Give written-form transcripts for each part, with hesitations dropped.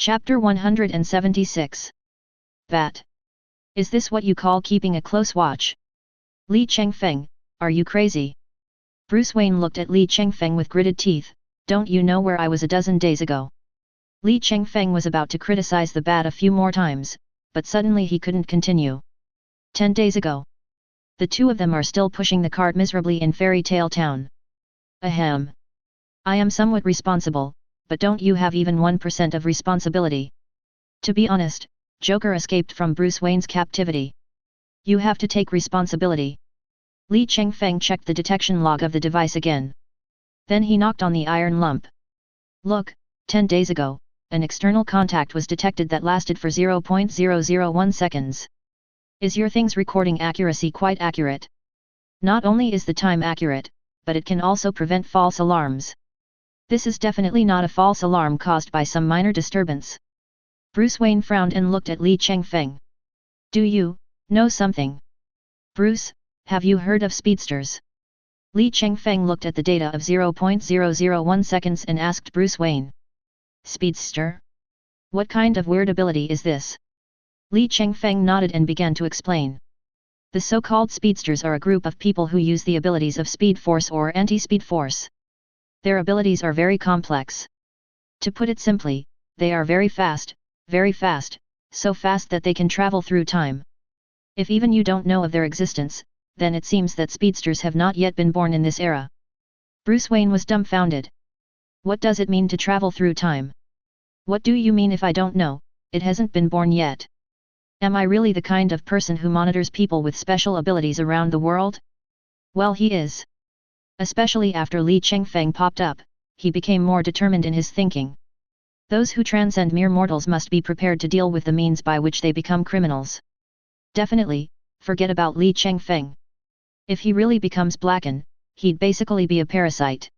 Chapter 176. Bat. Is this what you call keeping a close watch? Li Chengfeng, are you crazy? Bruce Wayne looked at Li Chengfeng with gritted teeth. Don't you know where I was a dozen days ago? Li Chengfeng was about to criticize the bat a few more times, but suddenly he couldn't continue. 10 days ago. The two of them are still pushing the cart miserably in Fairy Tale Town. Ahem. I am somewhat responsible, but don't you have even 1% of responsibility? To be honest, Joker escaped from Bruce Wayne's captivity. You have to take responsibility. Li Chengfeng checked the detection log of the device again. Then he knocked on the iron lump. Look, 10 days ago, an external contact was detected that lasted for 0.001 seconds. Is your thing's recording accuracy quite accurate? Not only is the time accurate, but it can also prevent false alarms. This is definitely not a false alarm caused by some minor disturbance. Bruce Wayne frowned and looked at Li Chengfeng. Do you know something? Bruce, have you heard of speedsters? Li Chengfeng looked at the data of 0.001 seconds and asked Bruce Wayne. Speedster? What kind of weird ability is this? Li Chengfeng nodded and began to explain. The so-called speedsters are a group of people who use the abilities of Speed Force or Anti-Speed Force. Their abilities are very complex. To put it simply, they are very fast, so fast that they can travel through time. If even you don't know of their existence, then it seems that speedsters have not yet been born in this era. Bruce Wayne was dumbfounded. What does it mean to travel through time? What do you mean if I don't know, it hasn't been born yet? Am I really the kind of person who monitors people with special abilities around the world? Well, he is. Especially after Li Chengfeng popped up, he became more determined in his thinking. Those who transcend mere mortals must be prepared to deal with the means by which they become criminals. Definitely, forget about Li Chengfeng. If he really becomes Blacken, he'd basically be a parasite.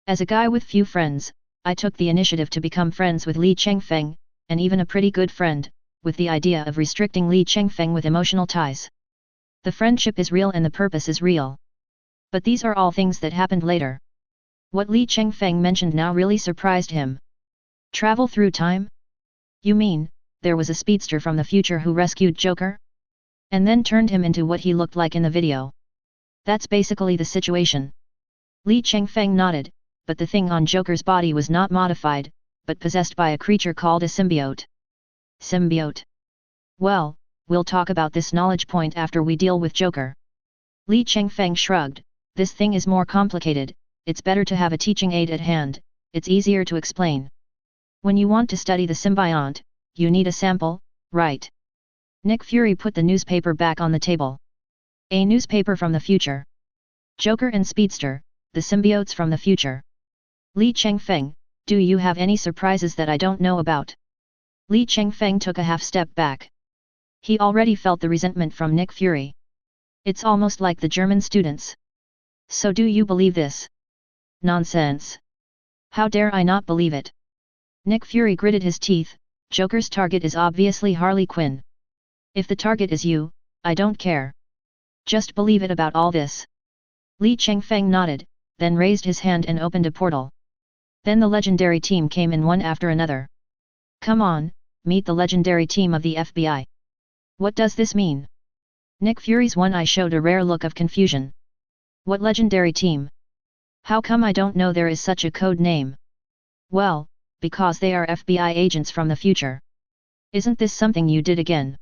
As a guy with few friends, I took the initiative to become friends with Li Chengfeng, and even a pretty good friend, with the idea of restricting Li Chengfeng with emotional ties. The friendship is real and the purpose is real. But these are all things that happened later. What Li Chengfeng mentioned now really surprised him. Travel through time? You mean, there was a speedster from the future who rescued Joker? And then turned him into what he looked like in the video. That's basically the situation. Li Chengfeng nodded, but the thing on Joker's body was not modified, but possessed by a creature called a symbiote. Symbiote? Well, we'll talk about this knowledge point after we deal with Joker. Li Chengfeng shrugged. This thing is more complicated, it's better to have a teaching aid at hand, it's easier to explain. When you want to study the symbiont, you need a sample, right? Nick Fury put the newspaper back on the table. A newspaper from the future. Joker and Speedster, the symbiotes from the future. Li Chengfeng, do you have any surprises that I don't know about? Li Chengfeng took a half step back. He already felt the resentment from Nick Fury. It's almost like the German students. So do you believe this? Nonsense. How dare I not believe it? Nick Fury gritted his teeth. Joker's target is obviously Harley Quinn. If the target is you, I don't care. Just believe it about all this. Li Chengfeng nodded, then raised his hand and opened a portal. Then the legendary team came in one after another. Come on, meet the legendary team of the FBI. What does this mean? Nick Fury's one eye showed a rare look of confusion. What legendary team? How come I don't know there is such a code name? Well, because they are FBI agents from the future. Isn't this something you did again?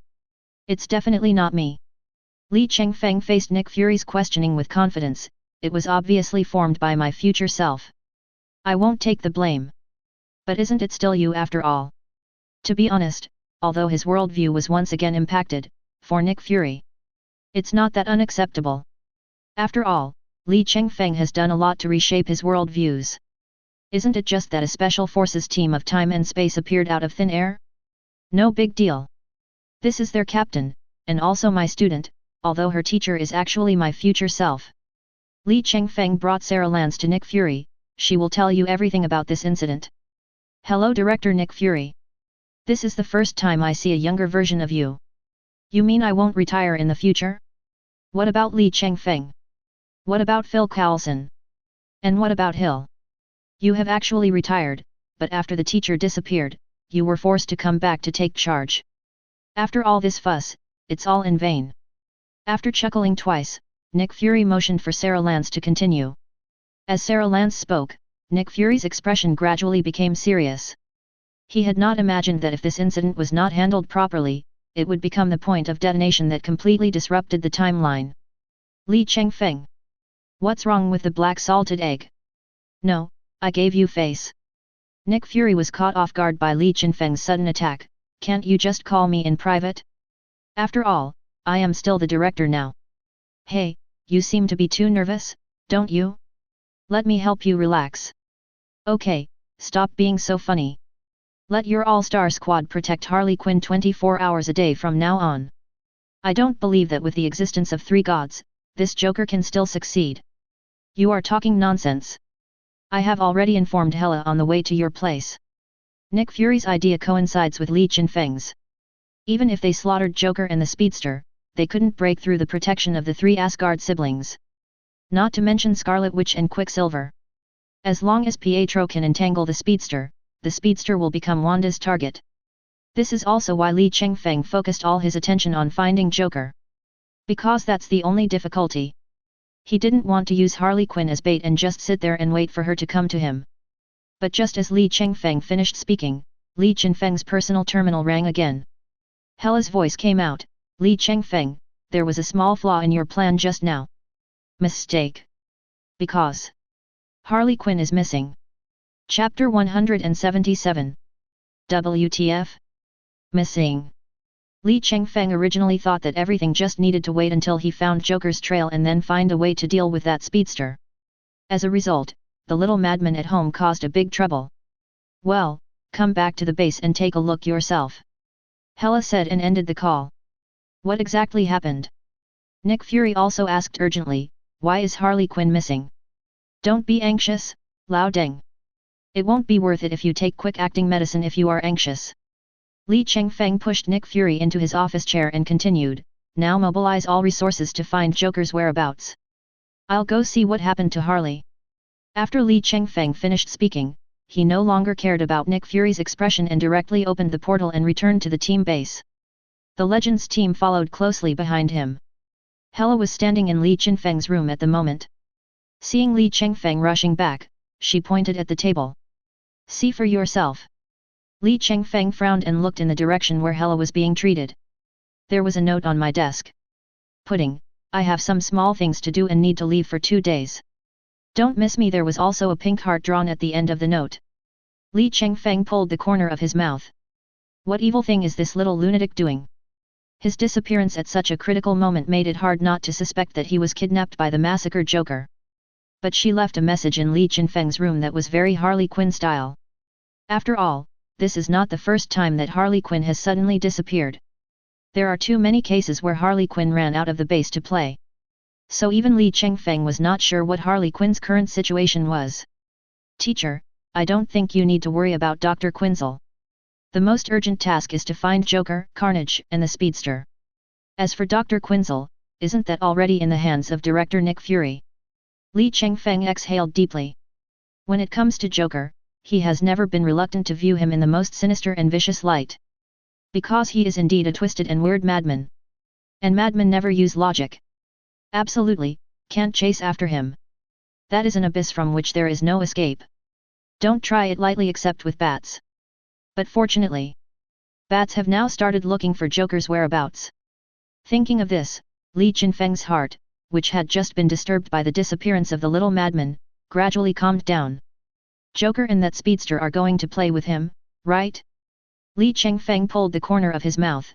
It's definitely not me. Li Chengfeng faced Nick Fury's questioning with confidence. It was obviously formed by my future self. I won't take the blame. But isn't it still you after all? To be honest, although his worldview was once again impacted, for Nick Fury, it's not that unacceptable. After all, Li Chengfeng has done a lot to reshape his worldviews. Isn't it just that a special forces team of time and space appeared out of thin air? No big deal. This is their captain, and also my student, although her teacher is actually my future self. Li Chengfeng brought Sarah Lance to Nick Fury. She will tell you everything about this incident. Hello, Director Nick Fury. This is the first time I see a younger version of you. You mean I won't retire in the future? What about Li Chengfeng? What about Phil Coulson? And what about Hill? You have actually retired, but after the teacher disappeared, you were forced to come back to take charge. After all this fuss, it's all in vain. After chuckling twice, Nick Fury motioned for Sarah Lance to continue. As Sarah Lance spoke, Nick Fury's expression gradually became serious. He had not imagined that if this incident was not handled properly, it would become the point of detonation that completely disrupted the timeline. Li Chengfeng. What's wrong with the black salted egg? No, I gave you face. Nick Fury was caught off guard by Li Chengfeng's sudden attack. Can't you just call me in private? After all, I am still the director now. Hey, you seem to be too nervous, don't you? Let me help you relax. Okay, stop being so funny. Let your all-star squad protect Harley Quinn 24 hours a day from now on. I don't believe that with the existence of 3 gods, this Joker can still succeed. You are talking nonsense. I have already informed Hela on the way to your place. Nick Fury's idea coincides with Li Chengfeng's. Even if they slaughtered Joker and the Speedster, they couldn't break through the protection of the 3 Asgard siblings. Not to mention Scarlet Witch and Quicksilver. As long as Pietro can entangle the Speedster will become Wanda's target. This is also why Li Chengfeng focused all his attention on finding Joker. Because that's the only difficulty. He didn't want to use Harley Quinn as bait and just sit there and wait for her to come to him. But just as Li Chengfeng finished speaking, Li Chengfeng's personal terminal rang again. Hela's voice came out, Li Chengfeng, there was a small flaw in your plan just now. Mistake. Because Harley Quinn is missing. Chapter 177. WTF? Missing. Li Chengfeng originally thought that everything just needed to wait until he found Joker's trail and then find a way to deal with that speedster. As a result, the little madman at home caused a big trouble. Well, come back to the base and take a look yourself. Hela said and ended the call. What exactly happened? Nick Fury also asked urgently, why is Harley Quinn missing? Don't be anxious, Lao Deng. It won't be worth it if you take quick acting medicine if you are anxious. Li Chengfeng pushed Nick Fury into his office chair and continued, now mobilize all resources to find Joker's whereabouts. I'll go see what happened to Harley. After Li Chengfeng finished speaking, he no longer cared about Nick Fury's expression and directly opened the portal and returned to the team base. The Legends team followed closely behind him. Hela was standing in Li Chengfeng's room at the moment. Seeing Li Chengfeng rushing back, she pointed at the table. See for yourself. Li Chengfeng frowned and looked in the direction where Hela was being treated. There was a note on my desk. Pudding, I have some small things to do and need to leave for 2 days. Don't miss me. There was also a pink heart drawn at the end of the note. Li Chengfeng pulled the corner of his mouth. What evil thing is this little lunatic doing? His disappearance at such a critical moment made it hard not to suspect that he was kidnapped by the massacred Joker. But she left a message in Li Chengfeng's room that was very Harley Quinn style. After all, this is not the first time that Harley Quinn has suddenly disappeared. There are too many cases where Harley Quinn ran out of the base to play. So even Li Chengfeng was not sure what Harley Quinn's current situation was. Teacher, I don't think you need to worry about Dr. Quinzel. The most urgent task is to find Joker, Carnage, and the Speedster. As for Dr. Quinzel, isn't that already in the hands of director Nick Fury? Li Chengfeng exhaled deeply. When it comes to Joker, he has never been reluctant to view him in the most sinister and vicious light. Because he is indeed a twisted and weird madman. And madmen never use logic. Absolutely, can't chase after him. That is an abyss from which there is no escape. Don't try it lightly except with bats. But fortunately, bats have now started looking for Joker's whereabouts. Thinking of this, Li Chengfeng's heart, which had just been disturbed by the disappearance of the little madman, gradually calmed down. Joker and that speedster are going to play with him, right? Li Chengfeng pulled the corner of his mouth.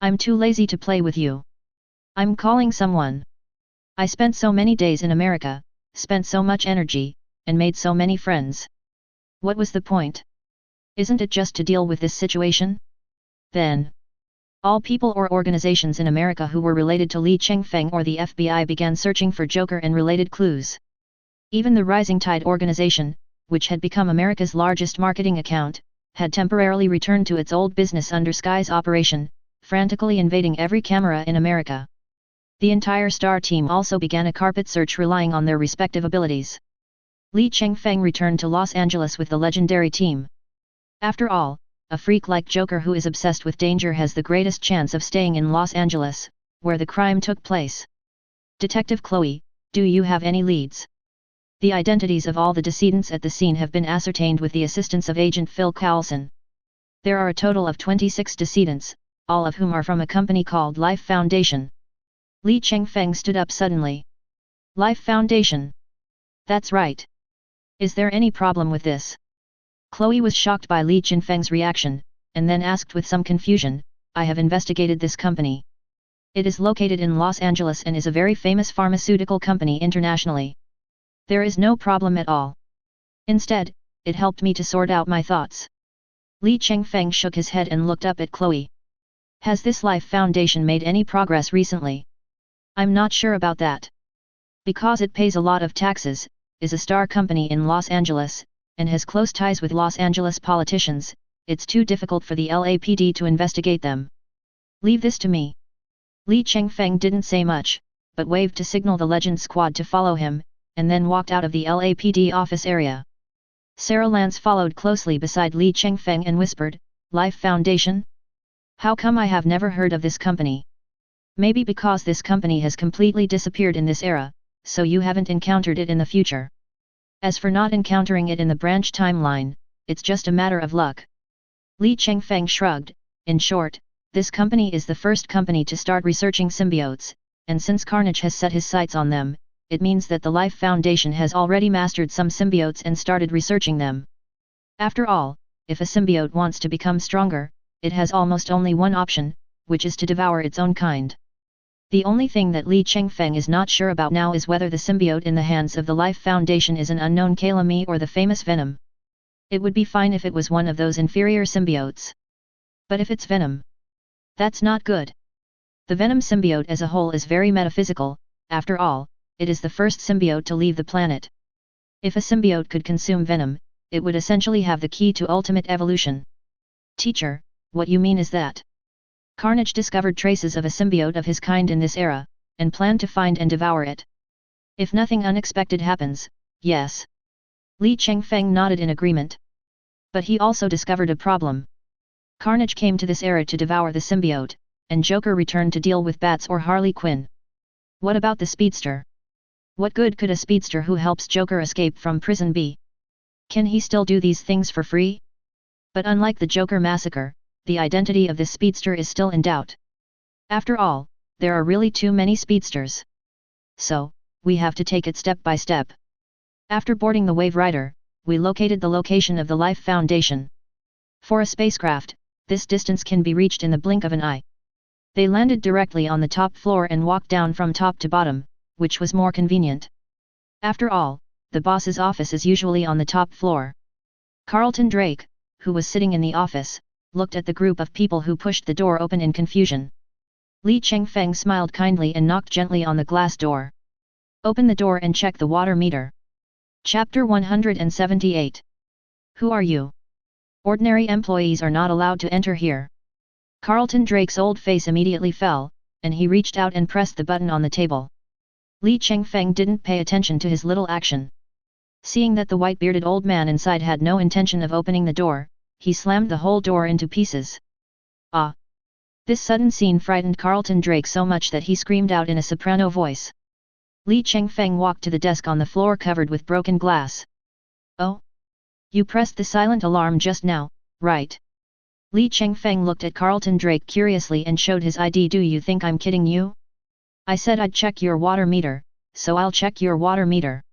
I'm too lazy to play with you. I'm calling someone. I spent so many days in America, spent so much energy, and made so many friends. What was the point? Isn't it just to deal with this situation? Then, all people or organizations in America who were related to Li Chengfeng or the FBI began searching for Joker and related clues. Even the Rising Tide organization, which had become America's largest marketing account, had temporarily returned to its old business under Sky's operation, frantically invading every camera in America. The entire star team also began a carpet search relying on their respective abilities. Li Chengfeng returned to Los Angeles with the legendary team. After all, a freak like Joker who is obsessed with danger has the greatest chance of staying in Los Angeles, where the crime took place. Detective Chloe, do you have any leads? The identities of all the decedents at the scene have been ascertained with the assistance of Agent Phil Coulson. There are a total of 26 decedents, all of whom are from a company called Life Foundation. Li Chengfeng stood up suddenly. Life Foundation? That's right. Is there any problem with this? Chloe was shocked by Li Chengfeng's reaction, and then asked with some confusion, I have investigated this company. It is located in Los Angeles and is a very famous pharmaceutical company internationally. There is no problem at all. Instead, it helped me to sort out my thoughts. Li Chengfeng shook his head and looked up at Chloe. Has this Life Foundation made any progress recently? I'm not sure about that. Because it pays a lot of taxes, is a star company in Los Angeles, and has close ties with Los Angeles politicians, it's too difficult for the LAPD to investigate them. Leave this to me. Li Chengfeng didn't say much, but waved to signal the Legend Squad to follow him, and then walked out of the LAPD office area. Sarah Lance followed closely beside Li Chengfeng and whispered, Life Foundation? How come I have never heard of this company? Maybe because this company has completely disappeared in this era, so you haven't encountered it in the future. As for not encountering it in the branch timeline, it's just a matter of luck. Li Chengfeng shrugged. In short, this company is the first company to start researching symbiotes, and since Carnage has set his sights on them, it means that the Life Foundation has already mastered some symbiotes and started researching them. After all, if a symbiote wants to become stronger, it has almost only one option, which is to devour its own kind. The only thing that Li Chengfeng is not sure about now is whether the symbiote in the hands of the Life Foundation is an unknown Kalami or the famous Venom. It would be fine if it was one of those inferior symbiotes. But if it's Venom, that's not good. The Venom symbiote as a whole is very metaphysical, after all, it is the first symbiote to leave the planet. If a symbiote could consume Venom, it would essentially have the key to ultimate evolution. Teacher, what you mean is that Carnage discovered traces of a symbiote of his kind in this era, and planned to find and devour it. If nothing unexpected happens, yes. Li Chengfeng nodded in agreement. But he also discovered a problem. Carnage came to this era to devour the symbiote, and Joker returned to deal with Bats or Harley Quinn. What about the speedster? What good could a speedster who helps Joker escape from prison be? Can he still do these things for free? But unlike the Joker massacre, the identity of this speedster is still in doubt. After all, there are really too many speedsters. So, we have to take it step by step. After boarding the Wave Rider, we located the location of the Life Foundation. For a spacecraft, this distance can be reached in the blink of an eye. They landed directly on the top floor and walked down from top to bottom, which was more convenient. After all, the boss's office is usually on the top floor. Carlton Drake, who was sitting in the office, looked at the group of people who pushed the door open in confusion. Li Chengfeng smiled kindly and knocked gently on the glass door. Open the door and check the water meter. Chapter 178. Who are you? Ordinary employees are not allowed to enter here. Carlton Drake's old face immediately fell, and he reached out and pressed the button on the table. Li Chengfeng didn't pay attention to his little action. Seeing that the white-bearded old man inside had no intention of opening the door, he slammed the whole door into pieces. Ah! This sudden scene frightened Carlton Drake so much that he screamed out in a soprano voice. Li Chengfeng walked to the desk on the floor covered with broken glass. Oh? You pressed the silent alarm just now, right? Li Chengfeng looked at Carlton Drake curiously and showed his ID. Do you think I'm kidding you? I said I'd check your water meter, so I'll check your water meter.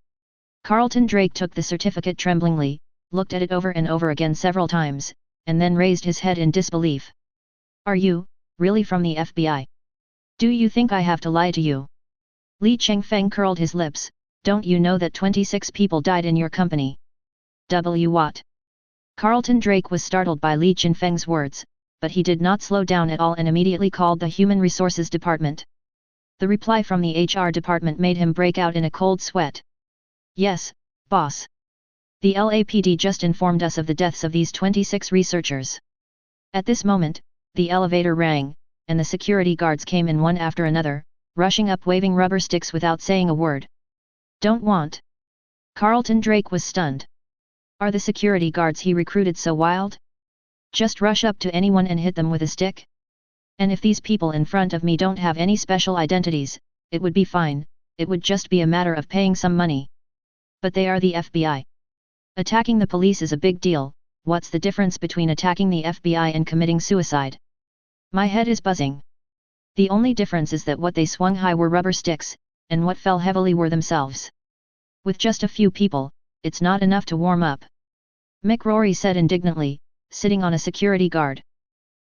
Carlton Drake took the certificate tremblingly, looked at it over and over again several times, and then raised his head in disbelief. Are you, really from the FBI? Do you think I have to lie to you? Li Chengfeng curled his lips. Don't you know that 26 people died in your company? What? Carlton Drake was startled by Li Chengfeng's words, but he did not slow down at all and immediately called the Human Resources Department. The reply from the HR department made him break out in a cold sweat. Yes, boss. The LAPD just informed us of the deaths of these 26 researchers. At this moment, the elevator rang, and the security guards came in one after another, rushing up waving rubber sticks without saying a word. Don't want. Carlton Drake was stunned. Are the security guards he recruited so wild? Just rush up to anyone and hit them with a stick? And if these people in front of me don't have any special identities, it would be fine, it would just be a matter of paying some money. But they are the FBI. Attacking the police is a big deal. What's the difference between attacking the FBI and committing suicide? My head is buzzing. The only difference is that what they swung high were rubber sticks, and what fell heavily were themselves. With just a few people, it's not enough to warm up. Mick, Rory said indignantly, sitting on a security guard.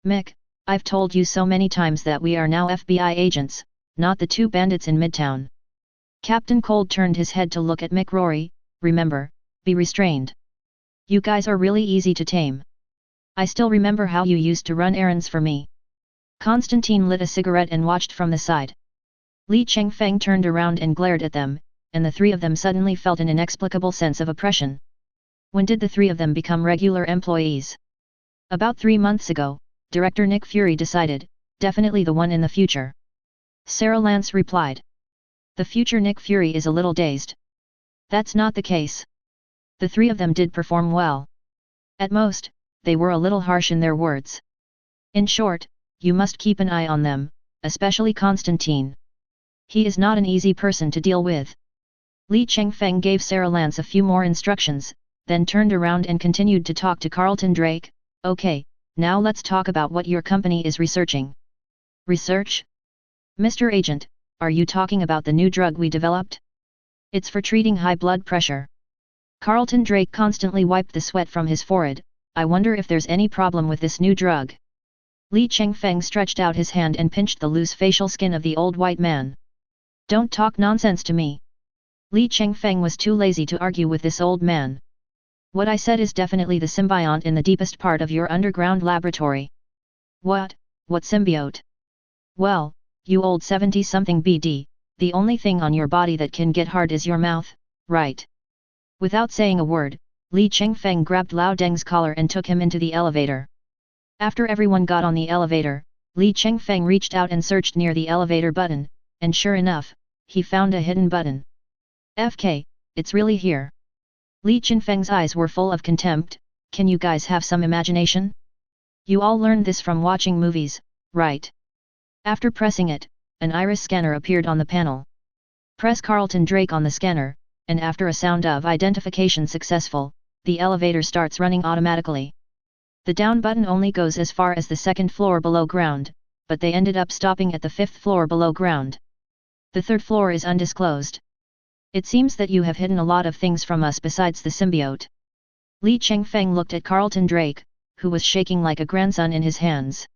Mick, I've told you so many times that we are now FBI agents, not the two bandits in Midtown. Captain Cold turned his head to look at Mick. Rory, remember, be restrained. You guys are really easy to tame. I still remember how you used to run errands for me. Constantine lit a cigarette and watched from the side. Li Chengfeng turned around and glared at them, and the three of them suddenly felt an inexplicable sense of oppression. When did the three of them become regular employees? About 3 months ago, Director Nick Fury decided, definitely the one in the future. Sarah Lance replied. The future Nick Fury is a little dazed. That's not the case. The three of them did perform well. At most, they were a little harsh in their words. In short, you must keep an eye on them, especially Constantine. He is not an easy person to deal with. Li Chengfeng gave Sarah Lance a few more instructions, then turned around and continued to talk to Carlton Drake. Okay, now let's talk about what your company is researching. Research? Mr. Agent, are you talking about the new drug we developed? It's for treating high blood pressure. Carlton Drake constantly wiped the sweat from his forehead. I wonder if there's any problem with this new drug. Li Chengfeng stretched out his hand and pinched the loose facial skin of the old white man. Don't talk nonsense to me. Li Chengfeng was too lazy to argue with this old man. What I said is definitely the symbiont in the deepest part of your underground laboratory. What symbiote? Well, you old 70-something BD, the only thing on your body that can get hard is your mouth, right? Without saying a word, Li Chengfeng grabbed Lao Deng's collar and took him into the elevator. After everyone got on the elevator, Li Chengfeng reached out and searched near the elevator button, and sure enough, he found a hidden button. FK, it's really here. Li Chengfeng's eyes were full of contempt. Can you guys have some imagination? You all learned this from watching movies, right? After pressing it, an iris scanner appeared on the panel. Press Carlton Drake on the scanner, and after a sound of identification successful, the elevator starts running automatically. The down button only goes as far as the 2nd floor below ground, but they ended up stopping at the 5th floor below ground. The 3rd floor is undisclosed. It seems that you have hidden a lot of things from us besides the symbiote. Li Chengfeng looked at Carlton Drake, who was shaking like a grandson in his hands.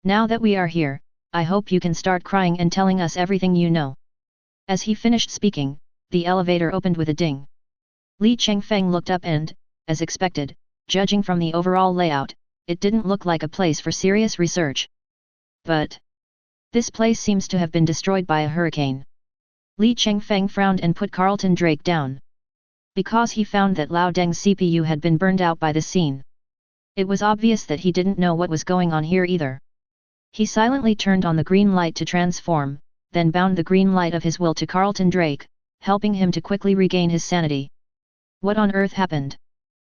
Now that we are here, I hope you can start crying and telling us everything you know. As he finished speaking, the elevator opened with a ding. Li Chengfeng looked up and, as expected, judging from the overall layout, it didn't look like a place for serious research. But this place seems to have been destroyed by a hurricane. Li Chengfeng frowned and put Carlton Drake down. Because he found that Lao Deng's CPU had been burned out by the scene. It was obvious that he didn't know what was going on here either. He silently turned on the green light to transform, then bound the green light of his will to Carlton Drake, helping him to quickly regain his sanity. What on earth happened?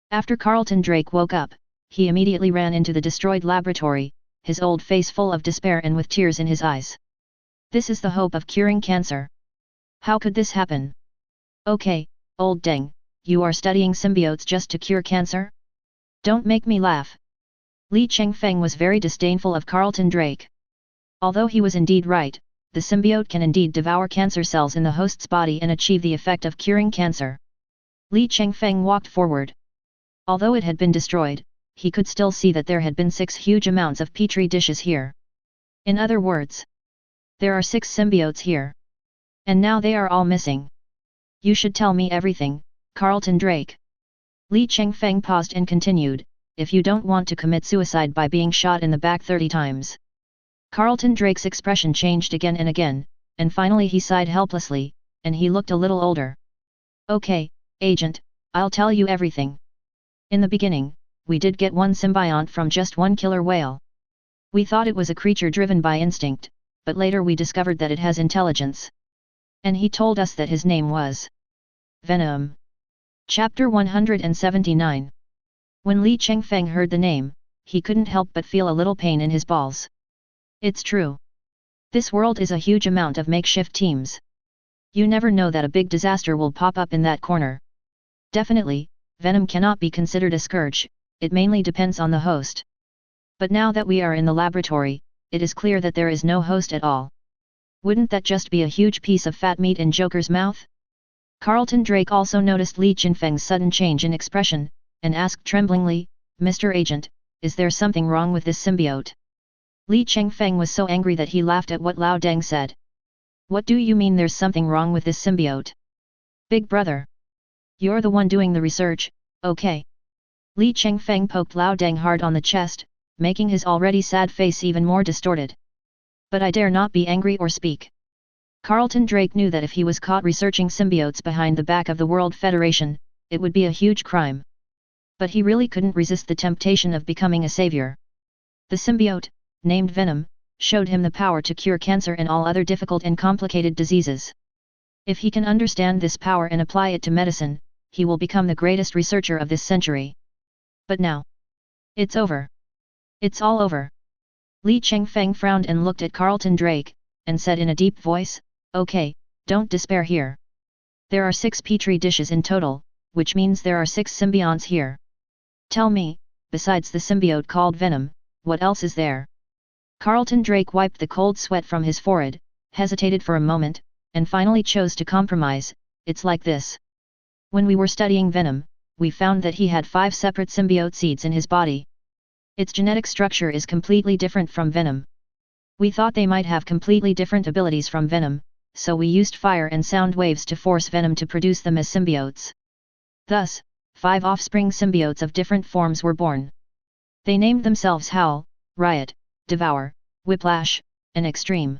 After Carlton Drake woke up, he immediately ran into the destroyed laboratory, his old face full of despair and with tears in his eyes. This is the hope of curing cancer. How could this happen? Okay, old Deng, you are studying symbiotes just to cure cancer? Don't make me laugh. Li Chengfeng was very disdainful of Carlton Drake. Although he was indeed right, the symbiote can indeed devour cancer cells in the host's body and achieve the effect of curing cancer. Li Chengfeng walked forward. Although it had been destroyed, he could still see that there had been 6 huge amounts of petri dishes here. In other words, there are 6 symbiotes here. And now they are all missing. You should tell me everything, Carlton Drake. Li Chengfeng paused and continued, if you don't want to commit suicide by being shot in the back 30 times. Carlton Drake's expression changed again and again, and finally he sighed helplessly, and he looked a little older. Okay, Agent, I'll tell you everything. In the beginning, we did get one symbiont from just one killer whale. We thought it was a creature driven by instinct, but later we discovered that it has intelligence. And he told us that his name was Venom. Chapter 179. When Li Chengfeng heard the name, he couldn't help but feel a little pain in his balls. It's true. This world is a huge amount of makeshift teams. You never know that a big disaster will pop up in that corner. Definitely, venom cannot be considered a scourge, it mainly depends on the host. But now that we are in the laboratory, it is clear that there is no host at all. Wouldn't that just be a huge piece of fat meat in Joker's mouth? Carlton Drake also noticed Li Chengfeng's sudden change in expression, and asked tremblingly, Mr. Agent, is there something wrong with this symbiote? Li Chengfeng was so angry that he laughed at what Lao Deng said. What do you mean there's something wrong with this symbiote? Big brother. You're the one doing the research, okay? Li Chengfeng poked Lao Deng hard on the chest, making his already sad face even more distorted. But I dare not be angry or speak. Carlton Drake knew that if he was caught researching symbiotes behind the back of the World Federation, it would be a huge crime. But he really couldn't resist the temptation of becoming a savior. The symbiote, named Venom, showed him the power to cure cancer and all other difficult and complicated diseases. If he can understand this power and apply it to medicine, he will become the greatest researcher of this century. But now, it's over. It's all over. Li Chengfeng frowned and looked at Carlton Drake, and said in a deep voice, okay, don't despair here. There are 6 petri dishes in total, which means there are 6 symbionts here. Tell me, besides the symbiote called Venom, what else is there? Carlton Drake wiped the cold sweat from his forehead, hesitated for a moment, and finally chose to compromise. It's like this. When we were studying Venom, we found that he had 5 separate symbiote seeds in his body. Its genetic structure is completely different from Venom. We thought they might have completely different abilities from Venom, so we used fire and sound waves to force Venom to produce them as symbiotes. Thus, 5 offspring symbiotes of different forms were born. They named themselves Howl, Riot, Devour, Whiplash, and Extreme.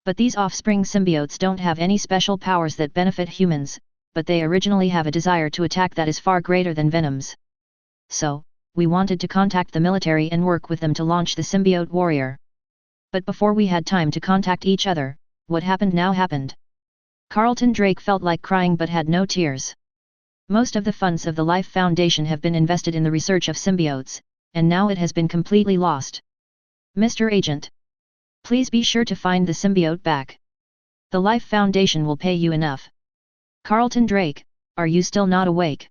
But these offspring symbiotes don't have any special powers that benefit humans, but they originally have a desire to attack that is far greater than Venom's. So, we wanted to contact the military and work with them to launch the symbiote warrior. But before we had time to contact each other, what happened now happened. Carlton Drake felt like crying but had no tears. Most of the funds of the Life Foundation have been invested in the research of symbiotes, and now it has been completely lost. Mr. Agent, please be sure to find the symbiote back. The Life Foundation will pay you enough. Carlton Drake, are you still not awake?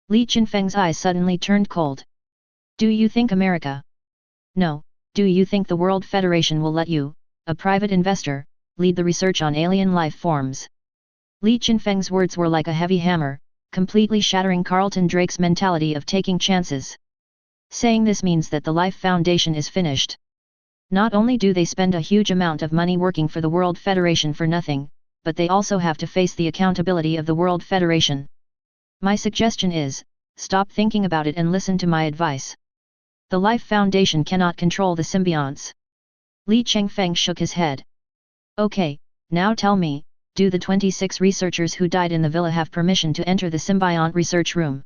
Li Chengfeng's eyes suddenly turned cold. Do you think America? No, do you think the World Federation will let you, a private investor, lead the research on alien life forms? Li Chengfeng's words were like a heavy hammer, completely shattering Carlton Drake's mentality of taking chances. Saying this means that the Life Foundation is finished. Not only do they spend a huge amount of money working for the World Federation for nothing, but they also have to face the accountability of the World Federation. My suggestion is, stop thinking about it and listen to my advice. The Life Foundation cannot control the symbionts. Li Chengfeng shook his head. Okay, now tell me, do the 26 researchers who died in the villa have permission to enter the symbiont research room?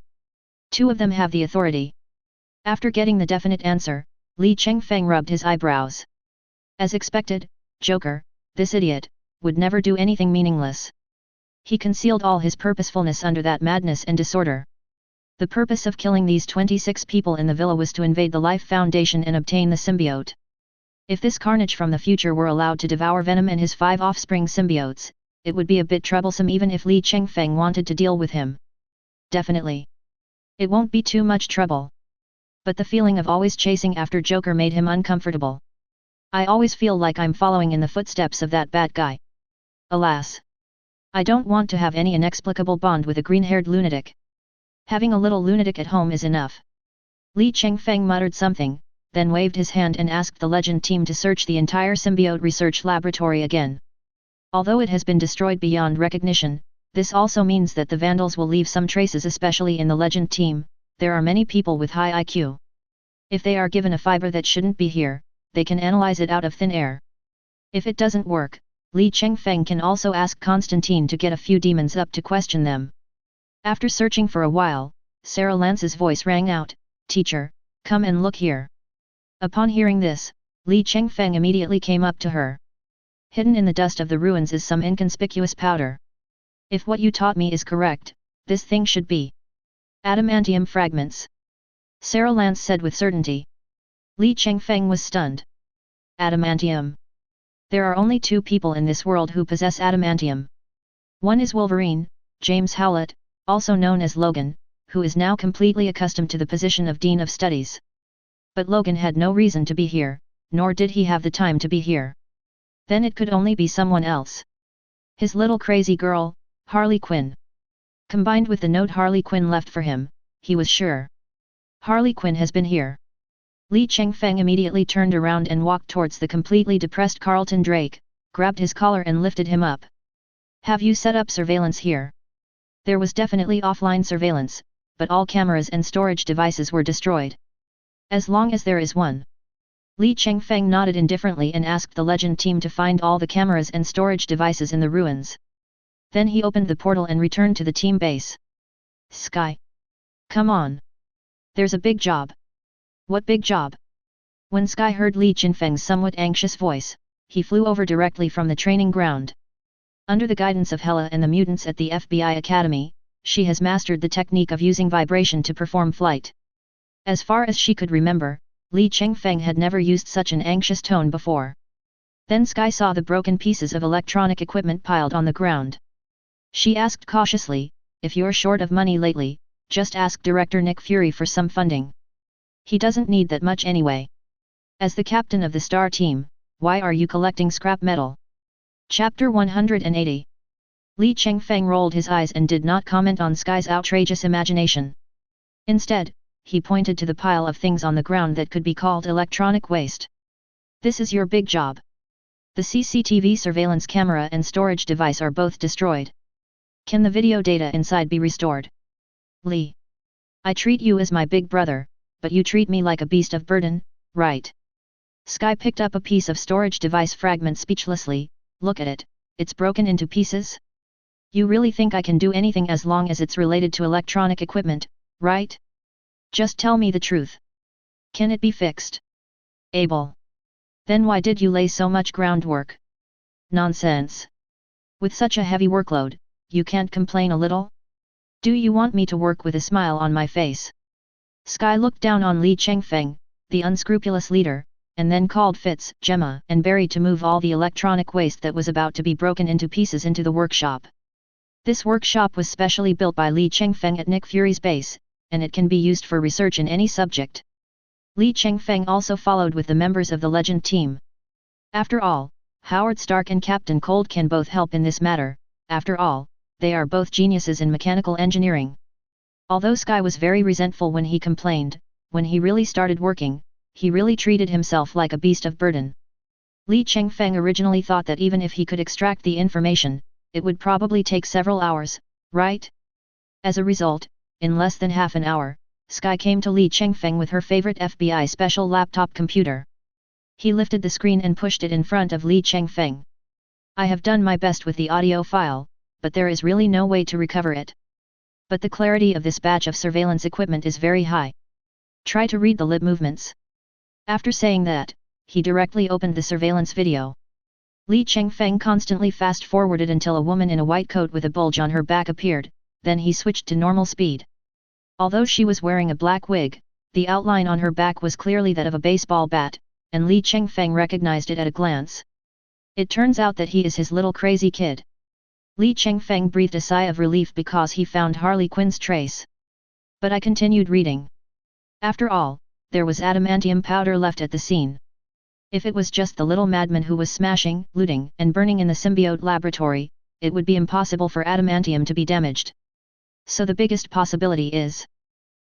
2 of them have the authority. After getting the definite answer, Li Chengfeng rubbed his eyebrows. As expected, Joker, this idiot, would never do anything meaningless. He concealed all his purposefulness under that madness and disorder. The purpose of killing these 26 people in the villa was to invade the Life Foundation and obtain the symbiote. If this carnage from the future were allowed to devour Venom and his 5 offspring symbiotes, it would be a bit troublesome even if Li Chengfeng wanted to deal with him. Definitely. It won't be too much trouble. But the feeling of always chasing after Joker made him uncomfortable. I always feel like I'm following in the footsteps of that bad guy. Alas. I don't want to have any inexplicable bond with a green-haired lunatic. Having a little lunatic at home is enough. Li Chengfeng muttered something, then waved his hand and asked the Legend team to search the entire symbiote research laboratory again. Although it has been destroyed beyond recognition, this also means that the vandals will leave some traces, especially in the Legend team. There are many people with high IQ. If they are given a fiber that shouldn't be here, they can analyze it out of thin air. If it doesn't work, Li Chengfeng can also ask Constantine to get a few demons up to question them. After searching for a while, Sarah Lance's voice rang out, "Teacher, come and look here." Upon hearing this, Li Chengfeng immediately came up to her. Hidden in the dust of the ruins is some inconspicuous powder. If what you taught me is correct, this thing should be adamantium fragments. Sarah Lance said with certainty. Li Chengfeng was stunned. Adamantium. There are only two people in this world who possess adamantium. One is Wolverine, James Howlett, also known as Logan, who is now completely accustomed to the position of Dean of Studies. But Logan had no reason to be here, nor did he have the time to be here. Then it could only be someone else. His little crazy girl, Harley Quinn. Combined with the note Harley Quinn left for him, he was sure. Harley Quinn has been here. Li Chengfeng immediately turned around and walked towards the completely depressed Carlton Drake, grabbed his collar and lifted him up. Have you set up surveillance here? There was definitely offline surveillance, but all cameras and storage devices were destroyed. As long as there is one. Li Chengfeng nodded indifferently and asked the legend team to find all the cameras and storage devices in the ruins. Then he opened the portal and returned to the team base. Sky. Come on. There's a big job. What big job? When Sky heard Li Chengfeng's somewhat anxious voice, he flew over directly from the training ground. Under the guidance of Hela and the mutants at the FBI Academy, she has mastered the technique of using vibration to perform flight. As far as she could remember, Li Chengfeng had never used such an anxious tone before. Then Sky saw the broken pieces of electronic equipment piled on the ground. She asked cautiously, if you're short of money lately, just ask Director Nick Fury for some funding. He doesn't need that much anyway. As the captain of the star team, why are you collecting scrap metal? Chapter 180. Li Chengfeng rolled his eyes and did not comment on Sky's outrageous imagination. Instead, he pointed to the pile of things on the ground that could be called electronic waste. This is your big job. The CCTV surveillance camera and storage device are both destroyed. Can the video data inside be restored? Li. I treat you as my big brother, but you treat me like a beast of burden, right? Sky picked up a piece of storage device fragment speechlessly. Look at it, it's broken into pieces? You really think I can do anything as long as it's related to electronic equipment, right? Just tell me the truth. Can it be fixed? Able. Then why did you lay so much groundwork? Nonsense. With such a heavy workload, you can't complain a little? Do you want me to work with a smile on my face? Sky looked down on Li Chengfeng, the unscrupulous leader, and then called Fitz, Gemma, and Barry to move all the electronic waste that was about to be broken into pieces into the workshop. This workshop was specially built by Li Chengfeng at Nick Fury's base, and it can be used for research in any subject. Li Chengfeng also followed with the members of the Legend team. After all, Howard Stark and Captain Cold can both help in this matter. After all, they are both geniuses in mechanical engineering. Although Sky was very resentful when he complained, when he really started working, he really treated himself like a beast of burden. Li Chengfeng originally thought that even if he could extract the information, it would probably take several hours, right? As a result, in less than half an hour, Sky came to Li Chengfeng with her favorite FBI special laptop computer. He lifted the screen and pushed it in front of Li Chengfeng. I have done my best with the audio file, but there is really no way to recover it. But the clarity of this batch of surveillance equipment is very high. Try to read the lip movements. After saying that, he directly opened the surveillance video. Li Chengfeng constantly fast-forwarded until a woman in a white coat with a bulge on her back appeared, then he switched to normal speed. Although she was wearing a black wig, the outline on her back was clearly that of a baseball bat, and Li Chengfeng recognized it at a glance. It turns out that he is his little crazy kid. Li Chengfeng breathed a sigh of relief because he found Harley Quinn's trace. But I continued reading. After all, there was adamantium powder left at the scene. If it was just the little madman who was smashing, looting, and burning in the symbiote laboratory, it would be impossible for adamantium to be damaged. So the biggest possibility is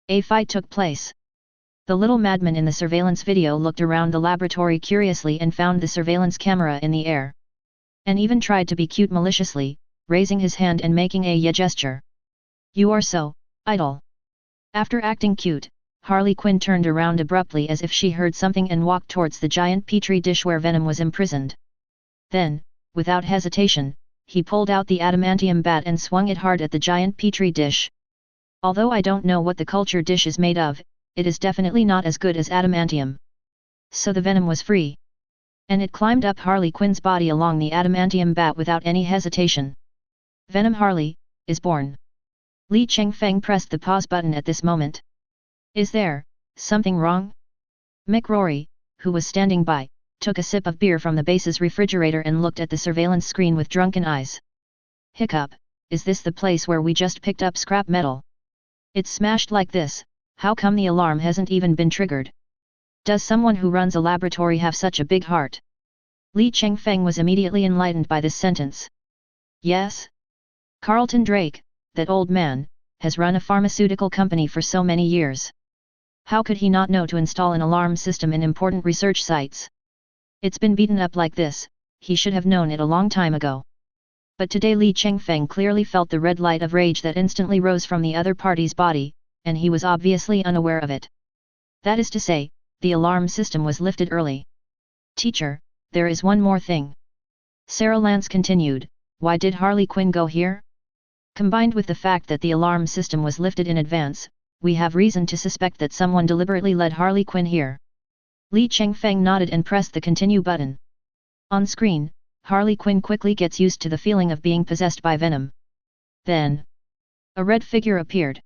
a fight took place. The little madman in the surveillance video looked around the laboratory curiously and found the surveillance camera in the air. And even tried to be cute maliciously, raising his hand and making a yeah gesture. You are so idle. After acting cute, Harley Quinn turned around abruptly as if she heard something and walked towards the giant petri dish where Venom was imprisoned. Then, without hesitation, he pulled out the adamantium bat and swung it hard at the giant petri dish. Although I don't know what the culture dish is made of, it is definitely not as good as adamantium. So the venom was free. And it climbed up Harley Quinn's body along the adamantium bat without any hesitation. Venom Harley is born. Li Chengfeng pressed the pause button at this moment. Is there something wrong? Mick Rory, who was standing by, took a sip of beer from the base's refrigerator and looked at the surveillance screen with drunken eyes. Hiccup, is this the place where we just picked up scrap metal? It's smashed like this, how come the alarm hasn't even been triggered? Does someone who runs a laboratory have such a big heart? Li Chengfeng was immediately enlightened by this sentence. Yes? Carlton Drake, that old man, has run a pharmaceutical company for so many years. How could he not know to install an alarm system in important research sites? It's been beaten up like this, he should have known it a long time ago. But today Li Chengfeng clearly felt the red light of rage that instantly rose from the other party's body, and he was obviously unaware of it. That is to say, the alarm system was lifted early. Teacher, there is one more thing. Sarah Lance continued, why did Harley Quinn go here? Combined with the fact that the alarm system was lifted in advance, we have reason to suspect that someone deliberately led Harley Quinn here. Li Chengfeng nodded and pressed the continue button. On screen, Harley Quinn quickly gets used to the feeling of being possessed by venom. Then, a red figure appeared.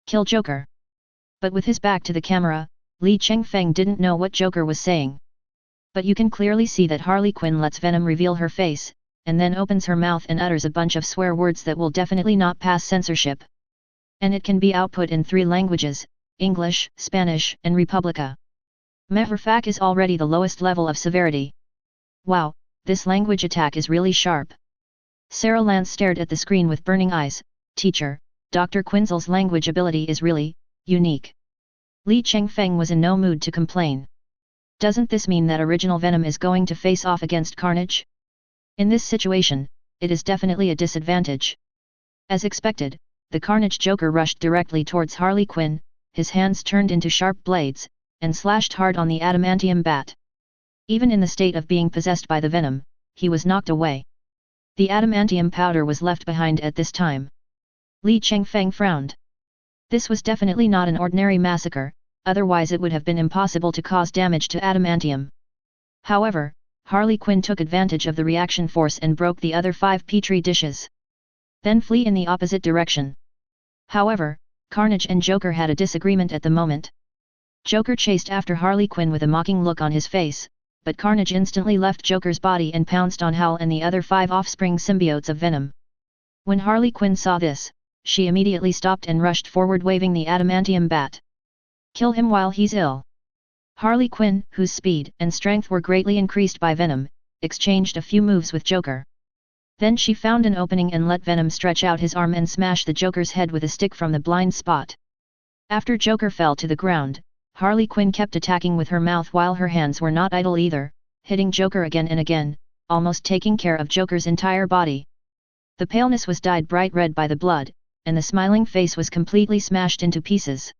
Kill Joker. But with his back to the camera, Li Chengfeng didn't know what Joker was saying. But you can clearly see that Harley Quinn lets venom reveal her face, and then opens her mouth and utters a bunch of swear words that will definitely not pass censorship. And it can be output in 3 languages, English, Spanish, and Republica. Mehverfak is already the lowest level of severity. Wow, this language attack is really sharp. Sarah Lance stared at the screen with burning eyes. Teacher, Dr. Quinzel's language ability is really unique. Li Chengfeng was in no mood to complain. Doesn't this mean that original Venom is going to face off against Carnage? In this situation, it is definitely a disadvantage. As expected, the Carnage Joker rushed directly towards Harley Quinn, his hands turned into sharp blades, and slashed hard on the adamantium bat. Even in the state of being possessed by the venom, he was knocked away. The adamantium powder was left behind at this time. Li Chengfeng frowned. This was definitely not an ordinary massacre, otherwise it would have been impossible to cause damage to adamantium. However, Harley Quinn took advantage of the reaction force and broke the other 5 petri dishes. Then flee in the opposite direction. However, Carnage and Joker had a disagreement at the moment. Joker chased after Harley Quinn with a mocking look on his face, but Carnage instantly left Joker's body and pounced on Howl and the other 5 offspring symbiotes of Venom. When Harley Quinn saw this, she immediately stopped and rushed forward waving the adamantium bat. Kill him while he's ill. Harley Quinn, whose speed and strength were greatly increased by Venom, exchanged a few moves with Joker. Then she found an opening and let Venom stretch out his arm and smash the Joker's head with a stick from the blind spot. After Joker fell to the ground, Harley Quinn kept attacking with her mouth while her hands were not idle either, hitting Joker again and again, almost taking care of Joker's entire body. The paleness was dyed bright red by the blood, and the smiling face was completely smashed into pieces.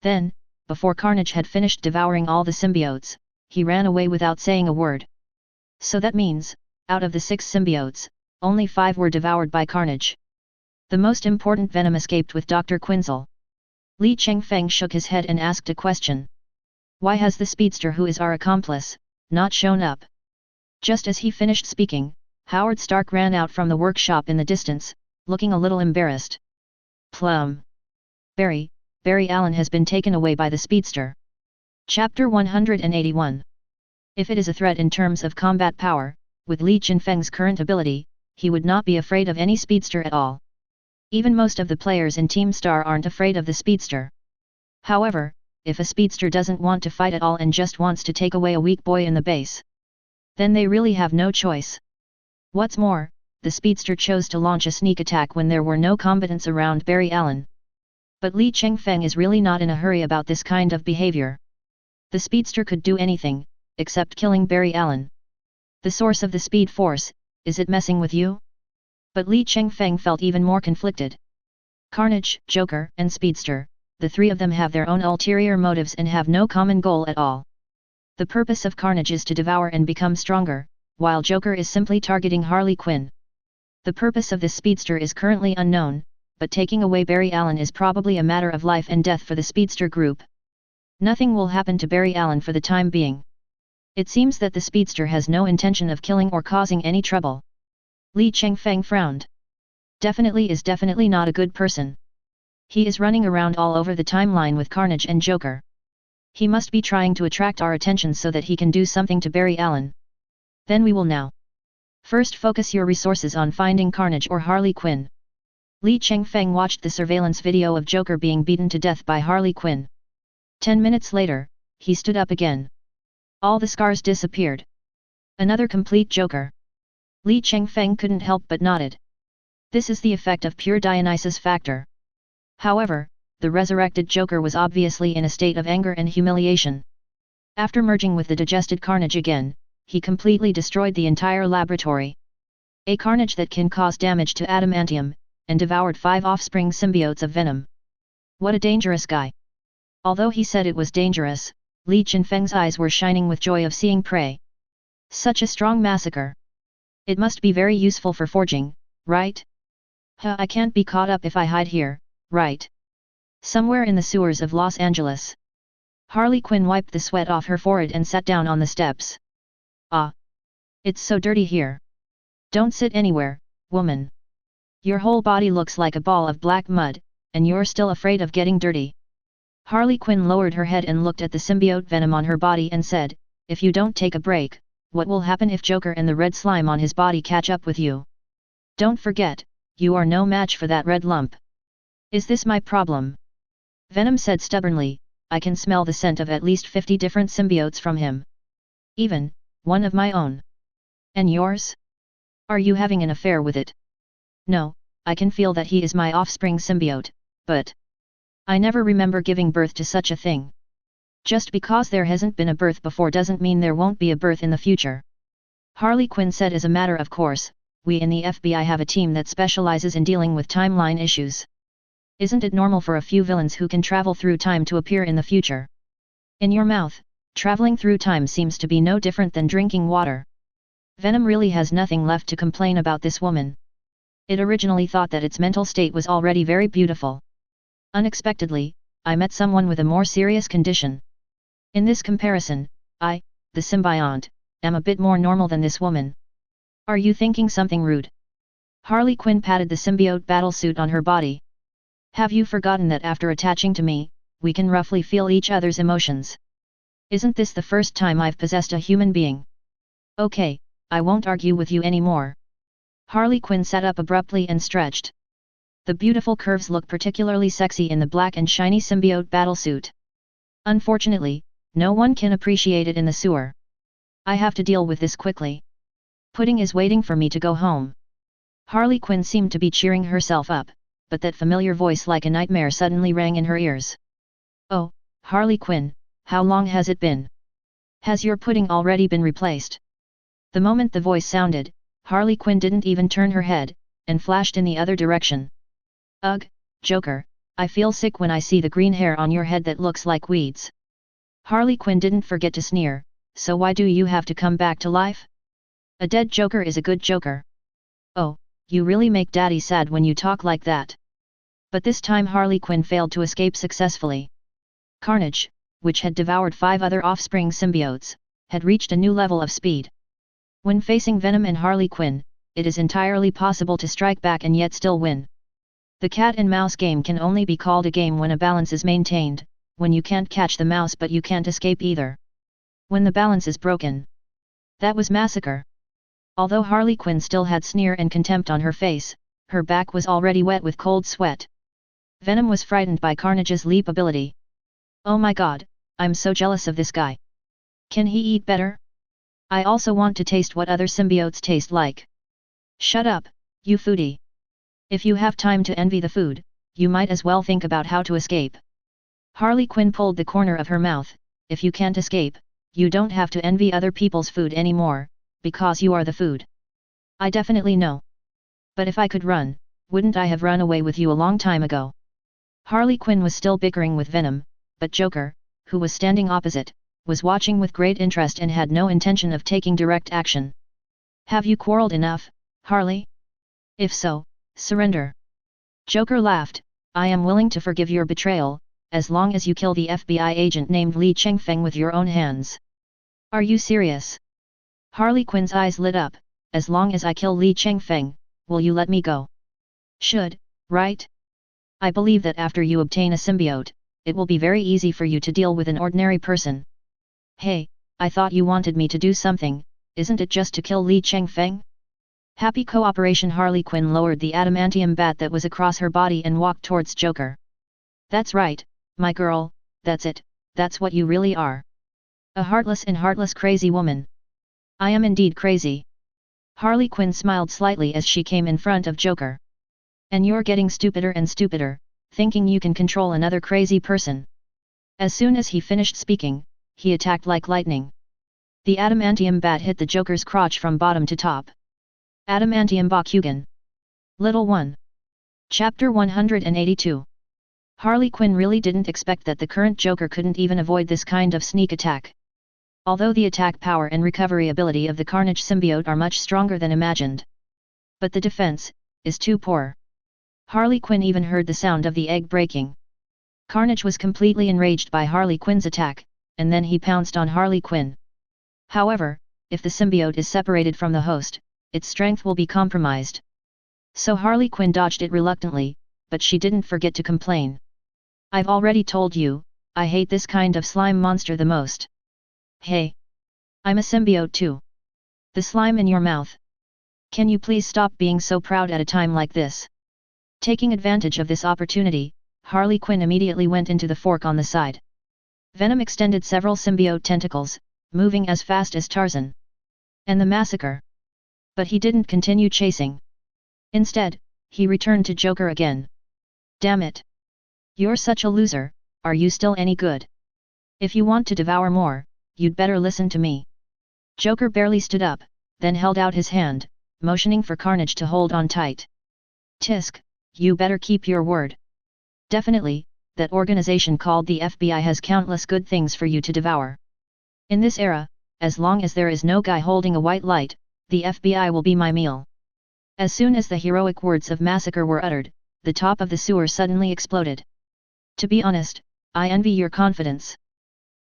Then, before Carnage had finished devouring all the symbiotes, he ran away without saying a word. So that means, out of the 6 symbiotes, only 5 were devoured by Carnage. The most important Venom escaped with Dr. Quinzel. Li Chengfeng shook his head and asked a question. Why has the speedster who is our accomplice not shown up? Just as he finished speaking, Howard Stark ran out from the workshop in the distance, looking a little embarrassed. Plum. Barry Allen has been taken away by the speedster. Chapter 181. If it is a threat in terms of combat power, with Li Chengfeng's current ability, he would not be afraid of any speedster at all. Even most of the players in Team Star aren't afraid of the speedster. However, if a speedster doesn't want to fight at all and just wants to take away a weak boy in the base, then they really have no choice. What's more, the speedster chose to launch a sneak attack when there were no combatants around Barry Allen. But Li Chengfeng is really not in a hurry about this kind of behavior. The speedster could do anything, except killing Barry Allen. The source of the speed force, is it messing with you? But Li Chengfeng felt even more conflicted. Carnage, Joker, and Speedster, the 3 of them have their own ulterior motives and have no common goal at all. The purpose of Carnage is to devour and become stronger, while Joker is simply targeting Harley Quinn. The purpose of this speedster is currently unknown, but taking away Barry Allen is probably a matter of life and death for the speedster group. Nothing will happen to Barry Allen for the time being. It seems that the speedster has no intention of killing or causing any trouble. Li Chengfeng frowned. Definitely not a good person. He is running around all over the timeline with Carnage and Joker. He must be trying to attract our attention so that he can do something to bury Alan. Then we will now. First focus your resources on finding Carnage or Harley Quinn. Li Chengfeng watched the surveillance video of Joker being beaten to death by Harley Quinn. 10 minutes later, he stood up again. All the scars disappeared. Another complete Joker. Li Chengfeng couldn't help but nodded. This is the effect of pure Dionysus factor. However, the resurrected Joker was obviously in a state of anger and humiliation. After merging with the digested Carnage again, he completely destroyed the entire laboratory. A Carnage that can cause damage to adamantium, and devoured 5 offspring symbiotes of Venom. What a dangerous guy. Although he said it was dangerous, Li Chengfeng's eyes were shining with joy of seeing prey. Such a strong massacre. It must be very useful for forging, right? I can't be caught up if I hide here, right? Somewhere in the sewers of Los Angeles. Harley Quinn wiped the sweat off her forehead and sat down on the steps. Ah! It's so dirty here. Don't sit anywhere, woman. Your whole body looks like a ball of black mud, and you're still afraid of getting dirty. Harley Quinn lowered her head and looked at the symbiote venom on her body and said, if you don't take a break, what will happen if Joker and the red slime on his body catch up with you? Don't forget, you are no match for that red lump. Is this my problem? Venom said stubbornly, I can smell the scent of at least 50 different symbiotes from him. Even, one of my own. And yours? Are you having an affair with it? No, I can feel that he is my offspring symbiote, but I never remember giving birth to such a thing. Just because there hasn't been a birth before doesn't mean there won't be a birth in the future. Harley Quinn said as a matter of course, we in the FBI have a team that specializes in dealing with timeline issues. Isn't it normal for a few villains who can travel through time to appear in the future? In your mouth, traveling through time seems to be no different than drinking water. Venom really has nothing left to complain about this woman. It originally thought that its mental state was already very beautiful. Unexpectedly, I met someone with a more serious condition. In this comparison, I, the symbiont, am a bit more normal than this woman. Are you thinking something rude? Harley Quinn patted the symbiote battlesuit on her body. Have you forgotten that after attaching to me, we can roughly feel each other's emotions? Isn't this the first time I've possessed a human being? Okay, I won't argue with you anymore. Harley Quinn sat up abruptly and stretched. The beautiful curves look particularly sexy in the black and shiny symbiote battlesuit. Unfortunately, no one can appreciate it in the sewer. I have to deal with this quickly. Pudding is waiting for me to go home. Harley Quinn seemed to be cheering herself up, but that familiar voice like a nightmare suddenly rang in her ears. Oh, Harley Quinn, how long has it been? Has your pudding already been replaced? The moment the voice sounded, Harley Quinn didn't even turn her head, and flashed in the other direction. Ugh, Joker, I feel sick when I see the green hair on your head that looks like weeds. Harley Quinn didn't forget to sneer, so why do you have to come back to life? A dead Joker is a good Joker. Oh, you really make Daddy sad when you talk like that. But this time Harley Quinn failed to escape successfully. Carnage, which had devoured 5 other offspring symbiotes, had reached a new level of speed. When facing Venom and Harley Quinn, it is entirely possible to strike back and yet still win. The cat and mouse game can only be called a game when a balance is maintained, when you can't catch the mouse but you can't escape either. When the balance is broken. That was massacre. Although Harley Quinn still had sneer and contempt on her face, her back was already wet with cold sweat. Venom was frightened by Carnage's leap ability. Oh my god, I'm so jealous of this guy. Can he eat better? I also want to taste what other symbiotes taste like. Shut up, you foodie. If you have time to envy the food, you might as well think about how to escape. Harley Quinn pulled the corner of her mouth. If you can't escape, you don't have to envy other people's food anymore, because you are the food. I definitely know. But if I could run, wouldn't I have run away with you a long time ago? Harley Quinn was still bickering with Venom, but Joker, who was standing opposite, was watching with great interest and had no intention of taking direct action. Have you quarreled enough, Harley? If so, surrender. Joker laughed, I am willing to forgive your betrayal, as long as you kill the FBI agent named Li Chengfeng with your own hands. Are you serious? Harley Quinn's eyes lit up, as long as I kill Li Chengfeng, will you let me go? Should, right? I believe that after you obtain a symbiote, it will be very easy for you to deal with an ordinary person. Hey, I thought you wanted me to do something, isn't it just to kill Li Chengfeng? Happy cooperation. Harley Quinn lowered the adamantium bat that was across her body and walked towards Joker. That's right, my girl, that's it, that's what you really are. A heartless crazy woman. I am indeed crazy. Harley Quinn smiled slightly as she came in front of Joker. And you're getting stupider and stupider, thinking you can control another crazy person. As soon as he finished speaking, he attacked like lightning. The adamantium bat hit the Joker's crotch from bottom to top. Adamantium Bakugan. Little 1. Chapter 182. Harley Quinn really didn't expect that the current Joker couldn't even avoid this kind of sneak attack. Although the attack power and recovery ability of the Carnage symbiote are much stronger than imagined. But the defense is too poor. Harley Quinn even heard the sound of the egg breaking. Carnage was completely enraged by Harley Quinn's attack, and then he pounced on Harley Quinn. However, if the symbiote is separated from the host, its strength will be compromised. So Harley Quinn dodged it reluctantly, but she didn't forget to complain. I've already told you, I hate this kind of slime monster the most. Hey! I'm a symbiote too. The slime in your mouth. Can you please stop being so proud at a time like this? Taking advantage of this opportunity, Harley Quinn immediately went into the fork on the side. Venom extended several symbiote tentacles, moving as fast as Tarzan. And the massacre. But he didn't continue chasing. Instead, he returned to Joker again. Damn it! You're such a loser, are you still any good? If you want to devour more, you'd better listen to me. Joker barely stood up, then held out his hand, motioning for Carnage to hold on tight. Tisk, you better keep your word. Definitely, that organization called the FBI has countless good things for you to devour. In this era, as long as there is no guy holding a white light, the FBI will be my meal. As soon as the heroic words of massacre were uttered, the top of the sewer suddenly exploded. To be honest, I envy your confidence.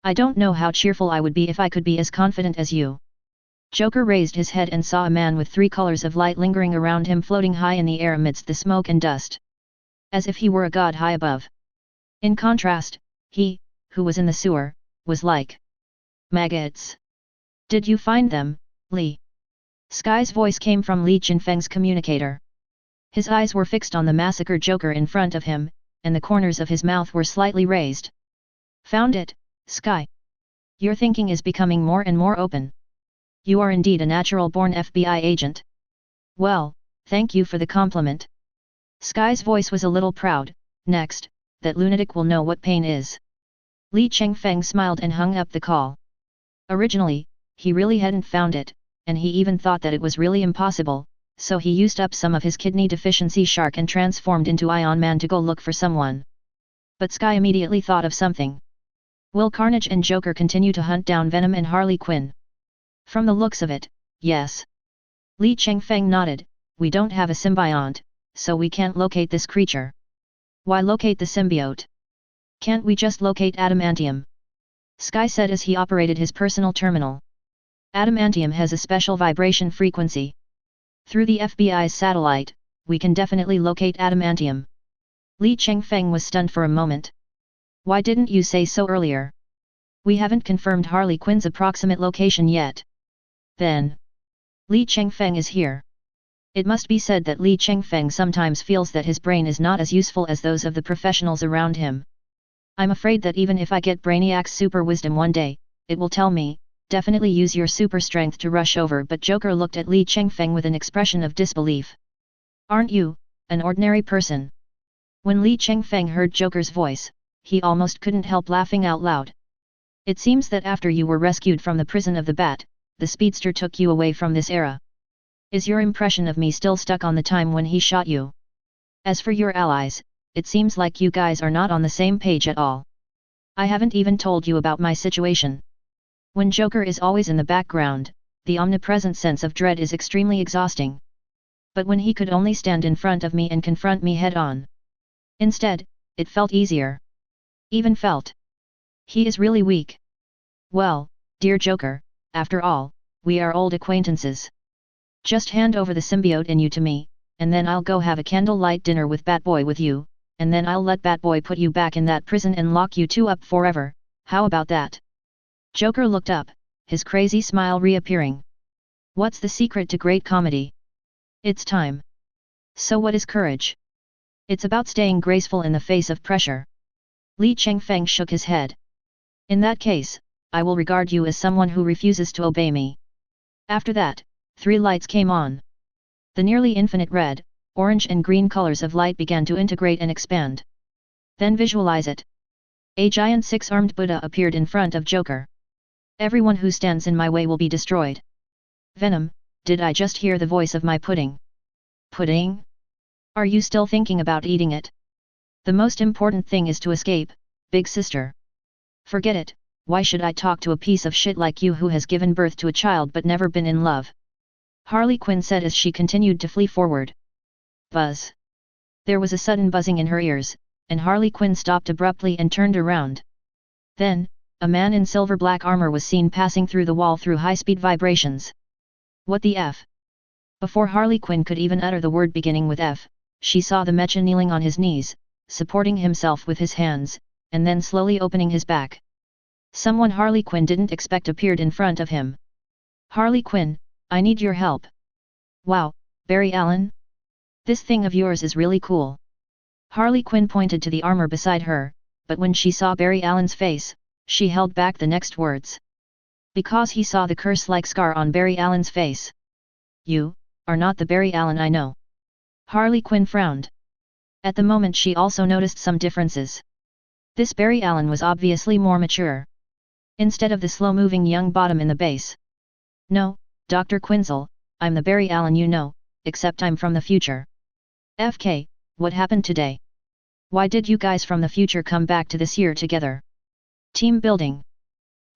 I don't know how cheerful I would be if I could be as confident as you. Joker raised his head and saw a man with 3 colors of light lingering around him floating high in the air amidst the smoke and dust. As if he were a god high above. In contrast, he, who was in the sewer, was like maggots. Did you find them, Li? Sky's voice came from Li Chengfeng's communicator. His eyes were fixed on the massacred Joker in front of him, and the corners of his mouth were slightly raised. Found it, Sky. Your thinking is becoming more and more open. You are indeed a natural-born FBI agent. Well, thank you for the compliment. Sky's voice was a little proud. Next, that lunatic will know what pain is. Li Chengfeng smiled and hung up the call. Originally, he really hadn't found it, and he even thought that it was really impossible, so he used up some of his kidney deficiency shark and transformed into Ion Man to go look for someone. But Sky immediately thought of something. Will Carnage and Joker continue to hunt down Venom and Harley Quinn? From the looks of it, yes. Li Chengfeng nodded. We don't have a symbiont, so we can't locate this creature. Why locate the symbiote? Can't we just locate adamantium? Sky said as he operated his personal terminal. Adamantium has a special vibration frequency. Through the FBI's satellite, we can definitely locate adamantium. Li Chengfeng was stunned for a moment. Why didn't you say so earlier? We haven't confirmed Harley Quinn's approximate location yet. Then, Li Chengfeng is here. It must be said that Li Chengfeng sometimes feels that his brain is not as useful as those of the professionals around him. I'm afraid that even if I get Brainiac's super wisdom one day, it will tell me, definitely use your super strength to rush over. But Joker looked at Li Chengfeng with an expression of disbelief. Aren't you, an ordinary person? When Li Chengfeng heard Joker's voice, he almost couldn't help laughing out loud. It seems that after you were rescued from the prison of the Bat, the speedster took you away from this era. Is your impression of me still stuck on the time when he shot you? As for your allies, it seems like you guys are not on the same page at all. I haven't even told you about my situation. When Joker is always in the background, the omnipresent sense of dread is extremely exhausting. But when he could only stand in front of me and confront me head-on. Instead, it felt easier. Even felt. He is really weak. Well, dear Joker, after all, we are old acquaintances. Just hand over the symbiote in you to me, and then I'll go have a candlelight dinner with Batboy with you, and then I'll let Batboy put you back in that prison and lock you two up forever, how about that? Joker looked up, his crazy smile reappearing. What's the secret to great comedy? It's time. So what is courage? It's about staying graceful in the face of pressure. Li Chengfeng shook his head. In that case, I will regard you as someone who refuses to obey me. After that, 3 lights came on. The nearly infinite red, orange and green colors of light began to integrate and expand. Then visualize it. A giant 6-armed Buddha appeared in front of Joker. Everyone who stands in my way will be destroyed. Venom, did I just hear the voice of my pudding? Pudding? Are you still thinking about eating it? The most important thing is to escape, big sister. Forget it, why should I talk to a piece of shit like you who has given birth to a child but never been in love? Harley Quinn said as she continued to flee forward. Buzz. There was a sudden buzzing in her ears, and Harley Quinn stopped abruptly and turned around. Then, a man in silver-black armor was seen passing through the wall through high-speed vibrations. What the F? Before Harley Quinn could even utter the word beginning with F, she saw the mecha kneeling on his knees, supporting himself with his hands, and then slowly opening his back. Someone Harley Quinn didn't expect appeared in front of him. Harley Quinn, I need your help. Wow, Barry Allen? This thing of yours is really cool. Harley Quinn pointed to the armor beside her, but when she saw Barry Allen's face, she held back the next words. Because he saw the curse-like scar on Barry Allen's face. You are not the Barry Allen I know. Harley Quinn frowned. At the moment she also noticed some differences. This Barry Allen was obviously more mature. Instead of the slow-moving young bottom in the base. No, Dr. Quinzel, I'm the Barry Allen you know, except I'm from the future. FK, what happened today? Why did you guys from the future come back to this year together? Team building.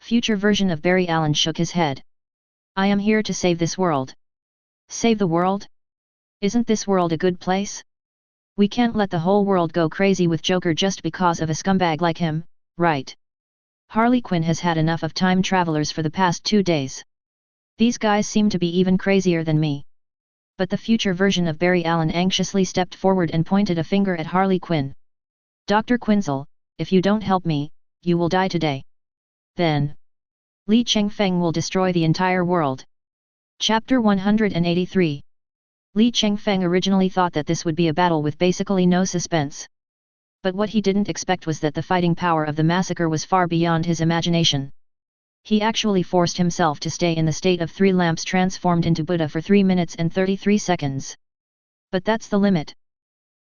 Future version of Barry Allen shook his head. I am here to save this world. Save the world? Isn't this world a good place? We can't let the whole world go crazy with Joker just because of a scumbag like him, right? Harley Quinn has had enough of time travelers for the past 2 days. These guys seem to be even crazier than me. But the future version of Barry Allen anxiously stepped forward and pointed a finger at Harley Quinn. Dr. Quinzel, if you don't help me, you will die today. Then, Li Chengfeng will destroy the entire world. Chapter 183. Li Chengfeng originally thought that this would be a battle with basically no suspense. But what he didn't expect was that the fighting power of the massacre was far beyond his imagination. He actually forced himself to stay in the state of 3 lamps transformed into Buddha for 3 minutes and 33 seconds. But that's the limit.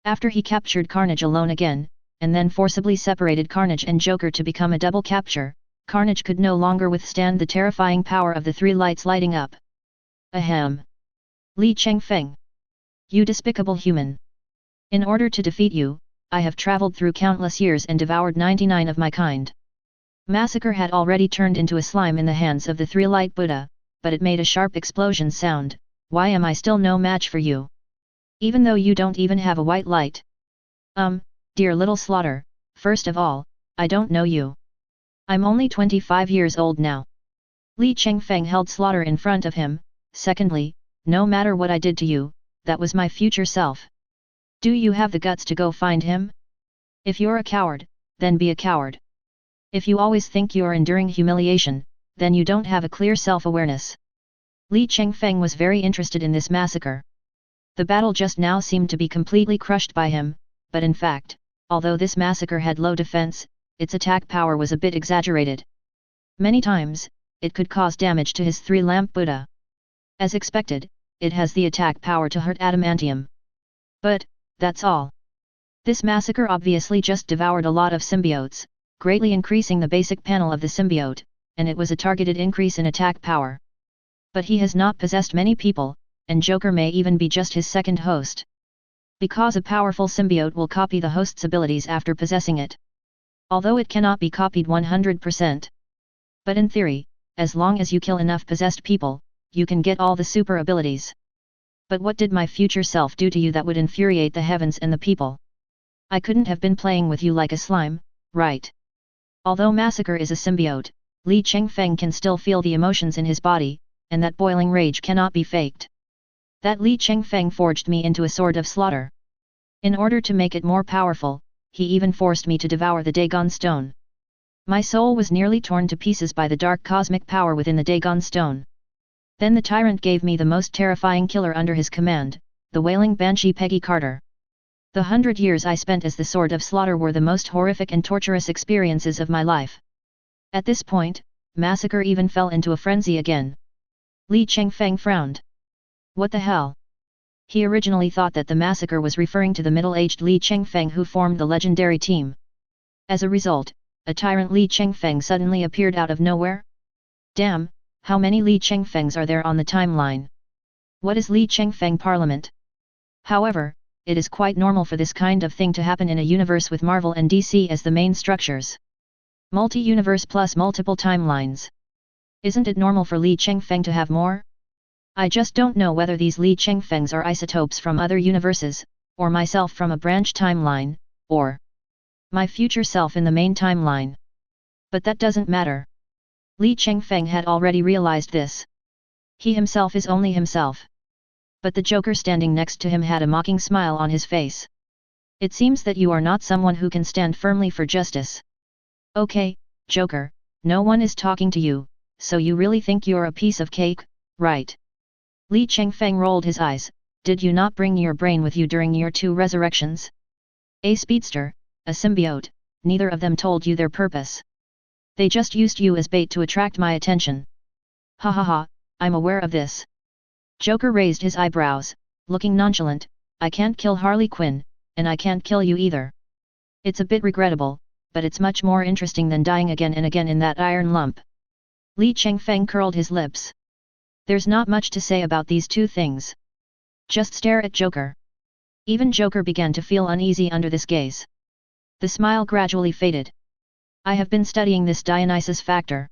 After he captured Carnage alone again, and then forcibly separated Carnage and Joker to become a double capture, Carnage could no longer withstand the terrifying power of the 3 lights lighting up. Ahem. Li Chengfeng. You despicable human. In order to defeat you, I have traveled through countless years and devoured 99 of my kind. Massacre had already turned into a slime in the hands of the 3-light Buddha, but it made a sharp explosion sound. Why am I still no match for you? Even though you don't even have a white light? Dear little Slaughter, first of all, I don't know you. I'm only 25 years old now. Li Chengfeng held Slaughter in front of him. Secondly, no matter what I did to you, that was my future self. Do you have the guts to go find him? If you're a coward, then be a coward. If you always think you're enduring humiliation, then you don't have a clear self-awareness. Li Chengfeng was very interested in this massacre. The battle just now seemed to be completely crushed by him, but in fact, although this massacre had low defense, its attack power was a bit exaggerated. Many times, it could cause damage to his 3-lamp Buddha. As expected, it has the attack power to hurt adamantium. But, that's all. This massacre obviously just devoured a lot of symbiotes, greatly increasing the basic panel of the symbiote, and it was a targeted increase in attack power. But he has not possessed many people, and Joker may even be just his second host. Because a powerful symbiote will copy the host's abilities after possessing it. Although it cannot be copied 100%. But in theory, as long as you kill enough possessed people, you can get all the super abilities. But what did my future self do to you that would infuriate the heavens and the people? I couldn't have been playing with you like a slime, right? Although Massacre is a symbiote, Li Chengfeng can still feel the emotions in his body, and that boiling rage cannot be faked. That Li Chengfeng forged me into a sword of slaughter. In order to make it more powerful, he even forced me to devour the Dagon Stone. My soul was nearly torn to pieces by the dark cosmic power within the Dagon Stone. Then the tyrant gave me the most terrifying killer under his command, the wailing banshee Peggy Carter. The 100 years I spent as the Sword of Slaughter were the most horrific and torturous experiences of my life. At this point, Massacre even fell into a frenzy again. Li Chengfeng frowned. What the hell? He originally thought that the massacre was referring to the middle-aged Li Chengfeng who formed the legendary team. As a result, a tyrant Li Chengfeng suddenly appeared out of nowhere? Damn, how many Li Chengfengs are there on the timeline? What is Li Chengfeng Parliament? However, it is quite normal for this kind of thing to happen in a universe with Marvel and DC as the main structures. Multi-universe plus multiple timelines. Isn't it normal for Li Chengfeng to have more? I just don't know whether these Li Chengfengs are isotopes from other universes, or myself from a branch timeline, or my future self in the main timeline. But that doesn't matter. Li Chengfeng had already realized this. He himself is only himself. But the Joker standing next to him had a mocking smile on his face. It seems that you are not someone who can stand firmly for justice. Okay, Joker, no one is talking to you, so you really think you're a piece of cake, right? Li Chengfeng rolled his eyes. Did you not bring your brain with you during your 2 resurrections? A speedster, a symbiote, neither of them told you their purpose. They just used you as bait to attract my attention. Ha ha ha, I'm aware of this. Joker raised his eyebrows, looking nonchalant. I can't kill Harley Quinn, and I can't kill you either. It's a bit regrettable, but it's much more interesting than dying again and again in that iron lump. Li Chengfeng curled his lips. There's not much to say about these 2 things. Just stare at Joker. Even Joker began to feel uneasy under this gaze. The smile gradually faded. I have been studying this Dionysus factor.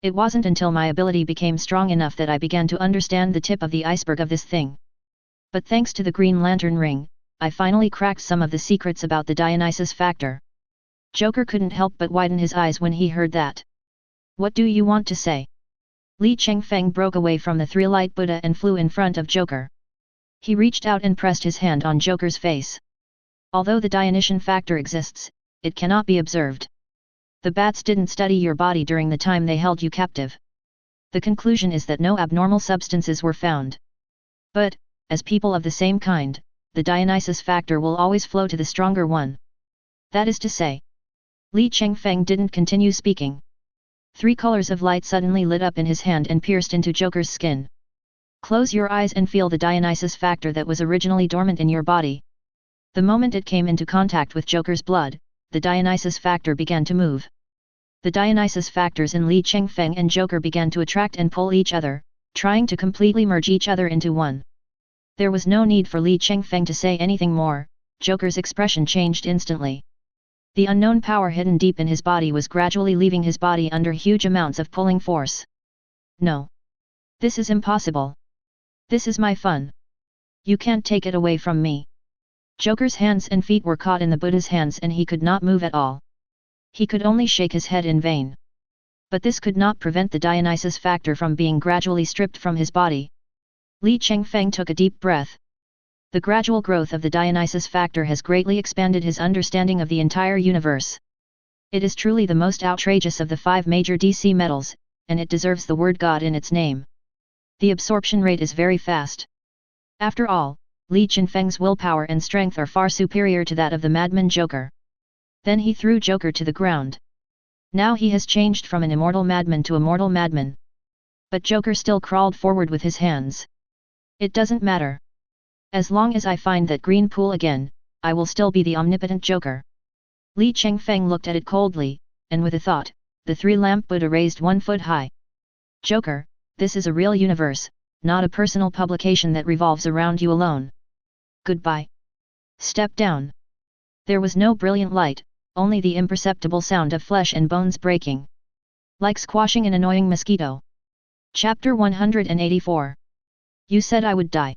It wasn't until my ability became strong enough that I began to understand the tip of the iceberg of this thing. But thanks to the Green Lantern ring, I finally cracked some of the secrets about the Dionysus factor. Joker couldn't help but widen his eyes when he heard that. What do you want to say? Li Chengfeng broke away from the Three-Light Buddha and flew in front of Joker. He reached out and pressed his hand on Joker's face. Although the Dionysian factor exists, it cannot be observed. The bats didn't study your body during the time they held you captive. The conclusion is that no abnormal substances were found. But, as people of the same kind, the Dionysus factor will always flow to the stronger one. That is to say. Li Chengfeng didn't continue speaking. 3 colors of light suddenly lit up in his hand and pierced into Joker's skin. Close your eyes and feel the Dionysus factor that was originally dormant in your body. The moment it came into contact with Joker's blood, the Dionysus factor began to move. The Dionysus factors in Li Chengfeng and Joker began to attract and pull each other, trying to completely merge each other into one. There was no need for Li Chengfeng to say anything more. Joker's expression changed instantly. The unknown power hidden deep in his body was gradually leaving his body under huge amounts of pulling force. No. This is impossible. This is my fun. You can't take it away from me. Joker's hands and feet were caught in the Buddha's hands and he could not move at all. He could only shake his head in vain. But this could not prevent the Dionysus factor from being gradually stripped from his body. Li Chengfeng took a deep breath. The gradual growth of the Dionysus factor has greatly expanded his understanding of the entire universe. It is truly the most outrageous of the 5 major DC metals, and it deserves the word God in its name. The absorption rate is very fast. After all, Li Chengfeng's willpower and strength are far superior to that of the madman Joker. Then he threw Joker to the ground. Now he has changed from an immortal madman to a mortal madman. But Joker still crawled forward with his hands. It doesn't matter. As long as I find that green pool again, I will still be the omnipotent Joker. Li Chengfeng looked at it coldly, and with a thought, the 3-lamp Buddha raised 1 foot high. Joker, this is a real universe, not a personal publication that revolves around you alone. Goodbye. Step down. There was no brilliant light, only the imperceptible sound of flesh and bones breaking. Like squashing an annoying mosquito. Chapter 184. You said I would die.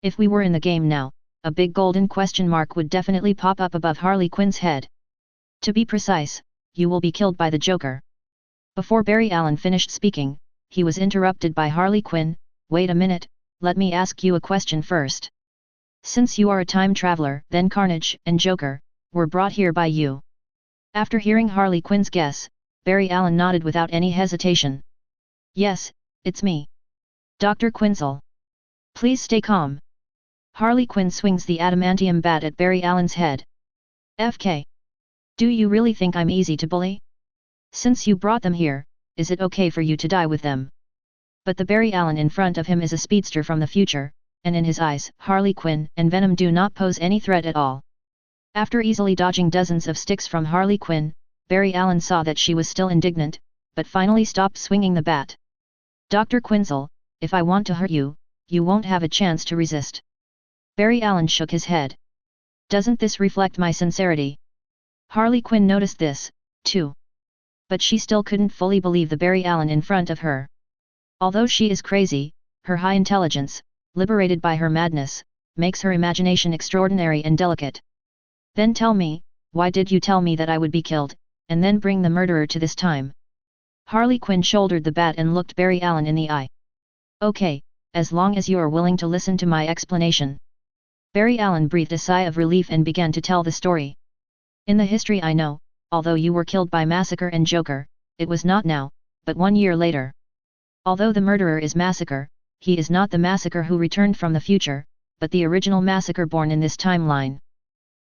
If we were in the game now, a big golden question mark would definitely pop up above Harley Quinn's head. To be precise, you will be killed by the Joker. Before Barry Allen finished speaking, he was interrupted by Harley Quinn. Wait a minute, let me ask you a question first. Since you are a time traveler, then Carnage and Joker, were brought here by you. After hearing Harley Quinn's guess, Barry Allen nodded without any hesitation. Yes, it's me. Dr. Quinzel. Please stay calm. Harley Quinn swings the adamantium bat at Barry Allen's head. FK. Do you really think I'm easy to bully? Since you brought them here, is it okay for you to die with them? But the Barry Allen in front of him is a speedster from the future, and in his eyes, Harley Quinn and Venom do not pose any threat at all. After easily dodging dozens of sticks from Harley Quinn, Barry Allen saw that she was still indignant, but finally stopped swinging the bat. Dr. Quinzel, if I want to hurt you, you won't have a chance to resist. Barry Allen shook his head. Doesn't this reflect my sincerity? Harley Quinn noticed this, too. But she still couldn't fully believe the Barry Allen in front of her. Although she is crazy, her high intelligence, liberated by her madness, makes her imagination extraordinary and delicate. Then tell me, why did you tell me that I would be killed, and then bring the murderer to this time? Harley Quinn shouldered the bat and looked Barry Allen in the eye. Okay, as long as you are willing to listen to my explanation. Barry Allen breathed a sigh of relief and began to tell the story. In the history I know, although you were killed by Massacre and Joker, it was not now, but 1 year later. Although the murderer is Massacre, he is not the Massacre who returned from the future, but the original Massacre born in this timeline.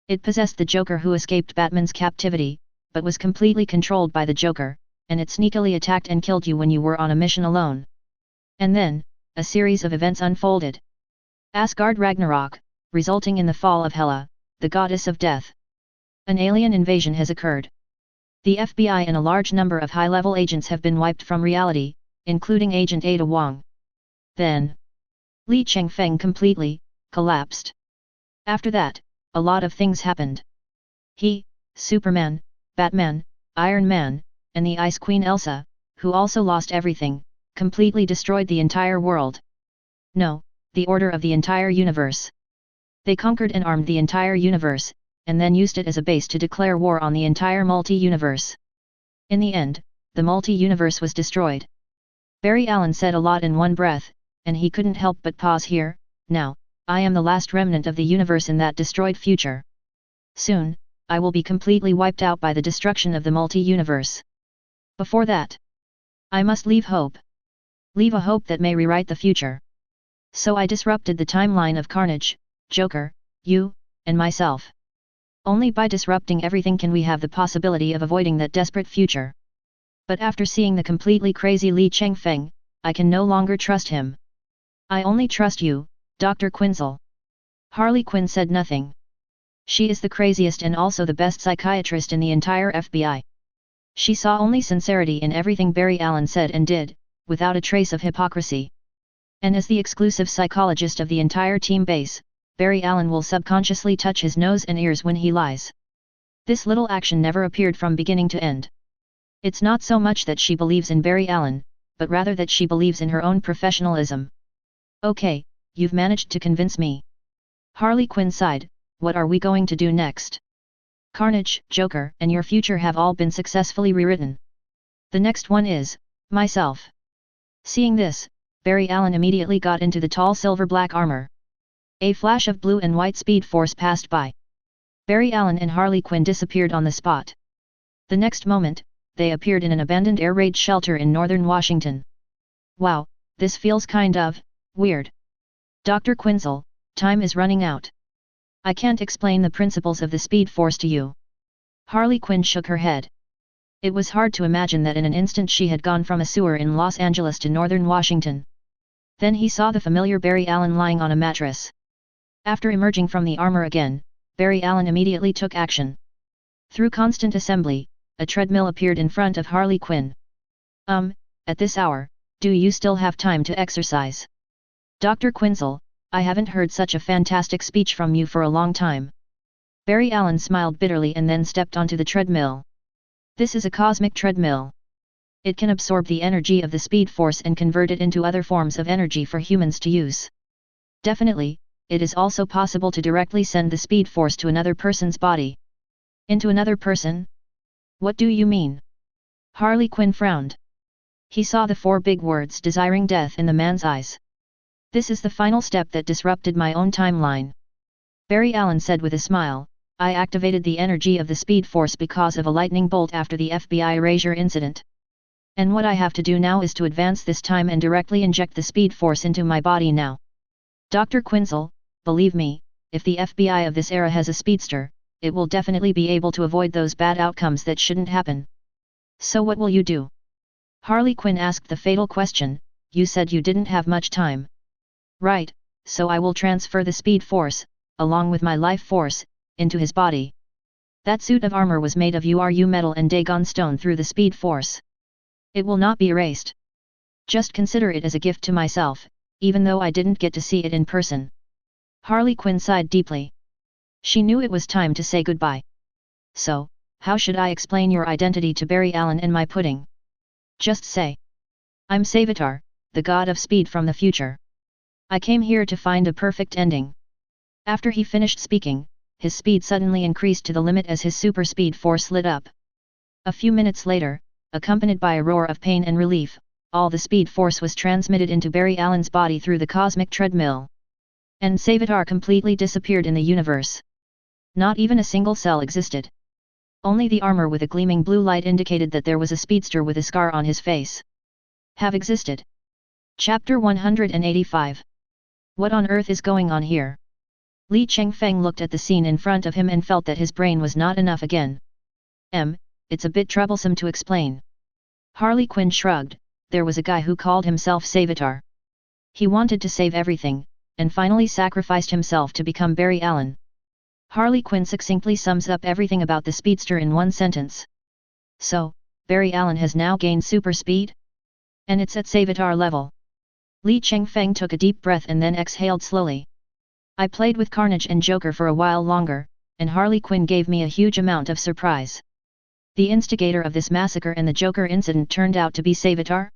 It possessed the Joker who escaped Batman's captivity, but was completely controlled by the Joker, and it sneakily attacked and killed you when you were on a mission alone. And then, a series of events unfolded. Asgard Ragnarok, resulting in the fall of Hela, the goddess of death. An alien invasion has occurred. The FBI and a large number of high-level agents have been wiped from reality, including Agent Ada Wong. Then, Li Chengfeng completely collapsed. After that, a lot of things happened. He, Superman, Batman, Iron Man, and the Ice Queen Elsa, who also lost everything, completely destroyed the entire world. No, the order of the entire universe. They conquered and armed the entire universe, and then used it as a base to declare war on the entire multi-universe. In the end, the multi-universe was destroyed. Barry Allen said a lot in one breath, and he couldn't help but pause here. Now, I am the last remnant of the universe in that destroyed future. Soon, I will be completely wiped out by the destruction of the multi-universe. Before that, I must leave hope. Leave a hope that may rewrite the future. So I disrupted the timeline of Carnage, Joker, you, and myself. Only by disrupting everything can we have the possibility of avoiding that desperate future. But after seeing the completely crazy Li Chengfeng, I can no longer trust him. I only trust you, Dr. Quinzel. Harley Quinn said nothing. She is the craziest and also the best psychiatrist in the entire FBI. She saw only sincerity in everything Barry Allen said and did, without a trace of hypocrisy. And as the exclusive psychologist of the entire team base, Barry Allen will subconsciously touch his nose and ears when he lies. This little action never appeared from beginning to end. It's not so much that she believes in Barry Allen, but rather that she believes in her own professionalism. Okay, you've managed to convince me. Harley Quinn sighed, what are we going to do next? Carnage, Joker, and your future have all been successfully rewritten. The next one is, myself. Seeing this, Barry Allen immediately got into the tall silver-black armor. A flash of blue and white speed force passed by. Barry Allen and Harley Quinn disappeared on the spot. The next moment, they appeared in an abandoned air raid shelter in northern Washington. Wow, this feels kind of weird. Dr. Quinzel, time is running out. I can't explain the principles of the speed force to you. Harley Quinn shook her head. It was hard to imagine that in an instant she had gone from a sewer in Los Angeles to northern Washington. Then he saw the familiar Barry Allen lying on a mattress. After emerging from the armor again, Barry Allen immediately took action. Through constant assembly, a treadmill appeared in front of Harley Quinn. At this hour, do you still have time to exercise? Dr. Quinzel, I haven't heard such a fantastic speech from you for a long time. Barry Allen smiled bitterly and then stepped onto the treadmill. This is a cosmic treadmill. It can absorb the energy of the speed force and convert it into other forms of energy for humans to use. Definitely, it is also possible to directly send the speed force to another person's body. Into another person? What do you mean? Harley Quinn frowned. He saw the 4 big words desiring death in the man's eyes. This is the final step that disrupted my own timeline. Barry Allen said with a smile, I activated the energy of the Speed Force because of a lightning bolt after the FBI erasure incident. And what I have to do now is to advance this time and directly inject the Speed Force into my body now. Dr. Quinzel, believe me, if the FBI of this era has a speedster, it will definitely be able to avoid those bad outcomes that shouldn't happen. So what will you do? Harley Quinn asked the fatal question. You said you didn't have much time. Right, so I will transfer the Speed Force, along with my life force, into his body. That suit of armor was made of URU metal and Dagon stone through the Speed Force. It will not be erased. Just consider it as a gift to myself, even though I didn't get to see it in person. Harley Quinn sighed deeply. She knew it was time to say goodbye. So, how should I explain your identity to Barry Allen and my pudding? Just say. I'm Savitar, the god of speed from the future. I came here to find a perfect ending. After he finished speaking, his speed suddenly increased to the limit as his super speed force lit up. A few minutes later, accompanied by a roar of pain and relief, all the speed force was transmitted into Barry Allen's body through the cosmic treadmill. And Savitar completely disappeared in the universe. Not even a single cell existed. Only the armor with a gleaming blue light indicated that there was a speedster with a scar on his face. Have existed. Chapter 185. What on earth is going on here? Li Chengfeng looked at the scene in front of him and felt that his brain was not enough again. It's a bit troublesome to explain. Harley Quinn shrugged. There was a guy who called himself Savitar. He wanted to save everything, and finally sacrificed himself to become Barry Allen. Harley Quinn succinctly sums up everything about the speedster in one sentence. So, Barry Allen has now gained super speed? And it's at Savitar level. Li Chengfeng took a deep breath and then exhaled slowly. I played with Carnage and Joker for a while longer, and Harley Quinn gave me a huge amount of surprise. The instigator of this massacre and the Joker incident turned out to be Savitar?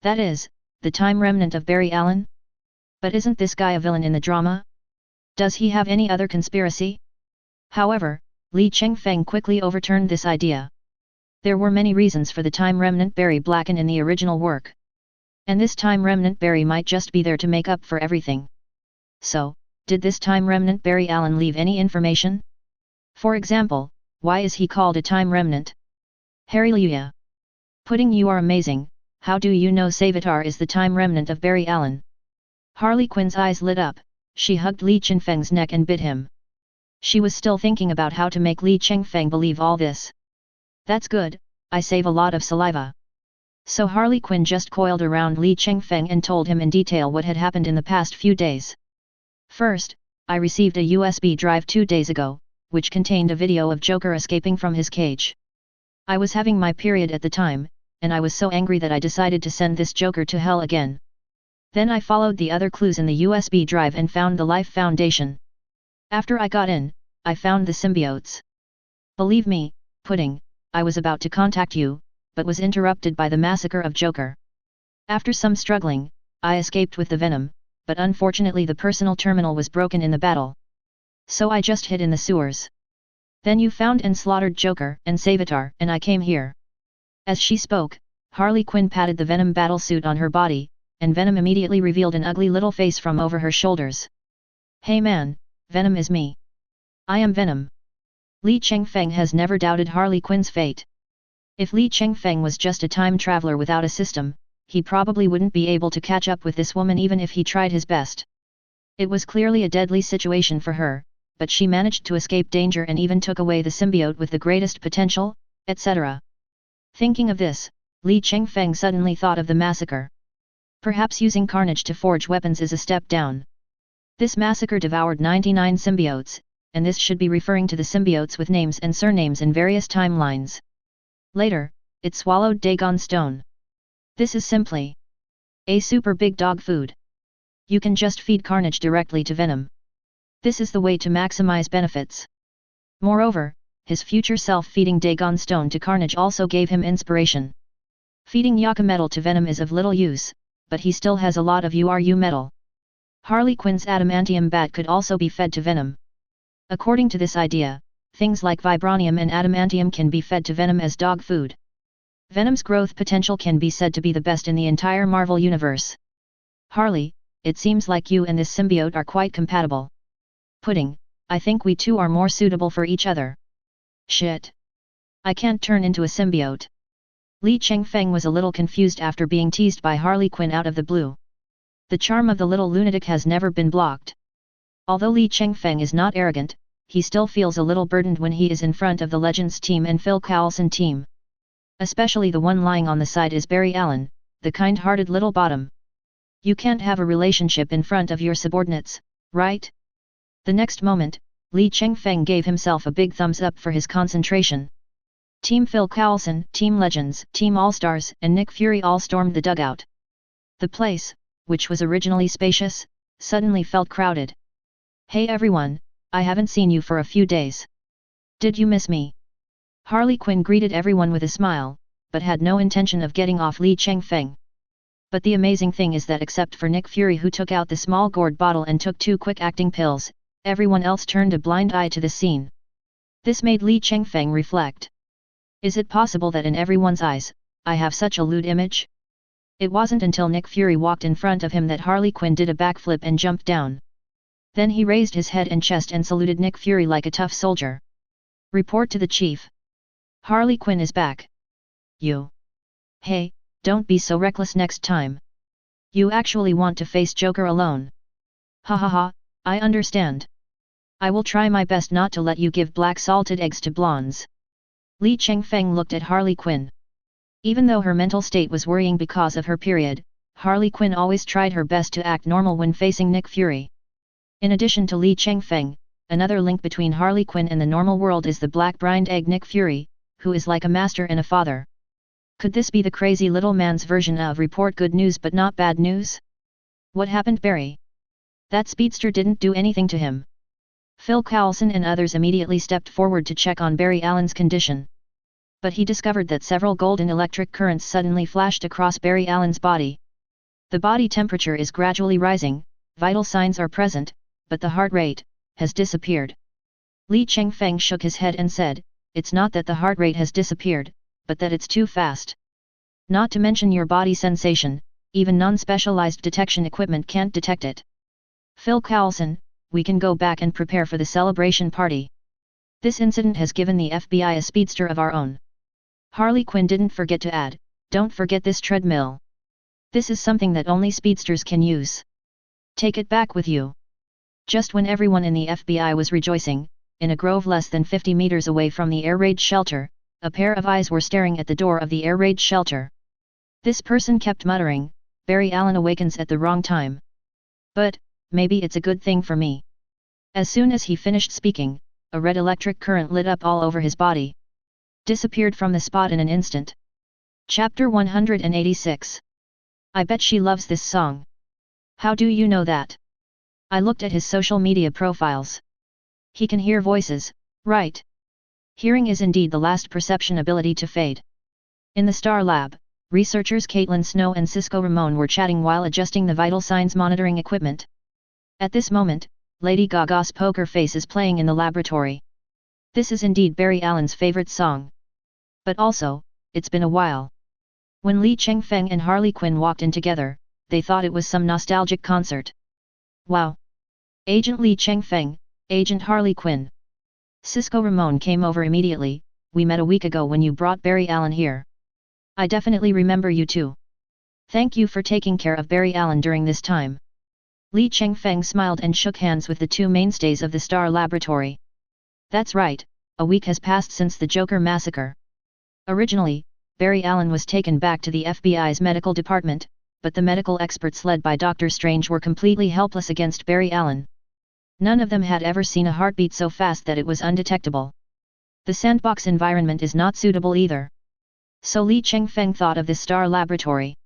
That is, the time remnant of Barry Allen? But isn't this guy a villain in the drama? Does he have any other conspiracy? However, Li Chengfeng quickly overturned this idea. There were many reasons for the time remnant Barry Blacken in the original work. And this time remnant Barry might just be there to make up for everything. So, did this time remnant Barry Allen leave any information? For example, why is he called a time remnant? Hallelujah! Pudding, you are amazing. How do you know Savitar is the time remnant of Barry Allen? Harley Quinn's eyes lit up. She hugged Li Chengfeng's neck and bit him. She was still thinking about how to make Li Chengfeng believe all this. That's good, I save a lot of saliva. So Harley Quinn just coiled around Li Chengfeng and told him in detail what had happened in the past few days. First, I received a USB drive 2 days ago, which contained a video of Joker escaping from his cage. I was having my period at the time, and I was so angry that I decided to send this Joker to hell again. Then I followed the other clues in the USB drive and found the Life Foundation. After I got in, I found the symbiotes. Believe me, Pudding, I was about to contact you, but was interrupted by the massacre of Joker. After some struggling, I escaped with the venom, but unfortunately the personal terminal was broken in the battle. So I just hid in the sewers. Then you found and slaughtered Joker and Savitar, and I came here. As she spoke, Harley Quinn patted the venom battlesuit on her body, and Venom immediately revealed an ugly little face from over her shoulders. Hey man, Venom is me. I am Venom. Li Chengfeng has never doubted Harley Quinn's fate. If Li Chengfeng was just a time traveler without a system, he probably wouldn't be able to catch up with this woman even if he tried his best. It was clearly a deadly situation for her, but she managed to escape danger and even took away the symbiote with the greatest potential, etc. Thinking of this, Li Chengfeng suddenly thought of the massacre. Perhaps using Carnage to forge weapons is a step down. This massacre devoured 99 symbiotes, and this should be referring to the symbiotes with names and surnames in various timelines. Later, it swallowed Dagon Stone. This is simply a super big dog food. You can just feed Carnage directly to Venom. This is the way to maximize benefits. Moreover, his future self feeding Dagon Stone to Carnage also gave him inspiration. Feeding Yaka metal to Venom is of little use, but he still has a lot of URU metal. Harley Quinn's adamantium bat could also be fed to Venom. According to this idea, things like vibranium and adamantium can be fed to Venom as dog food. Venom's growth potential can be said to be the best in the entire Marvel universe. Harley, it seems like you and this symbiote are quite compatible. Pudding, I think we two are more suitable for each other. Shit. I can't turn into a symbiote. Li Chengfeng was a little confused after being teased by Harley Quinn out of the blue. The charm of the little lunatic has never been blocked. Although Li Chengfeng is not arrogant, he still feels a little burdened when he is in front of the Legends team and Phil Coulson team. Especially the one lying on the side is Barry Allen, the kind-hearted little bottom. You can't have a relationship in front of your subordinates, right? The next moment, Li Chengfeng gave himself a big thumbs up for his concentration. Team Phil Coulson, Team Legends, Team All-Stars and Nick Fury all stormed the dugout. The place, which was originally spacious, suddenly felt crowded. Hey everyone, I haven't seen you for a few days. Did you miss me? Harley Quinn greeted everyone with a smile, but had no intention of getting off Li Chengfeng. But the amazing thing is that except for Nick Fury who took out the small gourd bottle and took 2 quick-acting pills, everyone else turned a blind eye to the scene. This made Li Chengfeng reflect. Is it possible that in everyone's eyes, I have such a lewd image? It wasn't until Nick Fury walked in front of him that Harley Quinn did a backflip and jumped down. Then he raised his head and chest and saluted Nick Fury like a tough soldier. Report to the chief. Harley Quinn is back. You. Hey, don't be so reckless next time. You actually want to face Joker alone. Ha ha ha, I understand. I will try my best not to let you give black salted eggs to blondes. Li Chengfeng looked at Harley Quinn. Even though her mental state was worrying because of her period, Harley Quinn always tried her best to act normal when facing Nick Fury. In addition to Li Chengfeng, another link between Harley Quinn and the normal world is the black-brained egg Nick Fury, who is like a master and a father. Could this be the crazy little man's version of report good news but not bad news? What happened Barry? That speedster didn't do anything to him. Phil Coulson and others immediately stepped forward to check on Barry Allen's condition. But he discovered that several golden electric currents suddenly flashed across Barry Allen's body. The body temperature is gradually rising, vital signs are present, but the heart rate has disappeared. Li Chengfeng shook his head and said, it's not that the heart rate has disappeared, but that it's too fast. Not to mention your body sensation, even non-specialized detection equipment can't detect it. Phil Coulson, we can go back and prepare for the celebration party. This incident has given the FBI a speedster of our own. Harley Quinn didn't forget to add, don't forget this treadmill. This is something that only speedsters can use. Take it back with you. Just when everyone in the FBI was rejoicing, in a grove less than 50 meters away from the air raid shelter, a pair of eyes were staring at the door of the air raid shelter. This person kept muttering, Barry Allen awakens at the wrong time. But, maybe it's a good thing for me. As soon as he finished speaking, a red electric current lit up all over his body. Disappeared from the spot in an instant. Chapter 186. I bet she loves this song. How do you know that? I looked at his social media profiles. He can hear voices, right? Hearing is indeed the last perception ability to fade. In the Star Lab, researchers Caitlin Snow and Cisco Ramon were chatting while adjusting the vital signs monitoring equipment. At this moment, Lady Gaga's Poker Face is playing in the laboratory. This is indeed Barry Allen's favorite song. But also, it's been a while. When Li Chengfeng and Harley Quinn walked in together, they thought it was some nostalgic concert. Wow! Agent Li Chengfeng, Agent Harley Quinn. Cisco Ramon came over immediately, we met a week ago when you brought Barry Allen here. I definitely remember you too. Thank you for taking care of Barry Allen during this time. Li Chengfeng smiled and shook hands with the two mainstays of the Star Laboratory. That's right, a week has passed since the Joker massacre. Originally, Barry Allen was taken back to the FBI's medical department, but the medical experts led by Dr. Strange were completely helpless against Barry Allen. None of them had ever seen a heartbeat so fast that it was undetectable. The sandbox environment is not suitable either. So Li Chengfeng thought of this Star Laboratory.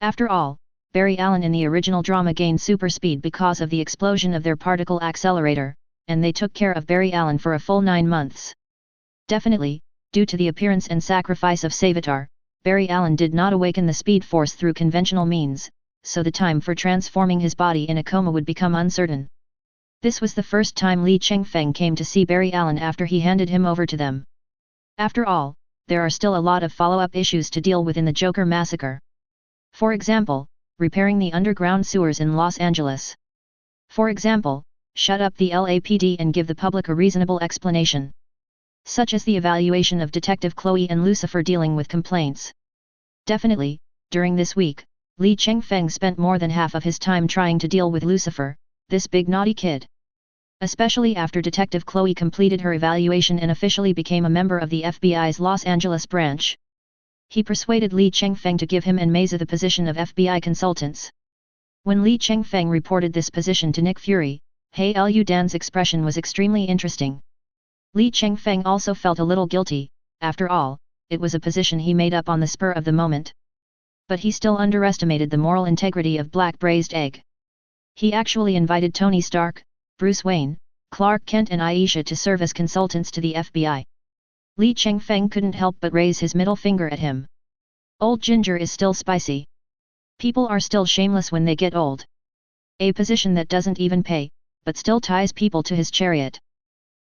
After all, Barry Allen in the original drama gained super speed because of the explosion of their particle accelerator, and they took care of Barry Allen for a full 9 months. Definitely, due to the appearance and sacrifice of Savitar, Barry Allen did not awaken the speed force through conventional means, so the time for transforming his body in a coma would become uncertain. This was the first time Li Chengfeng came to see Barry Allen after he handed him over to them. After all, there are still a lot of follow-up issues to deal with in the Joker massacre. For example, repairing the underground sewers in Los Angeles. For example, shut up the LAPD and give the public a reasonable explanation. Such as the evaluation of Detective Chloe and Lucifer dealing with complaints. Definitely, during this week, Li Chengfeng spent more than half of his time trying to deal with Lucifer, this big naughty kid. Especially after Detective Chloe completed her evaluation and officially became a member of the FBI's Los Angeles branch. He persuaded Li Chengfeng to give him and Meza the position of FBI consultants. When Li Chengfeng reported this position to Nick Fury, Hey Lu Dan's expression was extremely interesting. Li Chengfeng also felt a little guilty, after all, it was a position he made up on the spur of the moment. But he still underestimated the moral integrity of Black Braised Egg. He actually invited Tony Stark, Bruce Wayne, Clark Kent and Aisha to serve as consultants to the FBI. Li Chengfeng couldn't help but raise his middle finger at him. Old ginger is still spicy. People are still shameless when they get old. A position that doesn't even pay, but still ties people to his chariot.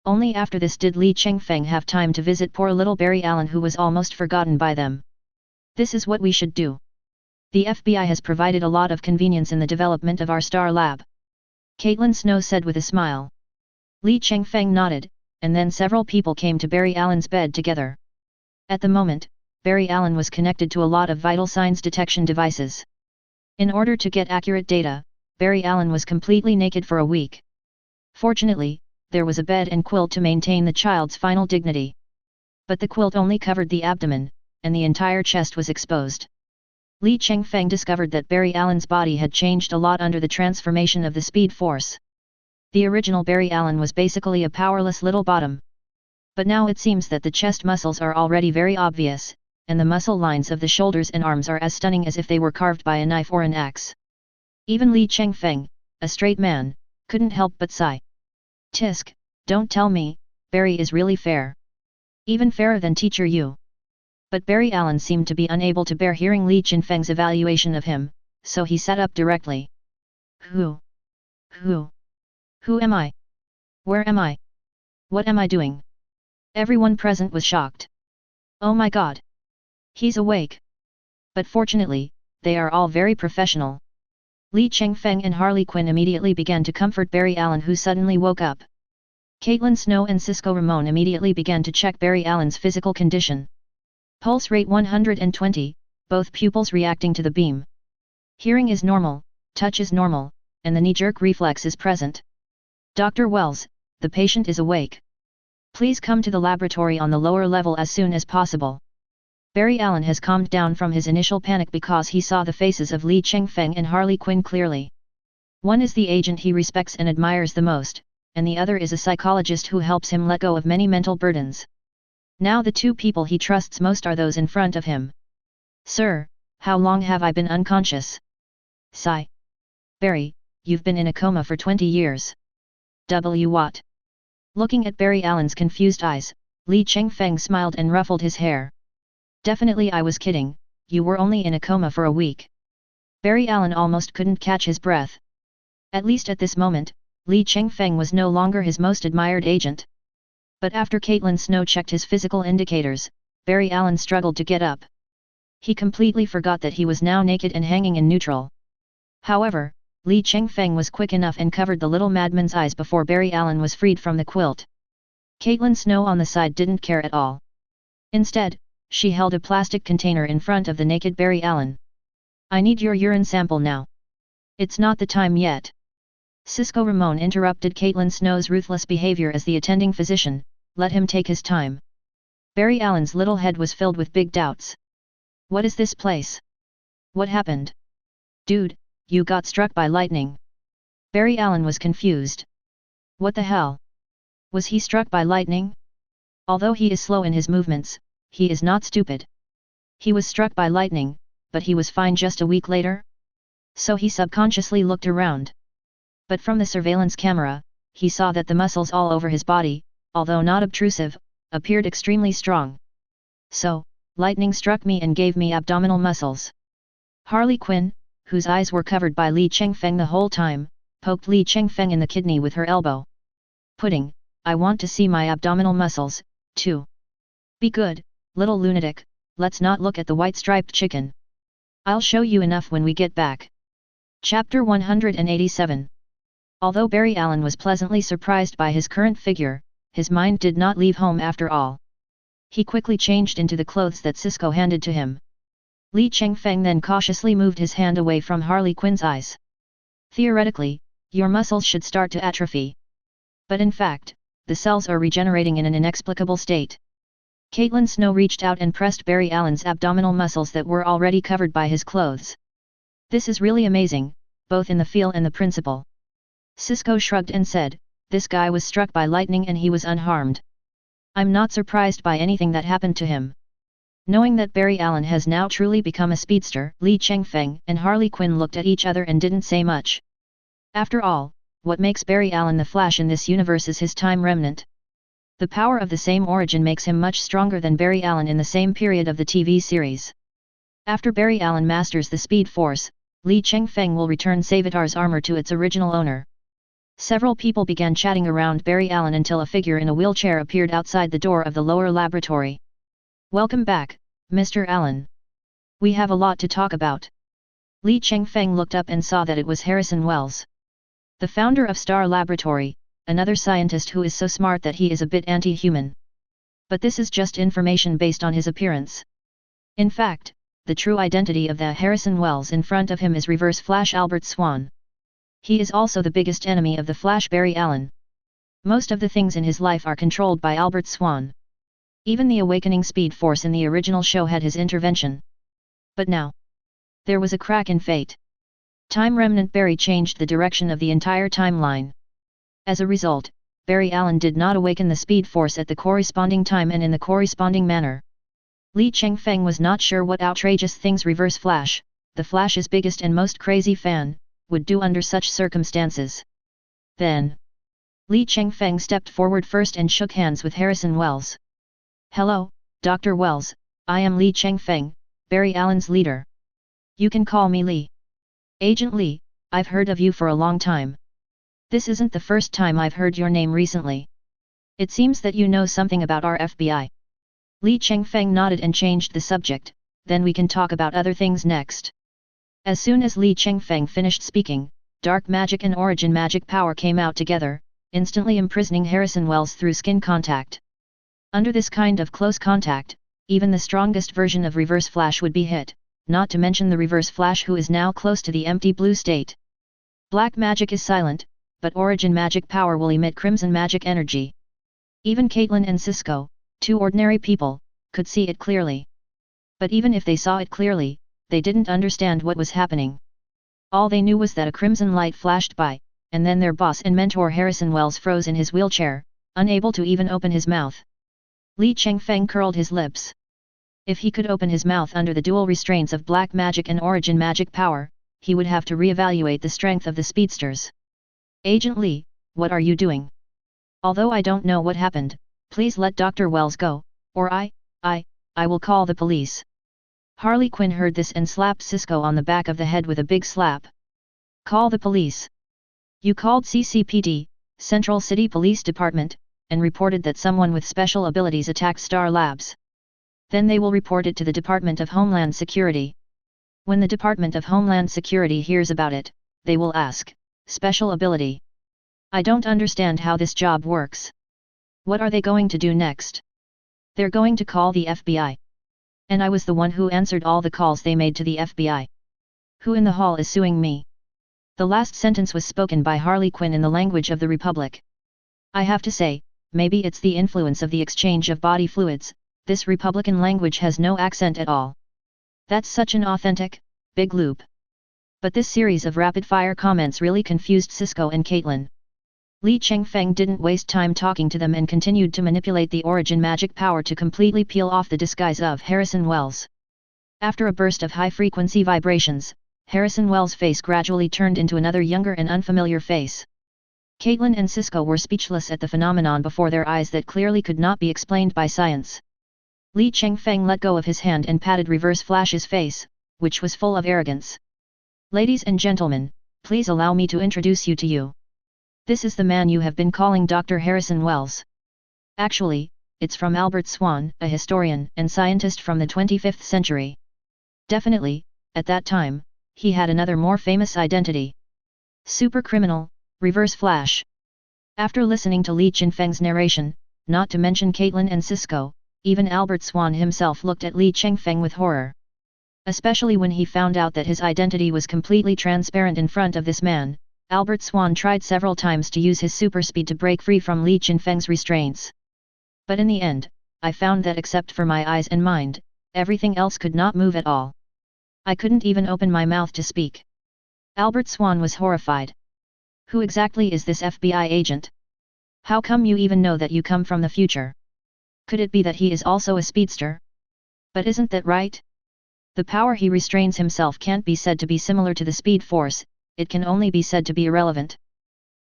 Only after this did Li Chengfeng have time to visit poor little Barry Allen, who was almost forgotten by them. This is what we should do. The FBI has provided a lot of convenience in the development of our star lab. Caitlin Snow said with a smile. Li Chengfeng nodded, and then several people came to Barry Allen's bed together. At the moment, Barry Allen was connected to a lot of vital signs detection devices. In order to get accurate data, Barry Allen was completely naked for a week. Fortunately, there was a bed and quilt to maintain the child's final dignity. But the quilt only covered the abdomen, and the entire chest was exposed. Li Chengfeng discovered that Barry Allen's body had changed a lot under the transformation of the Speed Force. The original Barry Allen was basically a powerless little bottom. But now it seems that the chest muscles are already very obvious, and the muscle lines of the shoulders and arms are as stunning as if they were carved by a knife or an axe. Even Li Chengfeng, a straight man, couldn't help but sigh. Tisk, don't tell me, Barry is really fair. Even fairer than Teacher Yu. But Barry Allen seemed to be unable to bear hearing Li Chengfeng's evaluation of him, so he sat up directly. Who am I? Where am I? What am I doing? Everyone present was shocked. Oh my god! He's awake! But fortunately, they are all very professional. Li Chengfeng and Harley Quinn immediately began to comfort Barry Allen, who suddenly woke up. Caitlin Snow and Cisco Ramon immediately began to check Barry Allen's physical condition. Pulse rate 120, both pupils reacting to the beam. Hearing is normal, touch is normal, and the knee-jerk reflex is present. Dr. Wells, the patient is awake. Please come to the laboratory on the lower level as soon as possible. Barry Allen has calmed down from his initial panic because he saw the faces of Li Chengfeng and Harley Quinn clearly. One is the agent he respects and admires the most, and the other is a psychologist who helps him let go of many mental burdens. Now the two people he trusts most are those in front of him. Sir, how long have I been unconscious? Sigh. Barry, you've been in a coma for 20 years. What? Looking at Barry Allen's confused eyes, Li Chengfeng smiled and ruffled his hair. Definitely I was kidding, you were only in a coma for a week. Barry Allen almost couldn't catch his breath. At least at this moment, Li Chengfeng was no longer his most admired agent. But after Caitlin Snow checked his physical indicators, Barry Allen struggled to get up. He completely forgot that he was now naked and hanging in neutral. However, Li Chengfeng was quick enough and covered the little madman's eyes before Barry Allen was freed from the quilt. Caitlin Snow on the side didn't care at all. Instead, she held a plastic container in front of the naked Barry Allen. I need your urine sample now. It's not the time yet. Cisco Ramon interrupted Caitlin Snow's ruthless behavior as the attending physician. Let him take his time. Barry Allen's little head was filled with big doubts. What is this place? What happened? Dude, you got struck by lightning. Barry Allen was confused. What the hell? Was he struck by lightning? Although he is slow in his movements, he is not stupid. He was struck by lightning, but he was fine just a week later? So he subconsciously looked around. But from the surveillance camera, he saw that the muscles all over his body, although not obtrusive, appeared extremely strong. So, lightning struck me and gave me abdominal muscles. Harley Quinn, whose eyes were covered by Li Chengfeng the whole time, poked Li Chengfeng in the kidney with her elbow. Pudding, I want to see my abdominal muscles, too. Be good, little lunatic, let's not look at the white-striped chicken. I'll show you enough when we get back. Chapter 187. Although Barry Allen was pleasantly surprised by his current figure, his mind did not leave home after all. He quickly changed into the clothes that Cisco handed to him. Li Chengfeng then cautiously moved his hand away from Harley Quinn's eyes. Theoretically, your muscles should start to atrophy. But in fact, the cells are regenerating in an inexplicable state. Caitlin Snow reached out and pressed Barry Allen's abdominal muscles that were already covered by his clothes. This is really amazing, both in the feel and the principle. Cisco shrugged and said, this guy was struck by lightning and he was unharmed. I'm not surprised by anything that happened to him. Knowing that Barry Allen has now truly become a speedster, Li Chengfeng and Harley Quinn looked at each other and didn't say much. After all, what makes Barry Allen the Flash in this universe is his time remnant. The power of the same origin makes him much stronger than Barry Allen in the same period of the TV series. After Barry Allen masters the Speed Force, Li Chengfeng will return Savitar's armor to its original owner. Several people began chatting around Barry Allen until a figure in a wheelchair appeared outside the door of the lower laboratory. Welcome back, Mr. Allen. We have a lot to talk about. Li Chengfeng looked up and saw that it was Harrison Wells, the founder of Star Laboratory, another scientist who is so smart that he is a bit anti-human. But this is just information based on his appearance. In fact, the true identity of the Harrison Wells in front of him is Reverse Flash Albert Swan. He is also the biggest enemy of the Flash Barry Allen. Most of the things in his life are controlled by Albert Swan. Even the Awakening Speed Force in the original show had his intervention. But now, there was a crack in fate. Time Remnant Barry changed the direction of the entire timeline. As a result, Barry Allen did not awaken the Speed Force at the corresponding time and in the corresponding manner. Li Chengfeng was not sure what outrageous things Reverse Flash, the Flash's biggest and most crazy fan, would do under such circumstances. Then, Li Chengfeng stepped forward first and shook hands with Harrison Wells. Hello, Dr. Wells, I am Li Chengfeng, Barry Allen's leader. You can call me Li. Agent Li, I've heard of you for a long time. This isn't the first time I've heard your name recently. It seems that you know something about our FBI. Li Chengfeng nodded and changed the subject, then we can talk about other things next. As soon as Li Chengfeng finished speaking, dark magic and origin magic power came out together, instantly imprisoning Harrison Wells through skin contact. Under this kind of close contact, even the strongest version of Reverse Flash would be hit, not to mention the Reverse Flash who is now close to the empty blue state. Black magic is silent, but origin magic power will emit crimson magic energy. Even Caitlin and Cisco, two ordinary people, could see it clearly. But even if they saw it clearly, they didn't understand what was happening. All they knew was that a crimson light flashed by, and then their boss and mentor Harrison Wells froze in his wheelchair, unable to even open his mouth. Li Chengfeng curled his lips. If he could open his mouth under the dual restraints of black magic and origin magic power, he would have to re-evaluate the strength of the speedsters. Agent Li, what are you doing? Although I don't know what happened, please let Dr. Wells go, or I will call the police. Harley Quinn heard this and slapped Cisco on the back of the head with a big slap. Call the police. You called CCPD, Central City Police Department, and reported that someone with special abilities attacked Star Labs. Then they will report it to the Department of Homeland Security. When the Department of Homeland Security hears about it, they will ask, special ability? I don't understand how this job works. What are they going to do next? They're going to call the FBI. And I was the one who answered all the calls they made to the FBI. Who in the hall is suing me? The last sentence was spoken by Harley Quinn in the language of the Republic. I have to say, maybe it's the influence of the exchange of body fluids, this Republican language has no accent at all. That's such an authentic, big loop. But this series of rapid-fire comments really confused Cisco and Caitlin. Li Chengfeng didn't waste time talking to them and continued to manipulate the origin magic power to completely peel off the disguise of Harrison Wells. After a burst of high-frequency vibrations, Harrison Wells' face gradually turned into another younger and unfamiliar face. Caitlin and Cisco were speechless at the phenomenon before their eyes that clearly could not be explained by science. Li Chengfeng let go of his hand and patted Reverse Flash's face, which was full of arrogance. Ladies and gentlemen, please allow me to introduce you to you. This is the man you have been calling Dr. Harrison Wells. Actually, it's from Albert Swan, a historian and scientist from the 25th century. Definitely, at that time, he had another more famous identity. Supercriminal, Reverse Flash. After listening to Li Chengfeng's narration, not to mention Caitlin and Cisco, even Albert Swan himself looked at Li Chengfeng with horror. Especially when he found out that his identity was completely transparent in front of this man, Albert Swan tried several times to use his super speed to break free from Li Chengfeng's restraints. But in the end, I found that except for my eyes and mind, everything else could not move at all. I couldn't even open my mouth to speak. Albert Swan was horrified. Who exactly is this FBI agent? How come you even know that you come from the future? Could it be that he is also a speedster? But isn't that right? The power he restrains himself can't be said to be similar to the speed force, it can only be said to be irrelevant.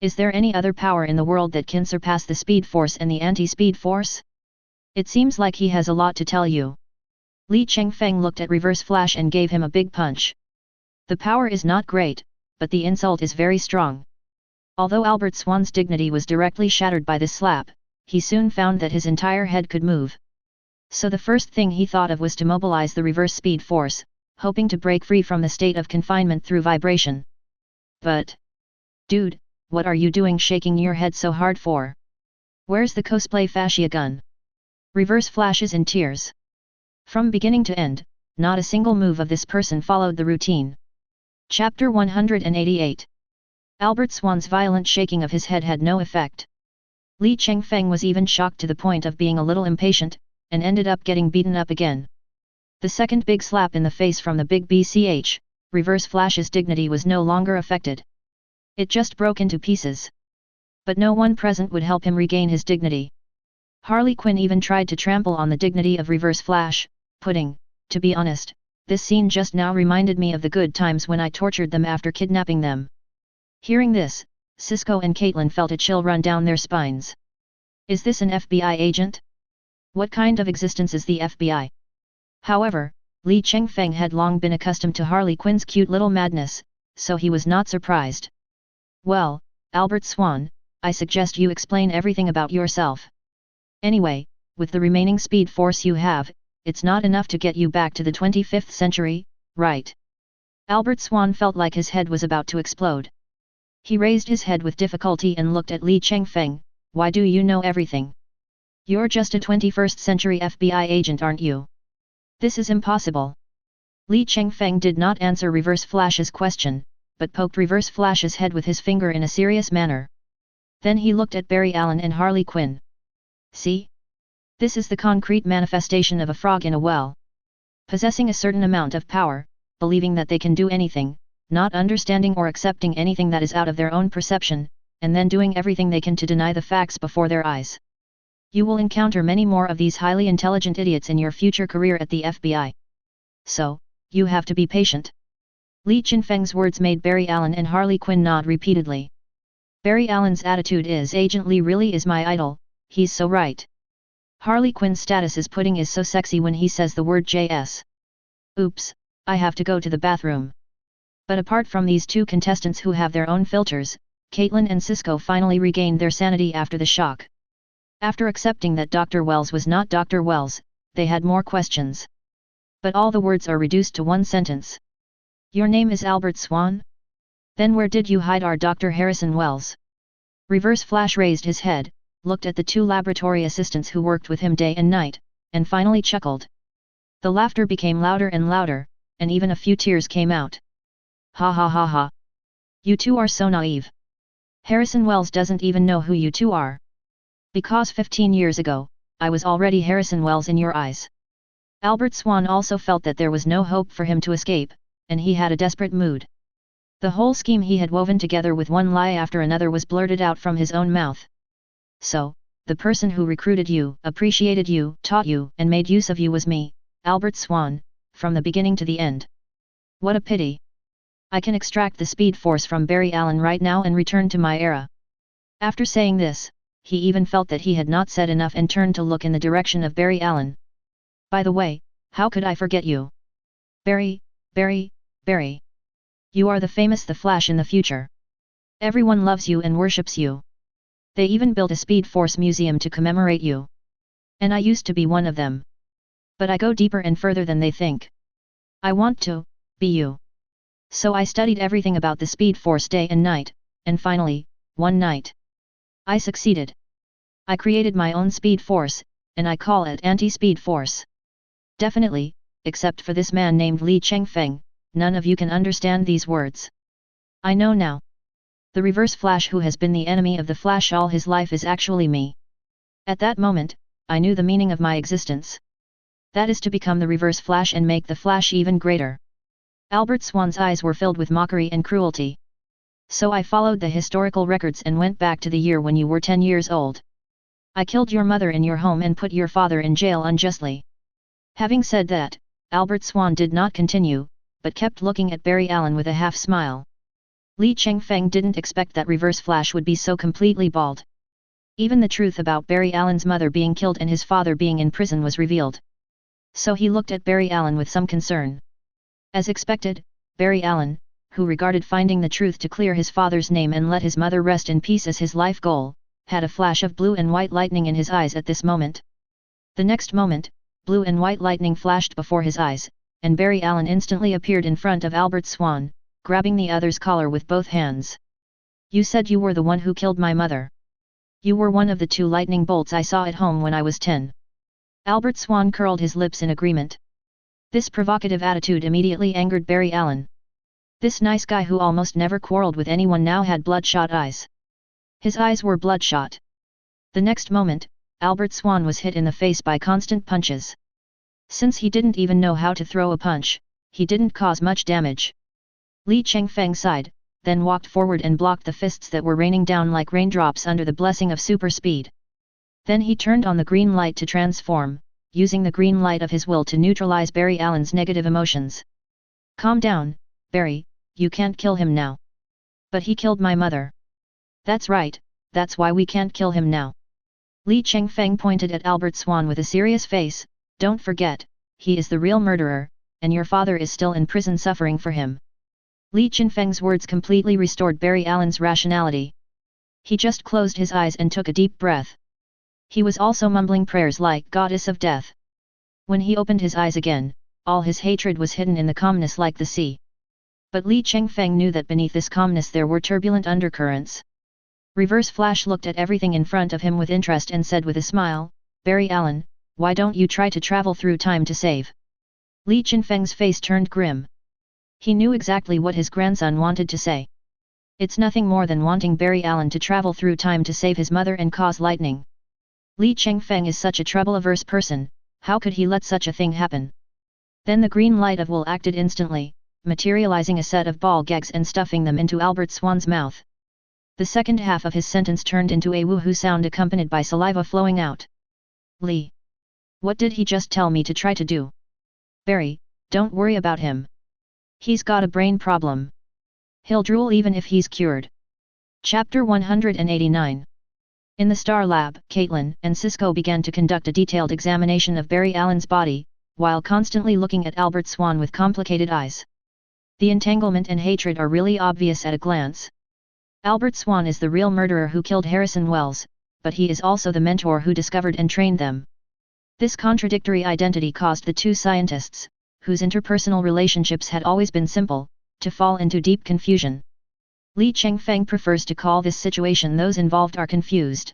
Is there any other power in the world that can surpass the speed force and the anti-speed force? It seems like he has a lot to tell you. Li Chengfeng looked at Reverse Flash and gave him a big punch. The power is not great, but the insult is very strong. Although Albert Swan's dignity was directly shattered by this slap, he soon found that his entire head could move. So the first thing he thought of was to mobilize the reverse speed force, hoping to break free from the state of confinement through vibration. But, dude, what are you doing shaking your head so hard for? Where's the cosplay fascia gun? Reverse Flash is in tears. From beginning to end, not a single move of this person followed the routine. Chapter 188. Albert Swan's violent shaking of his head had no effect. Li Chengfeng was even shocked to the point of being a little impatient, and ended up getting beaten up again. The second big slap in the face from the big BCH, Reverse Flash's dignity was no longer affected. It just broke into pieces. But no one present would help him regain his dignity. Harley Quinn even tried to trample on the dignity of Reverse Flash, putting, to be honest, this scene just now reminded me of the good times when I tortured them after kidnapping them. Hearing this, Cisco and Caitlin felt a chill run down their spines. Is this an FBI agent? What kind of existence is the FBI? However, Li Chengfeng had long been accustomed to Harley Quinn's cute little madness, so he was not surprised. Well, Albert Swan, I suggest you explain everything about yourself. Anyway, with the remaining speed force you have, it's not enough to get you back to the 25th century, right? Albert Swan felt like his head was about to explode. He raised his head with difficulty and looked at Li Chengfeng. Why do you know everything? You're just a 21st century FBI agent, aren't you? This is impossible. Li Chengfeng did not answer Reverse Flash's question, but poked Reverse Flash's head with his finger in a serious manner. Then he looked at Barry Allen and Harley Quinn. See? This is the concrete manifestation of a frog in a well. Possessing a certain amount of power, believing that they can do anything, not understanding or accepting anything that is out of their own perception, and then doing everything they can to deny the facts before their eyes. You will encounter many more of these highly intelligent idiots in your future career at the FBI. So, you have to be patient. Li Chengfeng's words made Barry Allen and Harley Quinn nod repeatedly. Barry Allen's attitude is Agent Li really is my idol, he's so right. Harley Quinn's status is pudding is so sexy when he says the word JS. Oops, I have to go to the bathroom. But apart from these two contestants who have their own filters, Caitlin and Cisco finally regained their sanity after the shock. After accepting that Dr. Wells was not Dr. Wells, they had more questions. But all the words are reduced to one sentence. Your name is Albert Swan? Then where did you hide our Dr. Harrison Wells? Reverse Flash raised his head, looked at the two laboratory assistants who worked with him day and night, and finally chuckled. The laughter became louder and louder, and even a few tears came out. Ha ha ha ha. You two are so naive. Harrison Wells doesn't even know who you two are. Because 15 years ago, I was already Harrison Wells in your eyes. Albert Swan also felt that there was no hope for him to escape, and he had a desperate mood. The whole scheme he had woven together with one lie after another was blurted out from his own mouth. So, the person who recruited you, appreciated you, taught you, and made use of you was me, Albert Swan, from the beginning to the end. What a pity. I can extract the speed force from Barry Allen right now and return to my era. After saying this, he even felt that he had not said enough and turned to look in the direction of Barry Allen. By the way, how could I forget you? Barry. You are the famous The Flash in the future. Everyone loves you and worships you. They even built a Speed Force museum to commemorate you. And I used to be one of them. But I go deeper and further than they think. I want to be you. So I studied everything about the Speed Force day and night, and finally, one night. I succeeded. I created my own speed force, and I call it anti-speed force. Definitely, except for this man named Li Chengfeng, none of you can understand these words. I know now. The Reverse Flash who has been the enemy of the Flash all his life is actually me. At that moment, I knew the meaning of my existence. That is to become the Reverse Flash and make the Flash even greater. Albert Swan's eyes were filled with mockery and cruelty. So I followed the historical records and went back to the year when you were 10 years old. I killed your mother in your home and put your father in jail unjustly. Having said that, Albert Swan did not continue, but kept looking at Barry Allen with a half-smile. Li Chengfeng didn't expect that Reverse Flash would be so completely bald. Even the truth about Barry Allen's mother being killed and his father being in prison was revealed. So he looked at Barry Allen with some concern. As expected, Barry Allen, who regarded finding the truth to clear his father's name and let his mother rest in peace as his life goal, had a flash of blue and white lightning in his eyes at this moment. The next moment, blue and white lightning flashed before his eyes, and Barry Allen instantly appeared in front of Albert Swan, grabbing the other's collar with both hands. You said you were the one who killed my mother. You were one of the 2 lightning bolts I saw at home when I was 10. Albert Swan curled his lips in agreement. This provocative attitude immediately angered Barry Allen. This nice guy who almost never quarreled with anyone now had bloodshot eyes. His eyes were bloodshot. The next moment, Albert Swan was hit in the face by constant punches. Since he didn't even know how to throw a punch, he didn't cause much damage. Li Chengfeng sighed, then walked forward and blocked the fists that were raining down like raindrops under the blessing of super speed. Then he turned on the green light to transform, using the green light of his will to neutralize Barry Allen's negative emotions. Calm down, Barry, you can't kill him now. But he killed my mother. That's right, that's why we can't kill him now. Li Chengfeng pointed at Albert Swan with a serious face. Don't forget, he is the real murderer, and your father is still in prison suffering for him. Li Chengfeng's words completely restored Barry Allen's rationality. He just closed his eyes and took a deep breath. He was also mumbling prayers like Goddess of Death. When he opened his eyes again, all his hatred was hidden in the calmness like the sea. But Li Chengfeng knew that beneath this calmness there were turbulent undercurrents. Reverse Flash looked at everything in front of him with interest and said with a smile, Barry Allen, why don't you try to travel through time to save? Li Chengfeng's face turned grim. He knew exactly what his grandson wanted to say. It's nothing more than wanting Barry Allen to travel through time to save his mother and cause lightning. Li Chengfeng is such a trouble-averse person, how could he let such a thing happen? Then the green light of will acted instantly, materializing a set of ball gags and stuffing them into Albert Swan's mouth. The second half of his sentence turned into a woohoo sound accompanied by saliva flowing out. Li. What did he just tell me to try to do? Barry, don't worry about him. He's got a brain problem. He'll drool even if he's cured. Chapter 189. In the Star Lab, Caitlin and Cisco began to conduct a detailed examination of Barry Allen's body, while constantly looking at Albert Swan with complicated eyes. The entanglement and hatred are really obvious at a glance. Albert Swan is the real murderer who killed Harrison Wells, but he is also the mentor who discovered and trained them. This contradictory identity caused the 2 scientists, whose interpersonal relationships had always been simple, to fall into deep confusion. Li Chengfeng prefers to call this situation those involved are confused.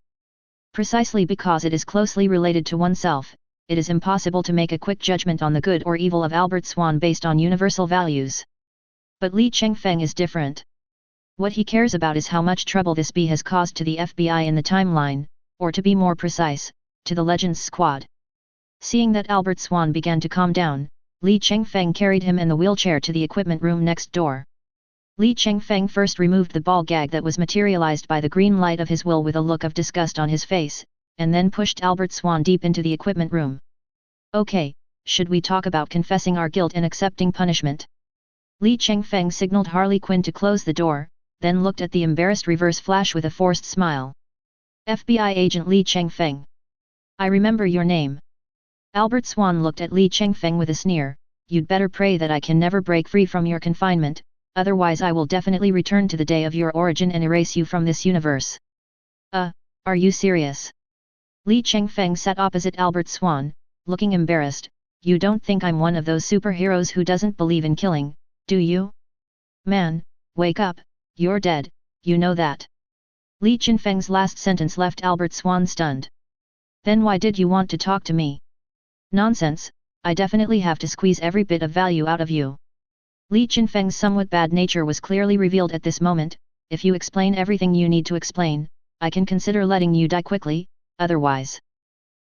Precisely because it is closely related to oneself, it is impossible to make a quick judgment on the good or evil of Albert Swan based on universal values. But Li Chengfeng is different. What he cares about is how much trouble this bee has caused to the FBI in the timeline, or to be more precise, to the Legends Squad. Seeing that Albert Swan began to calm down, Li Chengfeng carried him in the wheelchair to the equipment room next door. Li Chengfeng first removed the ball gag that was materialized by the green light of his will with a look of disgust on his face, and then pushed Albert Swan deep into the equipment room. Okay, should we talk about confessing our guilt and accepting punishment? Li Chengfeng signaled Harley Quinn to close the door, then looked at the embarrassed Reverse Flash with a forced smile. FBI agent Li Chengfeng. I remember your name. Albert Swan looked at Li Chengfeng with a sneer, you'd better pray that I can never break free from your confinement, otherwise I will definitely return to the day of your origin and erase you from this universe. Are you serious? Li Chengfeng sat opposite Albert Swan, looking embarrassed. You don't think I'm one of those superheroes who doesn't believe in killing, do you? Man, wake up, you're dead, you know that. Li Chengfeng's last sentence left Albert Swan stunned. Then why did you want to talk to me? Nonsense, I definitely have to squeeze every bit of value out of you. Li Chengfeng's somewhat bad nature was clearly revealed at this moment. If you explain everything you need to explain, I can consider letting you die quickly, otherwise.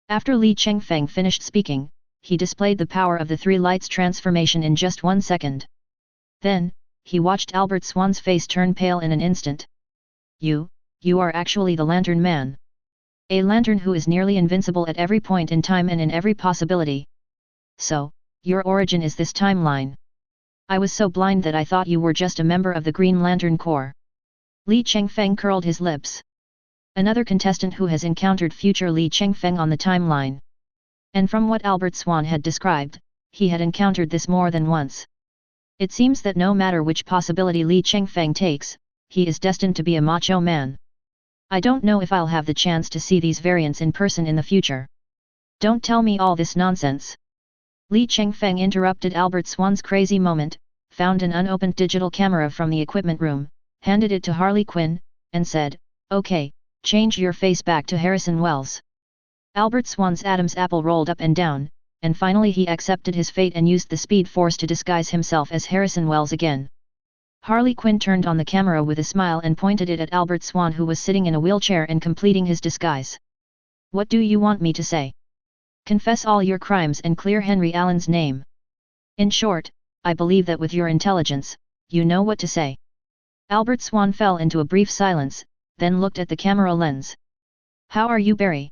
After Li Chengfeng finished speaking, he displayed the power of the three lights transformation in just 1 second. Then, he watched Albert Swan's face turn pale in an instant. You are actually the Lantern Man. A lantern who is nearly invincible at every point in time and in every possibility. So, your origin is this timeline. I was so blind that I thought you were just a member of the Green Lantern Corps. Li Chengfeng curled his lips. Another contestant who has encountered future Li Chengfeng on the timeline. And from what Albert Swan had described, he had encountered this more than once. It seems that no matter which possibility Li Chengfeng takes, he is destined to be a macho man. I don't know if I'll have the chance to see these variants in person in the future. Don't tell me all this nonsense. Li Chengfeng interrupted Albert Swan's crazy moment, found an unopened digital camera from the equipment room, handed it to Harley Quinn, and said, "Okay, change your face back to Harrison Wells." Albert Swan's Adam's apple rolled up and down, and finally he accepted his fate and used the speed force to disguise himself as Harrison Wells again. Harley Quinn turned on the camera with a smile and pointed it at Albert Swan, who was sitting in a wheelchair and completing his disguise. "What do you want me to say? Confess all your crimes and clear Henry Allen's name. In short, I believe that with your intelligence, you know what to say." Albert Swan fell into a brief silence, then looked at the camera lens. "How are you, Barry?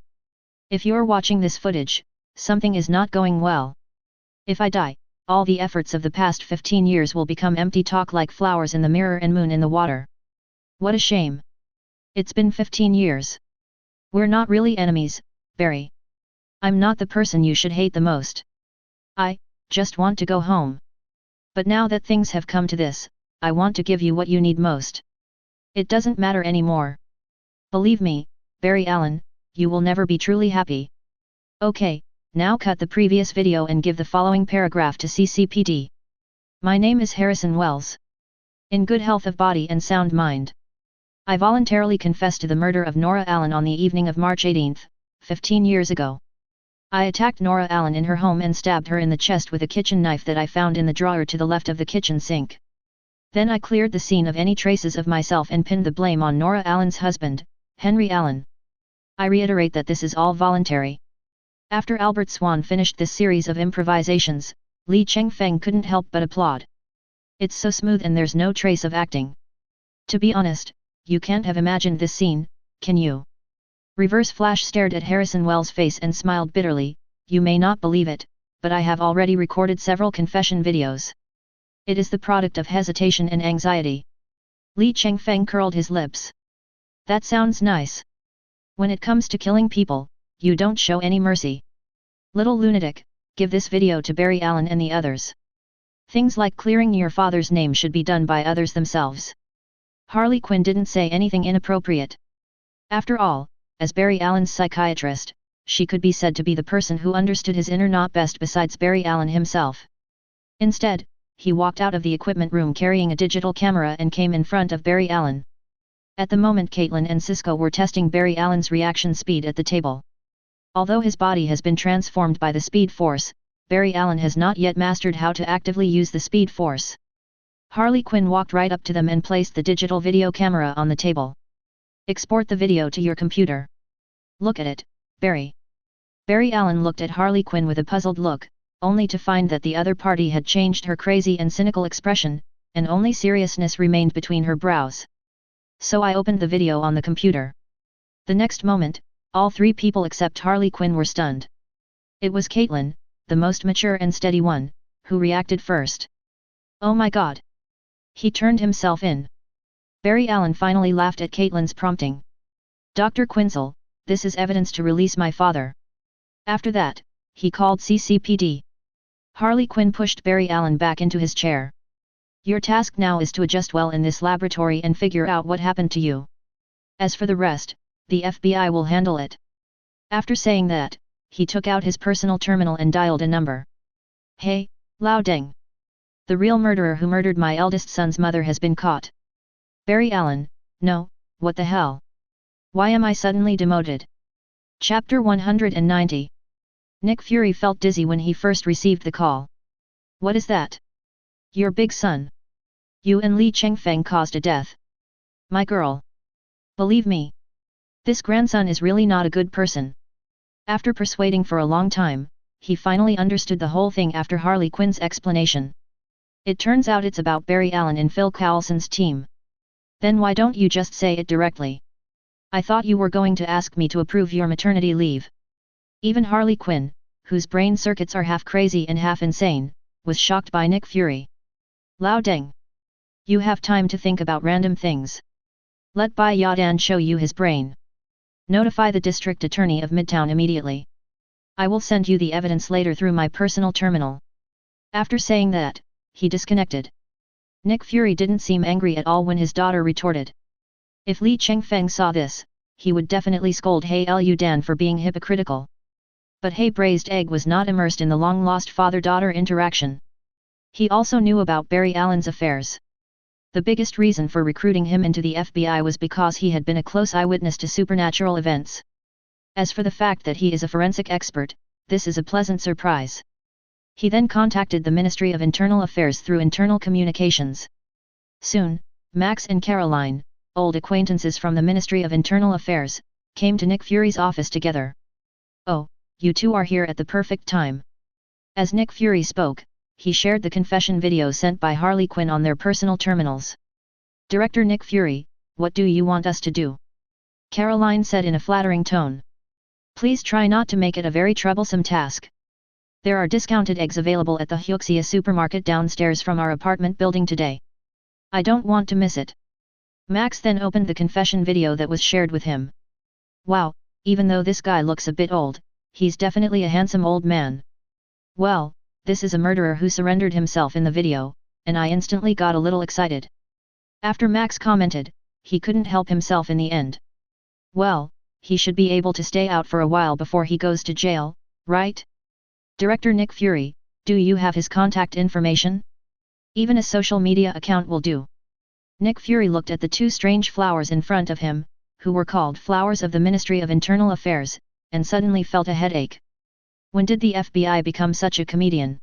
If you're watching this footage, something is not going well. If I die, all the efforts of the past 15 years will become empty talk like flowers in the mirror and moon in the water. What a shame. It's been 15 years. We're not really enemies, Barry. I'm not the person you should hate the most. I just want to go home. But now that things have come to this, I want to give you what you need most. It doesn't matter anymore. Believe me, Barry Allen, you will never be truly happy. Okay, now cut the previous video and give the following paragraph to CCPD. My name is Harrison Wells. In good health of body and sound mind. I voluntarily confess to the murder of Nora Allen on the evening of March 18, 15 years ago. I attacked Nora Allen in her home and stabbed her in the chest with a kitchen knife that I found in the drawer to the left of the kitchen sink. Then I cleared the scene of any traces of myself and pinned the blame on Nora Allen's husband, Henry Allen. I reiterate that this is all voluntary. After Albert Swan finished this series of improvisations, Li Chengfeng couldn't help but applaud. It's so smooth and there's no trace of acting. To be honest, you can't have imagined this scene, can you? Reverse Flash stared at Harrison Wells' face and smiled bitterly. You may not believe it, but I have already recorded several confession videos. It is the product of hesitation and anxiety. Li Chengfeng curled his lips. That sounds nice. When it comes to killing people, you don't show any mercy. Little lunatic, give this video to Barry Allen and the others. Things like clearing your father's name should be done by others themselves. Harley Quinn didn't say anything inappropriate. After all, as Barry Allen's psychiatrist, she could be said to be the person who understood his inner knot best besides Barry Allen himself. Instead, he walked out of the equipment room carrying a digital camera and came in front of Barry Allen. At the moment Caitlin and Cisco were testing Barry Allen's reaction speed at the table. Although his body has been transformed by the speed force, Barry Allen has not yet mastered how to actively use the speed force. Harley Quinn walked right up to them and placed the digital video camera on the table. Export the video to your computer. Look at it, Barry. Barry Allen looked at Harley Quinn with a puzzled look, only to find that the other party had changed her crazy and cynical expression, and only seriousness remained between her brows. So I opened the video on the computer. The next moment, all three people except Harley Quinn were stunned. It was Caitlin, the most mature and steady one, who reacted first. Oh my god! He turned himself in. Barry Allen finally laughed at Caitlin's prompting. Dr. Quinzel, this is evidence to release my father. After that, he called CCPD. Harley Quinn pushed Barry Allen back into his chair. Your task now is to adjust well in this laboratory and figure out what happened to you. As for the rest, the FBI will handle it. After saying that, he took out his personal terminal and dialed a number. Hey, Lao Deng. The real murderer who murdered my eldest son's mother has been caught. Barry Allen, no, what the hell? Why am I suddenly demoted? Chapter 190. Nick Fury felt dizzy when he first received the call. What is that? Your big son. You and Li Chengfeng caused a death. My girl. Believe me. This grandson is really not a good person. After persuading for a long time, he finally understood the whole thing after Harley Quinn's explanation. It turns out it's about Barry Allen and Phil Coulson's team. Then why don't you just say it directly? I thought you were going to ask me to approve your maternity leave. Even Harley Quinn, whose brain circuits are half crazy and half insane, was shocked by Nick Fury. Lao Deng. You have time to think about random things. Let Bai Yadan show you his brain. Notify the district attorney of Midtown immediately. I will send you the evidence later through my personal terminal. After saying that, he disconnected. Nick Fury didn't seem angry at all when his daughter retorted. If Li Chengfeng saw this, he would definitely scold He Lu Dan for being hypocritical. But He Braised Egg was not immersed in the long-lost father-daughter interaction. He also knew about Barry Allen's affairs. The biggest reason for recruiting him into the FBI was because he had been a close eyewitness to supernatural events. As for the fact that he is a forensic expert, this is a pleasant surprise. He then contacted the Ministry of Internal Affairs through internal communications. Soon, Max and Caroline, old acquaintances from the Ministry of Internal Affairs, came to Nick Fury's office together. Oh, you two are here at the perfect time. As Nick Fury spoke, he shared the confession video sent by Harley Quinn on their personal terminals. Director Nick Fury, what do you want us to do? Caroline said in a flattering tone. Please try not to make it a very troublesome task. There are discounted eggs available at the Hogyoku supermarket downstairs from our apartment building today. I don't want to miss it. Max then opened the confession video that was shared with him. Wow, even though this guy looks a bit old, he's definitely a handsome old man. Well, this is a murderer who surrendered himself in the video, and I instantly got a little excited. After Max commented, he couldn't help himself in the end. Well, he should be able to stay out for a while before he goes to jail, right? Director Nick Fury, do you have his contact information? Even a social media account will do. Nick Fury looked at the two strange flowers in front of him, who were called flowers of the Ministry of Internal Affairs, and suddenly felt a headache. When did the FBI become such a comedian?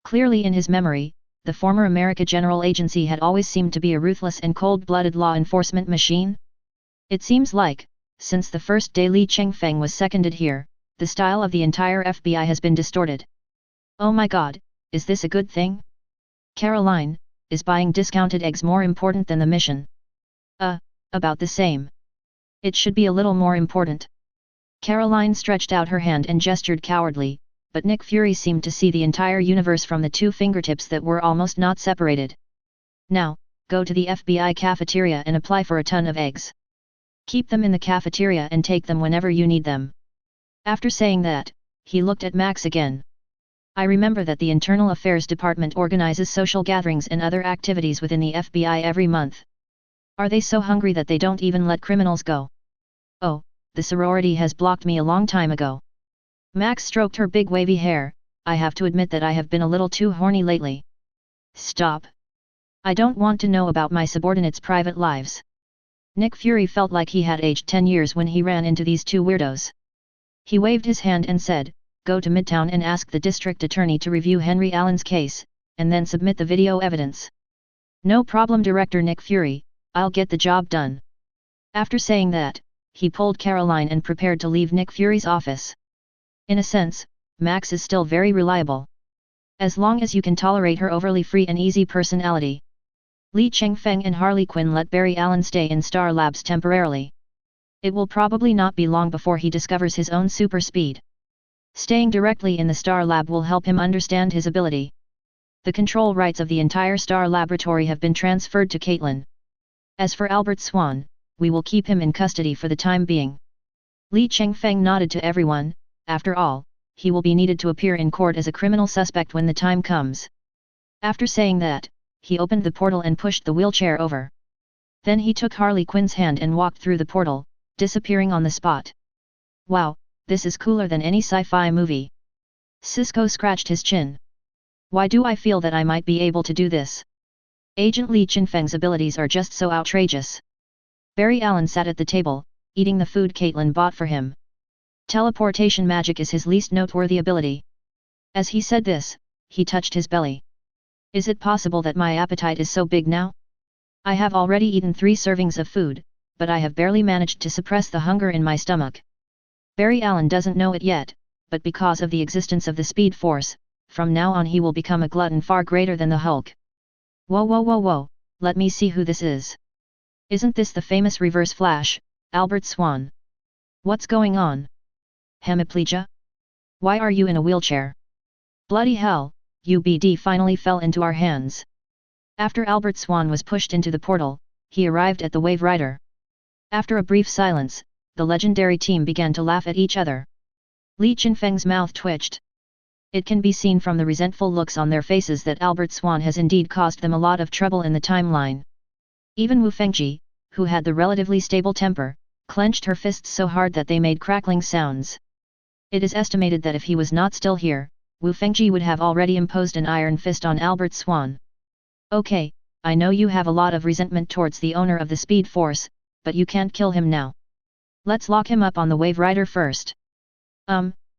Clearly in his memory, the former America General Agency had always seemed to be a ruthless and cold-blooded law enforcement machine. It seems like, since the first day Li Chengfeng was seconded here, the style of the entire FBI has been distorted. Oh my god, is this a good thing? Caroline, is buying discounted eggs more important than the mission? About the same. It should be a little more important. Caroline stretched out her hand and gestured cowardly, but Nick Fury seemed to see the entire universe from the two fingertips that were almost not separated. Now, go to the FBI cafeteria and apply for a ton of eggs. Keep them in the cafeteria and take them whenever you need them. After saying that, he looked at Max again. I remember that the Internal Affairs Department organizes social gatherings and other activities within the FBI every month. Are they so hungry that they don't even let criminals go? Oh, the sorority has blocked me a long time ago. Max stroked her big wavy hair. I have to admit that I have been a little too horny lately. Stop. I don't want to know about my subordinates' private lives. Nick Fury felt like he had aged 10 years when he ran into these two weirdos. He waved his hand and said, go to Midtown and ask the district attorney to review Henry Allen's case, and then submit the video evidence. No problem, Director Nick Fury, I'll get the job done. After saying that, he pulled Caroline and prepared to leave Nick Fury's office. In a sense, Max is still very reliable. As long as you can tolerate her overly free and easy personality. Li Chengfeng and Harley Quinn let Barry Allen stay in Star Labs temporarily. It will probably not be long before he discovers his own super speed. Staying directly in the Star Lab will help him understand his ability. The control rights of the entire Star Laboratory have been transferred to Caitlin. As for Albert Swan, we will keep him in custody for the time being. Li Chengfeng nodded to everyone. After all, he will be needed to appear in court as a criminal suspect when the time comes. After saying that, he opened the portal and pushed the wheelchair over. Then he took Harley Quinn's hand and walked through the portal, disappearing on the spot. Wow, this is cooler than any sci-fi movie. Cisco scratched his chin. Why do I feel that I might be able to do this? Agent Li Chengfeng's abilities are just so outrageous. Barry Allen sat at the table, eating the food Caitlin bought for him. Teleportation magic is his least noteworthy ability. As he said this, he touched his belly. Is it possible that my appetite is so big now? I have already eaten 3 servings of food, but I have barely managed to suppress the hunger in my stomach. Barry Allen doesn't know it yet, but because of the existence of the Speed Force, from now on he will become a glutton far greater than the Hulk. Whoa, let me see who this is. Isn't this the famous Reverse Flash, Albert Swan? What's going on? Hemiplegia? Why are you in a wheelchair? Bloody hell, UBD finally fell into our hands. After Albert Swan was pushed into the portal, he arrived at the Wave Rider. After a brief silence, the legendary team began to laugh at each other. Li Chengfeng's mouth twitched. It can be seen from the resentful looks on their faces that Albert Swan has indeed caused them a lot of trouble in the timeline. Even Wu Fengji, who had the relatively stable temper, clenched her fists so hard that they made crackling sounds. It is estimated that if he was not still here, Wu Fengji would have already imposed an iron fist on Albert Swan. Okay, I know you have a lot of resentment towards the owner of the Speed Force, but you can't kill him now. Let's lock him up on the Wave Rider first.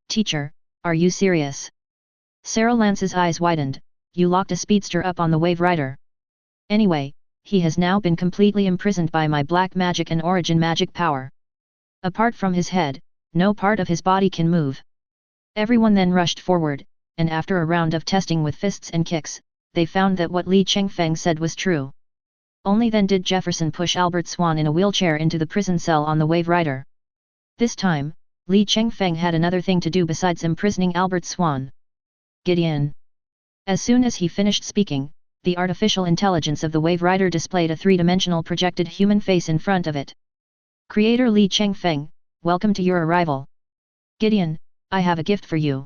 Teacher, are you serious? Sarah Lance's eyes widened. You locked a speedster up on the Wave Rider. Anyway, he has now been completely imprisoned by my black magic and origin magic power. Apart from his head, no part of his body can move. Everyone then rushed forward, and after a round of testing with fists and kicks, they found that what Li Chengfeng said was true. Only then did Jefferson push Albert Swan in a wheelchair into the prison cell on the Wave Rider. This time, Li Chengfeng had another thing to do besides imprisoning Albert Swan. Gideon. As soon as he finished speaking, the artificial intelligence of the Wave Rider displayed a 3-dimensional projected human face in front of it. Creator Li Chengfeng, welcome to your arrival. Gideon, I have a gift for you.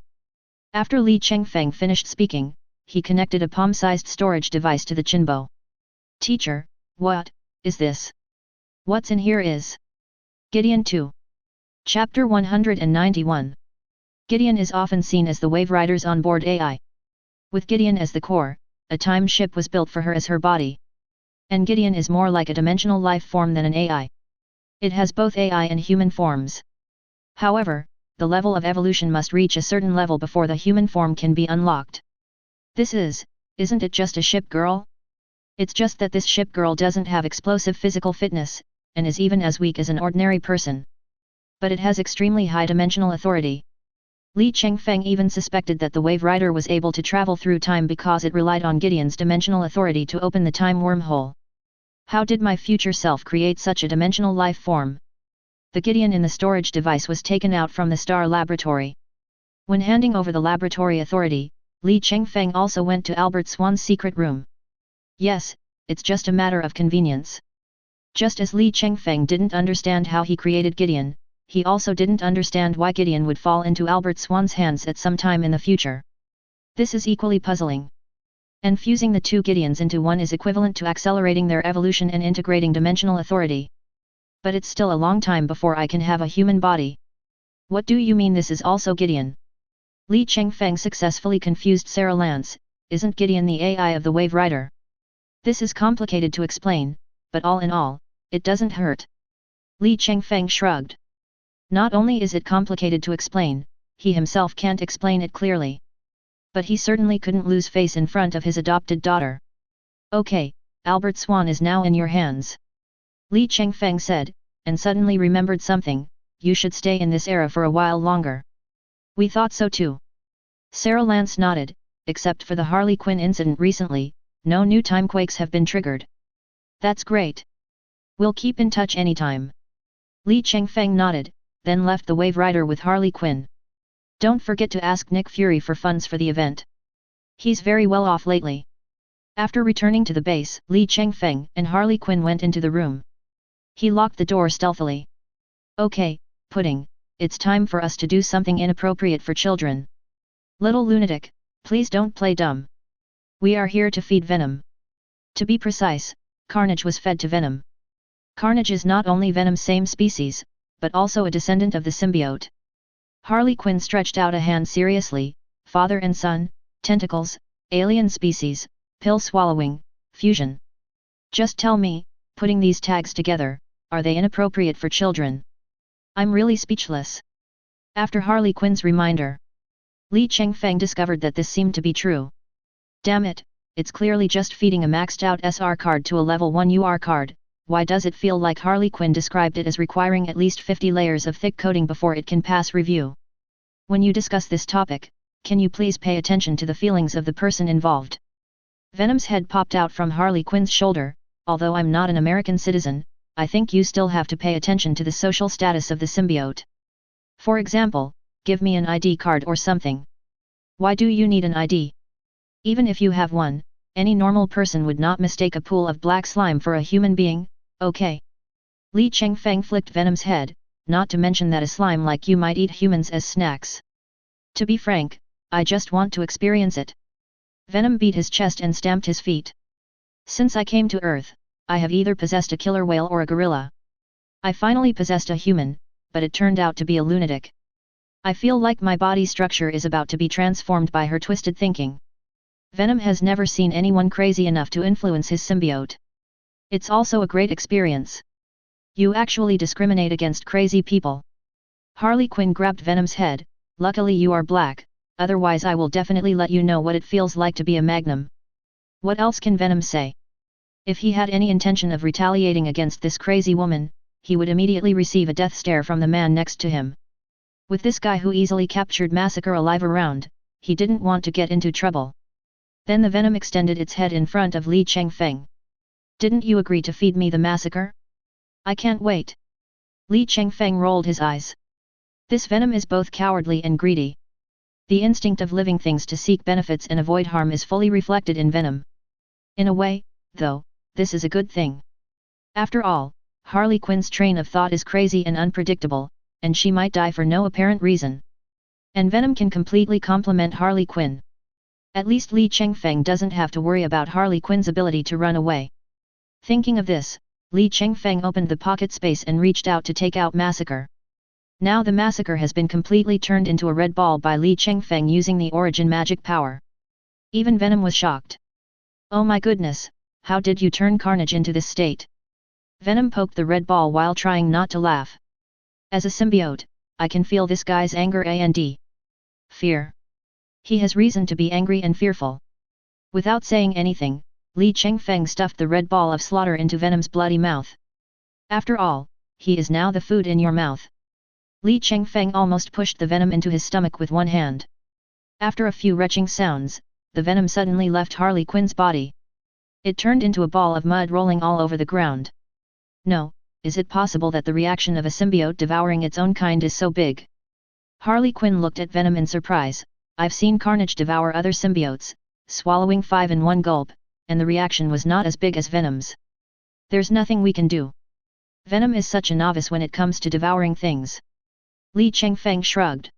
After Li Chengfeng finished speaking, he connected a palm-sized storage device to the Chinbo. Teacher, what is this? What's in here is? Gideon 2. Chapter 191. Gideon is often seen as the Wave Rider's onboard AI. With Gideon as the core, a time ship was built for her as her body. And Gideon is more like a dimensional life form than an AI. It has both AI and human forms. However, the level of evolution must reach a certain level before the human form can be unlocked. Isn't it just a ship girl? It's just that this ship girl doesn't have explosive physical fitness, and is even as weak as an ordinary person. But it has extremely high dimensional authority. Li Chengfeng even suspected that the Wave Rider was able to travel through time because it relied on Gideon's dimensional authority to open the time wormhole. How did my future self create such a dimensional life form? The Gideon in the storage device was taken out from the Star Laboratory. When handing over the laboratory authority, Li Chengfeng also went to Albert Swan's secret room. Yes, it's just a matter of convenience. Just as Li Chengfeng didn't understand how he created Gideon, he also didn't understand why Gideon would fall into Albert Swan's hands at some time in the future. This is equally puzzling. And fusing the two Gideons into one is equivalent to accelerating their evolution and integrating dimensional authority. But it's still a long time before I can have a human body. What do you mean this is also Gideon? Li Chengfeng successfully confused Sarah Lance. Isn't Gideon the AI of the Wave Rider? This is complicated to explain, but all in all, it doesn't hurt. Li Chengfeng shrugged. Not only is it complicated to explain, he himself can't explain it clearly. But he certainly couldn't lose face in front of his adopted daughter. Okay, Albert Swan is now in your hands. Li Chengfeng said, and suddenly remembered something. You should stay in this era for a while longer. We thought so too. Sarah Lance nodded. Except for the Harley Quinn incident recently, no new timequakes have been triggered. That's great. We'll keep in touch anytime. Li Chengfeng nodded, then left the Wave Rider with Harley Quinn. Don't forget to ask Nick Fury for funds for the event. He's very well off lately. After returning to the base, Li Chengfeng and Harley Quinn went into the room. He locked the door stealthily. Okay, Pudding, it's time for us to do something inappropriate for children. Little lunatic, please don't play dumb. We are here to feed Venom. To be precise, Carnage was fed to Venom. Carnage is not only Venom's same species, but also a descendant of the symbiote. Harley Quinn stretched out a hand seriously. Father and son, tentacles, alien species, pill swallowing, fusion. Just tell me, putting these tags together, are they inappropriate for children? I'm really speechless. After Harley Quinn's reminder, Li Chengfeng discovered that this seemed to be true. Damn it, it's clearly just feeding a maxed out SR card to a level 1 UR card. Why does it feel like Harley Quinn described it as requiring at least 50 layers of thick coating before it can pass review? When you discuss this topic, can you please pay attention to the feelings of the person involved? Venom's head popped out from Harley Quinn's shoulder. Although I'm not an American citizen, I think you still have to pay attention to the social status of the symbiote. For example, give me an ID card or something. Why do you need an ID? Even if you have one, any normal person would not mistake a pool of black slime for a human being, okay? Li Chengfeng flicked Venom's head, not to mention that a slime like you might eat humans as snacks. To be frank, I just want to experience it. Venom beat his chest and stamped his feet. Since I came to Earth, I have either possessed a killer whale or a gorilla. I finally possessed a human, but it turned out to be a lunatic. I feel like my body structure is about to be transformed by her twisted thinking. Venom has never seen anyone crazy enough to influence his symbiote. It's also a great experience. You actually discriminate against crazy people. Harley Quinn grabbed Venom's head. Luckily you are black, otherwise I will definitely let you know what it feels like to be a magnum. What else can Venom say? If he had any intention of retaliating against this crazy woman, he would immediately receive a death stare from the man next to him. With this guy who easily captured Massacre alive around, he didn't want to get into trouble. Then the Venom extended its head in front of Li Chengfeng. Didn't you agree to feed me the Massacre? I can't wait. Li Chengfeng rolled his eyes. This Venom is both cowardly and greedy. The instinct of living things to seek benefits and avoid harm is fully reflected in Venom. In a way, though, this is a good thing. After all, Harley Quinn's train of thought is crazy and unpredictable, and she might die for no apparent reason. And Venom can completely complement Harley Quinn. At least Li Chengfeng doesn't have to worry about Harley Quinn's ability to run away. Thinking of this, Li Chengfeng opened the pocket space and reached out to take out Massacre. Now the Massacre has been completely turned into a red ball by Li Chengfeng using the origin magic power. Even Venom was shocked. Oh my goodness, how did you turn Carnage into this state? Venom poked the red ball while trying not to laugh. As a symbiote, I can feel this guy's anger and fear. He has reason to be angry and fearful. Without saying anything, Li Chengfeng stuffed the red ball of slaughter into Venom's bloody mouth. After all, he is now the food in your mouth. Li Chengfeng almost pushed the venom into his stomach with one hand. After a few retching sounds, the venom suddenly left Harley Quinn's body. It turned into a ball of mud rolling all over the ground. No, is it possible that the reaction of a symbiote devouring its own kind is so big? Harley Quinn looked at Venom in surprise. I've seen Carnage devour other symbiotes, swallowing 5 in one gulp, and the reaction was not as big as Venom's. There's nothing we can do. Venom is such a novice when it comes to devouring things. Li Chengfeng shrugged.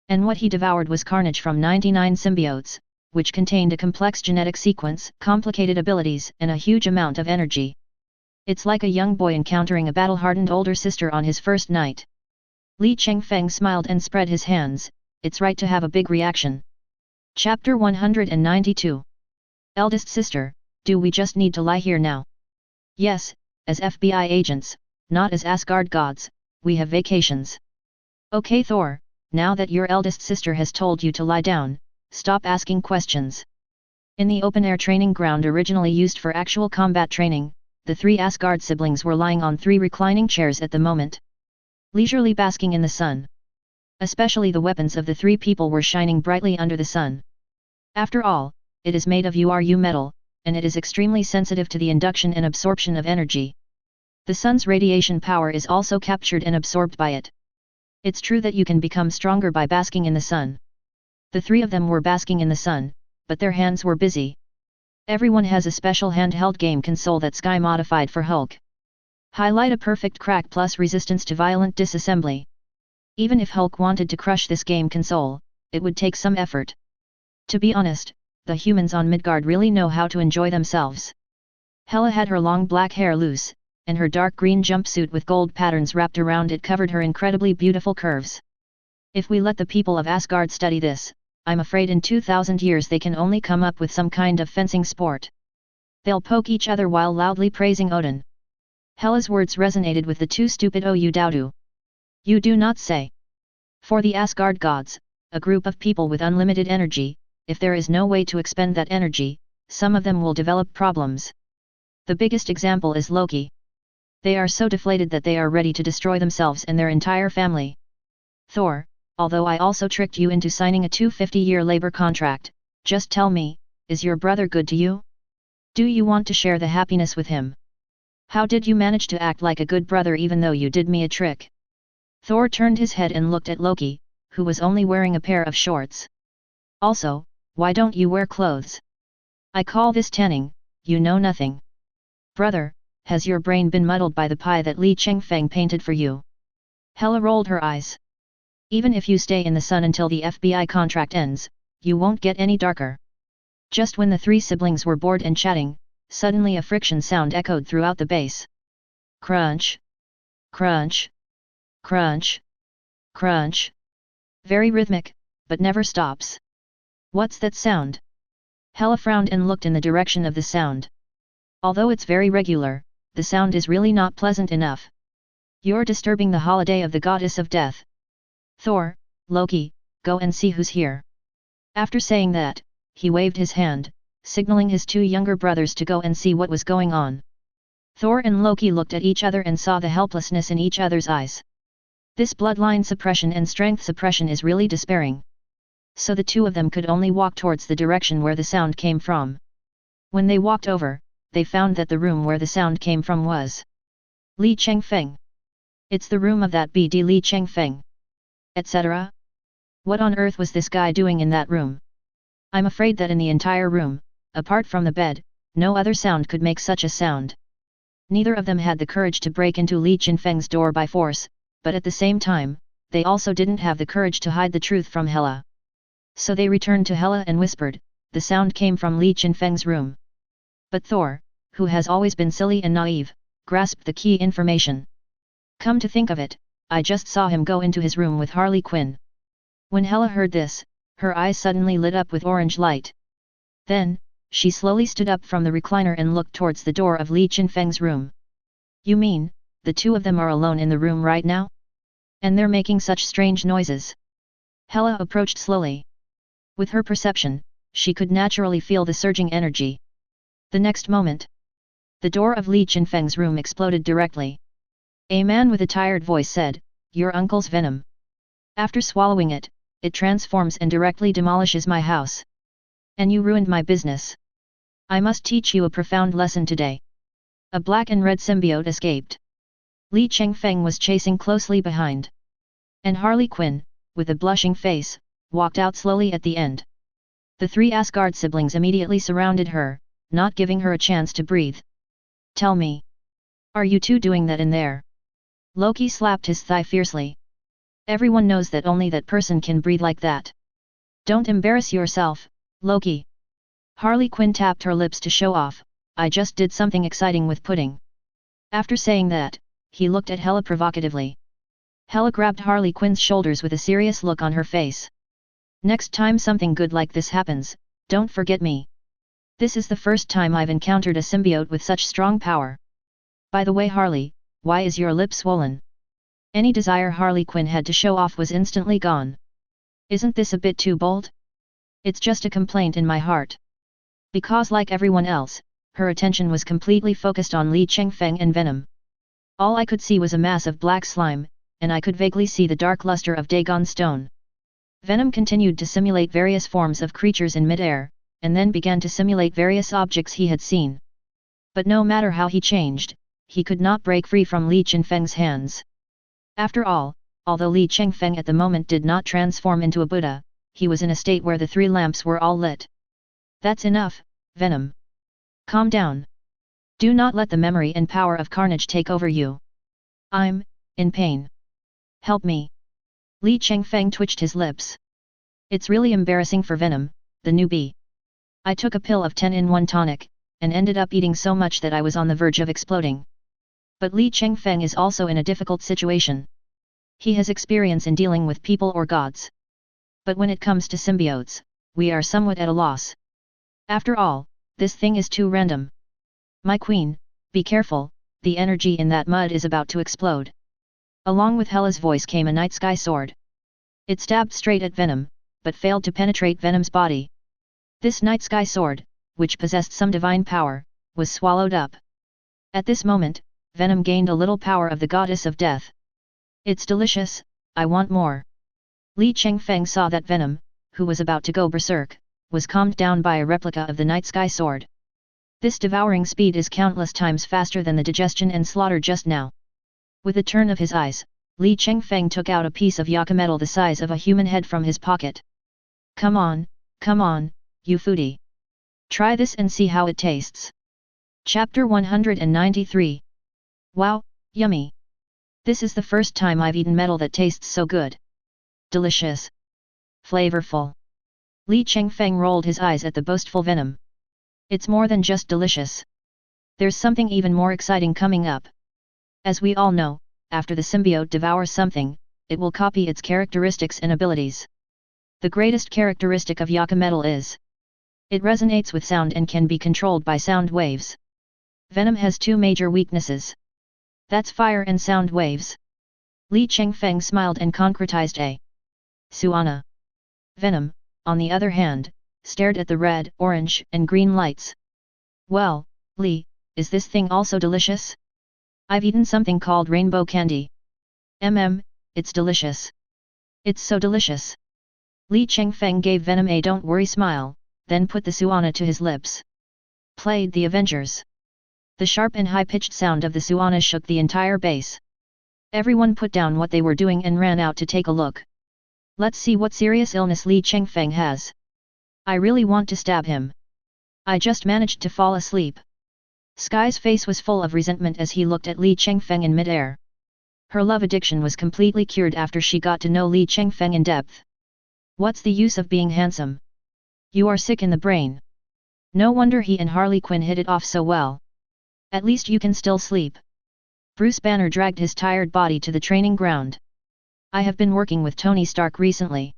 And what he devoured was Carnage from 99 symbiotes, which contained a complex genetic sequence, complicated abilities, and a huge amount of energy. It's like a young boy encountering a battle-hardened older sister on his first night. Li Chengfeng smiled and spread his hands. It's right to have a big reaction. Chapter 192. Eldest sister, do we just need to lie here now? Yes, as FBI agents, not as Asgard gods, we have vacations. Okay Thor, now that your eldest sister has told you to lie down, stop asking questions. In the open-air training ground originally used for actual combat training, the 3 Asgard siblings were lying on 3 reclining chairs at the moment, leisurely basking in the sun. Especially the weapons of the 3 people were shining brightly under the sun. After all, it is made of URU metal, and it is extremely sensitive to the induction and absorption of energy. The sun's radiation power is also captured and absorbed by it. It's true that you can become stronger by basking in the sun. The 3 of them were basking in the sun, but their hands were busy. Everyone has a special handheld game console that's Sky modified for Hulk. Highlight a perfect crack plus resistance to violent disassembly. Even if Hulk wanted to crush this game console, it would take some effort. To be honest, the humans on Midgard really know how to enjoy themselves. Hela had her long black hair loose, and her dark green jumpsuit with gold patterns wrapped around it covered her incredibly beautiful curves. If we let the people of Asgard study this, I'm afraid in 2000 years they can only come up with some kind of fencing sport. They'll poke each other while loudly praising Odin. Hela's words resonated with the 2 stupid Oudoudu. You do not say. For the Asgard gods, a group of people with unlimited energy, if there is no way to expend that energy, some of them will develop problems. The biggest example is Loki. They are so deflated that they are ready to destroy themselves and their entire family. Thor, although I also tricked you into signing a 250-year labor contract, just tell me, is your brother good to you? Do you want to share the happiness with him? How did you manage to act like a good brother even though you did me a trick? Thor turned his head and looked at Loki, who was only wearing a pair of shorts. Also, why don't you wear clothes? I call this tanning, you know nothing. Brother, has your brain been muddled by the pie that Li Chengfeng painted for you? Hela rolled her eyes. Even if you stay in the sun until the FBI contract ends, you won't get any darker. Just when the three siblings were bored and chatting, suddenly a friction sound echoed throughout the base. Crunch. Crunch. Crunch. Crunch. Very rhythmic, but never stops. What's that sound? Hela frowned and looked in the direction of the sound. Although it's very regular, the sound is really not pleasant enough. You're disturbing the holiday of the goddess of death. Thor, Loki, go and see who's here. After saying that, he waved his hand, signaling his two younger brothers to go and see what was going on. Thor and Loki looked at each other and saw the helplessness in each other's eyes. This bloodline suppression and strength suppression is really despairing. So the two of them could only walk towards the direction where the sound came from. When they walked over, they found that the room where the sound came from was Li Chengfeng. It's the room of that BD Li Chengfeng. Etc. What on earth was this guy doing in that room? I'm afraid that in the entire room, apart from the bed, no other sound could make such a sound. Neither of them had the courage to break into Li Chengfeng's door by force, but at the same time, they also didn't have the courage to hide the truth from Hela. So they returned to Hela and whispered, the sound came from Li Chengfeng's room. But Thor, who has always been silly and naive, grasped the key information. Come to think of it, I just saw him go into his room with Harley Quinn. When Hela heard this, her eyes suddenly lit up with orange light. Then, she slowly stood up from the recliner and looked towards the door of Li Chengfeng's room. You mean, the two of them are alone in the room right now? And they're making such strange noises. Hela approached slowly. With her perception, she could naturally feel the surging energy. The next moment, the door of Li Chengfeng's room exploded directly. A man with a tired voice said, your uncle's venom. After swallowing it, it transforms and directly demolishes my house. And you ruined my business. I must teach you a profound lesson today. A black and red symbiote escaped. Li Chengfeng was chasing closely behind. And Harley Quinn, with a blushing face, walked out slowly at the end. The three Asgard siblings immediately surrounded her, not giving her a chance to breathe. Tell me. Are you two doing that in there? Loki slapped his thigh fiercely. Everyone knows that only that person can breathe like that. Don't embarrass yourself, Loki. Harley Quinn tapped her lips to show off, I just did something exciting with pudding. After saying that, he looked at Hela provocatively. Hela grabbed Harley Quinn's shoulders with a serious look on her face. Next time something good like this happens, don't forget me. This is the first time I've encountered a symbiote with such strong power. By the way Harley, why is your lip swollen? Any desire Harley Quinn had to show off was instantly gone. Isn't this a bit too bold? It's just a complaint in my heart. Because like everyone else, her attention was completely focused on Li Chengfeng and Venom. All I could see was a mass of black slime, and I could vaguely see the dark luster of Dagon stone. Venom continued to simulate various forms of creatures in midair, and then began to simulate various objects he had seen. But no matter how he changed, he could not break free from Li Chengfeng's hands. After all, although Li Chengfeng at the moment did not transform into a Buddha, he was in a state where the three lamps were all lit. That's enough, Venom. Calm down. Do not let the memory and power of carnage take over you. I'm in pain. Help me. Li Chengfeng twitched his lips. It's really embarrassing for Venom, the newbie. I took a pill of 10-in-1 tonic, and ended up eating so much that I was on the verge of exploding. But Li Chengfeng is also in a difficult situation. He has experience in dealing with people or gods. But when it comes to symbiotes, we are somewhat at a loss. After all, this thing is too random. My queen, be careful, the energy in that mud is about to explode. Along with Hela's voice came a night sky sword. It stabbed straight at Venom, but failed to penetrate Venom's body. This night sky sword, which possessed some divine power, was swallowed up. At this moment, Venom gained a little power of the goddess of death. It's delicious, I want more. Li Chengfeng saw that Venom, who was about to go berserk, was calmed down by a replica of the night sky sword. This devouring speed is countless times faster than the digestion and slaughter just now. With a turn of his eyes, Li Chengfeng took out a piece of yaka metal the size of a human head from his pocket. Come on, you foodie. Try this and see how it tastes. Chapter 193. Wow, yummy. This is the first time I've eaten metal that tastes so good. Delicious. Flavorful. Li Chengfeng rolled his eyes at the boastful Venom. It's more than just delicious. There's something even more exciting coming up. As we all know, after the symbiote devours something, it will copy its characteristics and abilities. The greatest characteristic of yaka metal is it resonates with sound and can be controlled by sound waves. Venom has two major weaknesses. That's fire and sound waves. Li Chengfeng smiled and concretized a Suana. Venom, on the other hand, stared at the red, orange, and green lights. Well, Li, is this thing also delicious? I've eaten something called rainbow candy. It's delicious. It's so delicious. Li Chengfeng gave Venom a don't worry smile, then put the Suana to his lips. Played the Avengers. The sharp and high-pitched sound of the Suana shook the entire base. Everyone put down what they were doing and ran out to take a look. Let's see what serious illness Li Chengfeng has. I really want to stab him. I just managed to fall asleep. Sky's face was full of resentment as he looked at Li Chengfeng in midair. Her love addiction was completely cured after she got to know Li Chengfeng in depth. What's the use of being handsome? You are sick in the brain. No wonder he and Harley Quinn hit it off so well. At least you can still sleep. Bruce Banner dragged his tired body to the training ground. I have been working with Tony Stark recently.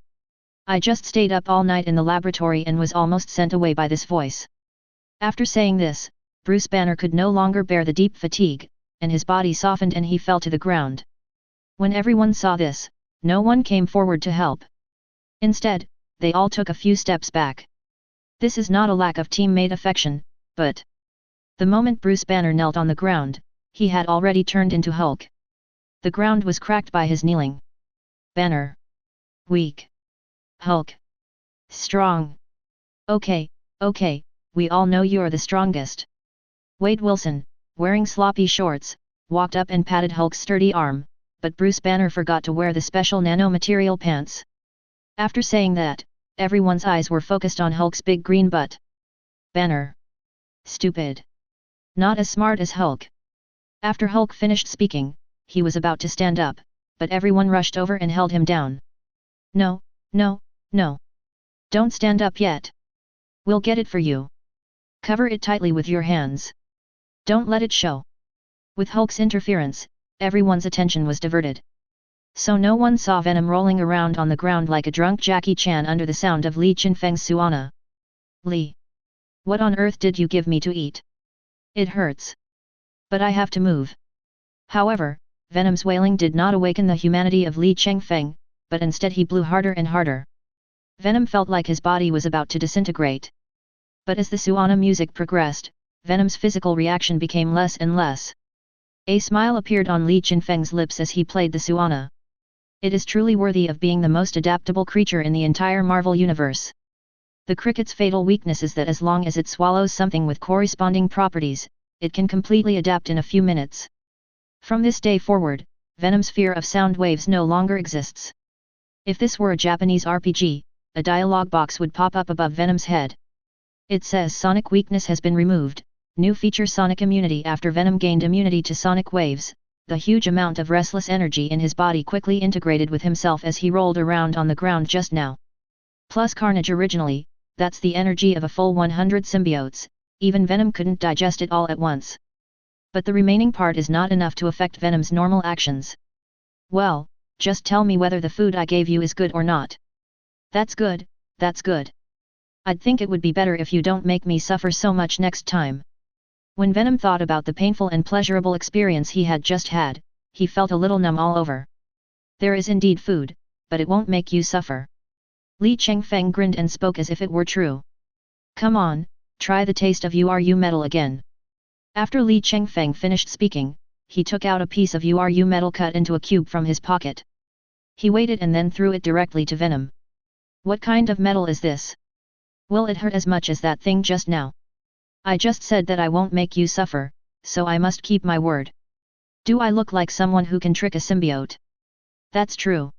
I just stayed up all night in the laboratory and was almost sent away by this voice. After saying this, Bruce Banner could no longer bear the deep fatigue, and his body softened and he fell to the ground. When everyone saw this, no one came forward to help. Instead, they all took a few steps back. This is not a lack of teammate affection, but the moment Bruce Banner knelt on the ground, he had already turned into Hulk. The ground was cracked by his kneeling. Banner. Weak. Hulk. Strong. Okay, we all know you're the strongest. Wade Wilson, wearing sloppy shorts, walked up and patted Hulk's sturdy arm, but Bruce Banner forgot to wear the special nanomaterial pants. After saying that, everyone's eyes were focused on Hulk's big green butt. Banner. Stupid. Not as smart as Hulk. After Hulk finished speaking, he was about to stand up, but everyone rushed over and held him down. No. Don't stand up yet. We'll get it for you. Cover it tightly with your hands. Don't let it show. With Hulk's interference, everyone's attention was diverted. So no one saw Venom rolling around on the ground like a drunk Jackie Chan under the sound of Li Chengfeng's Suana. Li. What on earth did you give me to eat? It hurts. But I have to move. However, Venom's wailing did not awaken the humanity of Li Chengfeng, but instead he blew harder and harder. Venom felt like his body was about to disintegrate. But as the Suana music progressed, Venom's physical reaction became less and less. A smile appeared on Li Chengfeng's lips as he played the Suana. It is truly worthy of being the most adaptable creature in the entire Marvel Universe. The cricket's fatal weakness is that as long as it swallows something with corresponding properties, it can completely adapt in a few minutes. From this day forward, Venom's fear of sound waves no longer exists. If this were a Japanese RPG, a dialogue box would pop up above Venom's head. It says Sonic weakness has been removed, new feature Sonic immunity. After Venom gained immunity to sonic waves, the huge amount of restless energy in his body quickly integrated with himself as he rolled around on the ground just now. Plus carnage originally, that's the energy of a full 100 symbiotes, even Venom couldn't digest it all at once. But the remaining part is not enough to affect Venom's normal actions. Well, just tell me whether the food I gave you is good or not. That's good. I'd think it would be better if you don't make me suffer so much next time. When Venom thought about the painful and pleasurable experience he had just had, he felt a little numb all over. There is indeed food, but it won't make you suffer. Li Chengfeng grinned and spoke as if it were true. Come on, try the taste of URU metal again. After Li Chengfeng finished speaking, he took out a piece of URU metal cut into a cube from his pocket. He waited and then threw it directly to Venom. What kind of metal is this? Will it hurt as much as that thing just now? I just said that I won't make you suffer, so I must keep my word. Do I look like someone who can trick a symbiote? That's true.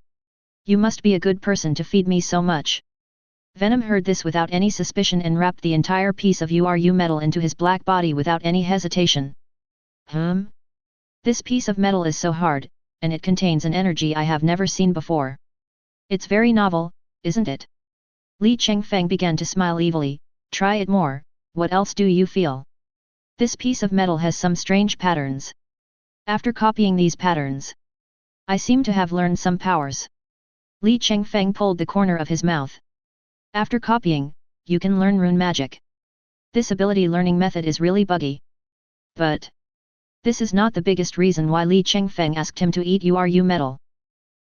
You must be a good person to feed me so much. Venom heard this without any suspicion and wrapped the entire piece of URU metal into his black body without any hesitation. This piece of metal is so hard, and it contains an energy I have never seen before. It's very novel, isn't it? Li Chengfeng began to smile evilly. Try it more, what else do you feel? This piece of metal has some strange patterns. After copying these patterns, I seem to have learned some powers. Li Chengfeng pulled the corner of his mouth. After copying, you can learn rune magic. This ability learning method is really buggy. But this is not the biggest reason why Li Chengfeng asked him to eat URU metal.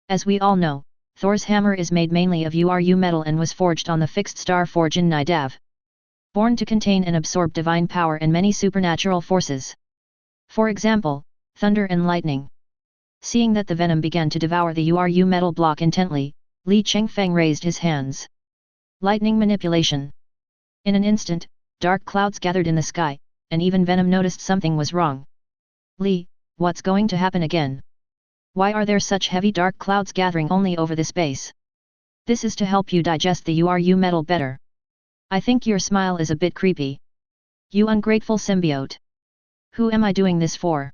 As we all know, Thor's hammer is made mainly of URU metal and was forged on the fixed star forge in Nidav. Born to contain and absorb divine power and many supernatural forces. For example, thunder and lightning. Seeing that the venom began to devour the URU metal block intently, Li Chengfeng raised his hands. Lightning manipulation. In an instant, dark clouds gathered in the sky, and even Venom noticed something was wrong. Li, what's going to happen again? Why are there such heavy dark clouds gathering only over this base? This is to help you digest the URU metal better. I think your smile is a bit creepy. You ungrateful symbiote. Who am I doing this for?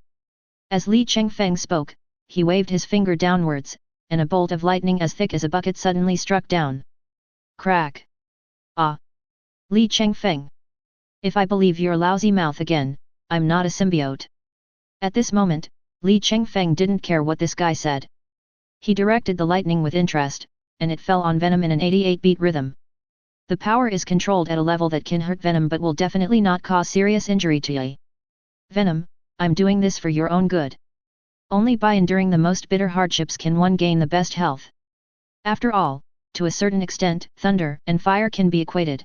As Li Chengfeng spoke, he waved his finger downwards, and a bolt of lightning as thick as a bucket suddenly struck down. Crack! Ah! Li Chengfeng! If I believe your lousy mouth again, I'm not a symbiote. At this moment, Li Chengfeng didn't care what this guy said. He directed the lightning with interest, and it fell on Venom in an 88-beat rhythm. The power is controlled at a level that can hurt Venom but will definitely not cause serious injury to you. Venom, I'm doing this for your own good. Only by enduring the most bitter hardships can one gain the best health. After all, to a certain extent, thunder and fire can be equated.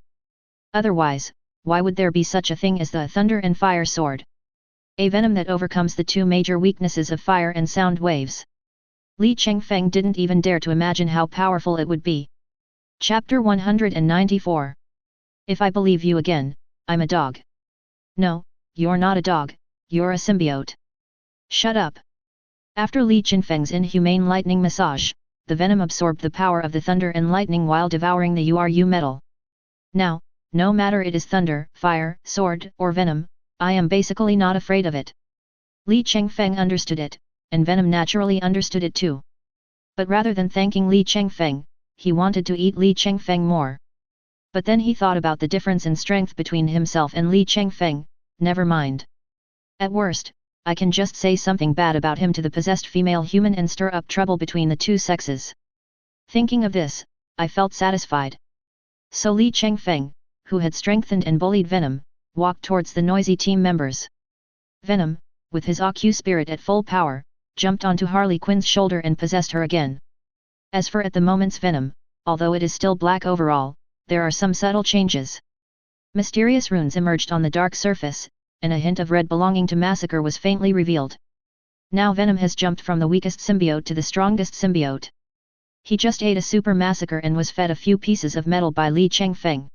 Otherwise, why would there be such a thing as the thunder and fire sword? A venom that overcomes the two major weaknesses of fire and sound waves. Li Chengfeng didn't even dare to imagine how powerful it would be. Chapter 194. If I believe you again, I'm a dog. No, you're not a dog, you're a symbiote. Shut up. After Li Chengfeng's inhumane lightning massage, the venom absorbed the power of the thunder and lightning while devouring the URU metal. Now, no matter it is thunder, fire, sword, or venom, I am basically not afraid of it. Li Chengfeng understood it, and Venom naturally understood it too. But rather than thanking Li Chengfeng, he wanted to eat Li Chengfeng more. But then he thought about the difference in strength between himself and Li Chengfeng. Never mind. At worst, I can just say something bad about him to the possessed female human and stir up trouble between the two sexes. Thinking of this, I felt satisfied. So Li Chengfeng, who had strengthened and bullied Venom, walked towards the noisy team members. Venom, with his AQ spirit at full power, jumped onto Harley Quinn's shoulder and possessed her again. As for at the moment's Venom, although it is still black overall, there are some subtle changes. Mysterious runes emerged on the dark surface, and a hint of red belonging to Massacre was faintly revealed. Now Venom has jumped from the weakest symbiote to the strongest symbiote. He just ate a super Massacre and was fed a few pieces of metal by Li Chengfeng.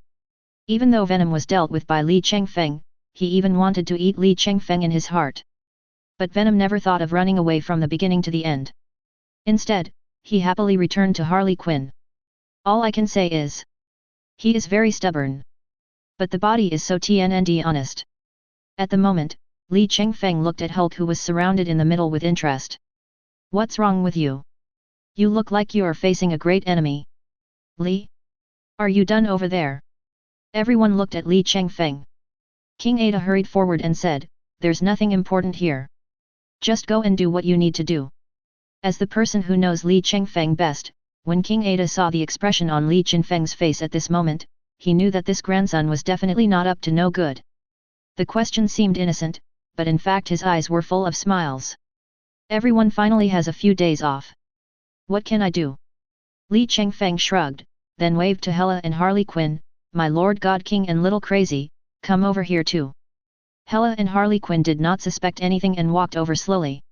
Even though Venom was dealt with by Li Chengfeng, he even wanted to eat Li Chengfeng in his heart. But Venom never thought of running away from the beginning to the end. Instead, he happily returned to Harley Quinn. All I can say is, he is very stubborn. But the body is so TNND honest. At the moment, Li Chengfeng looked at Hulk, who was surrounded in the middle with interest. What's wrong with you? You look like you are facing a great enemy. Li? Are you done over there? Everyone looked at Li Chengfeng. King Ada hurried forward and said, there's nothing important here. Just go and do what you need to do. As the person who knows Li Chengfeng best, when King Ada saw the expression on Li Chengfeng's face at this moment, he knew that this grandson was definitely not up to no good. The question seemed innocent, but in fact his eyes were full of smiles. Everyone finally has a few days off. What can I do? Li Chengfeng shrugged, then waved to Hela and Harley Quinn, my Lord God King and Little Crazy, come over here too. Hela and Harley Quinn did not suspect anything and walked over slowly.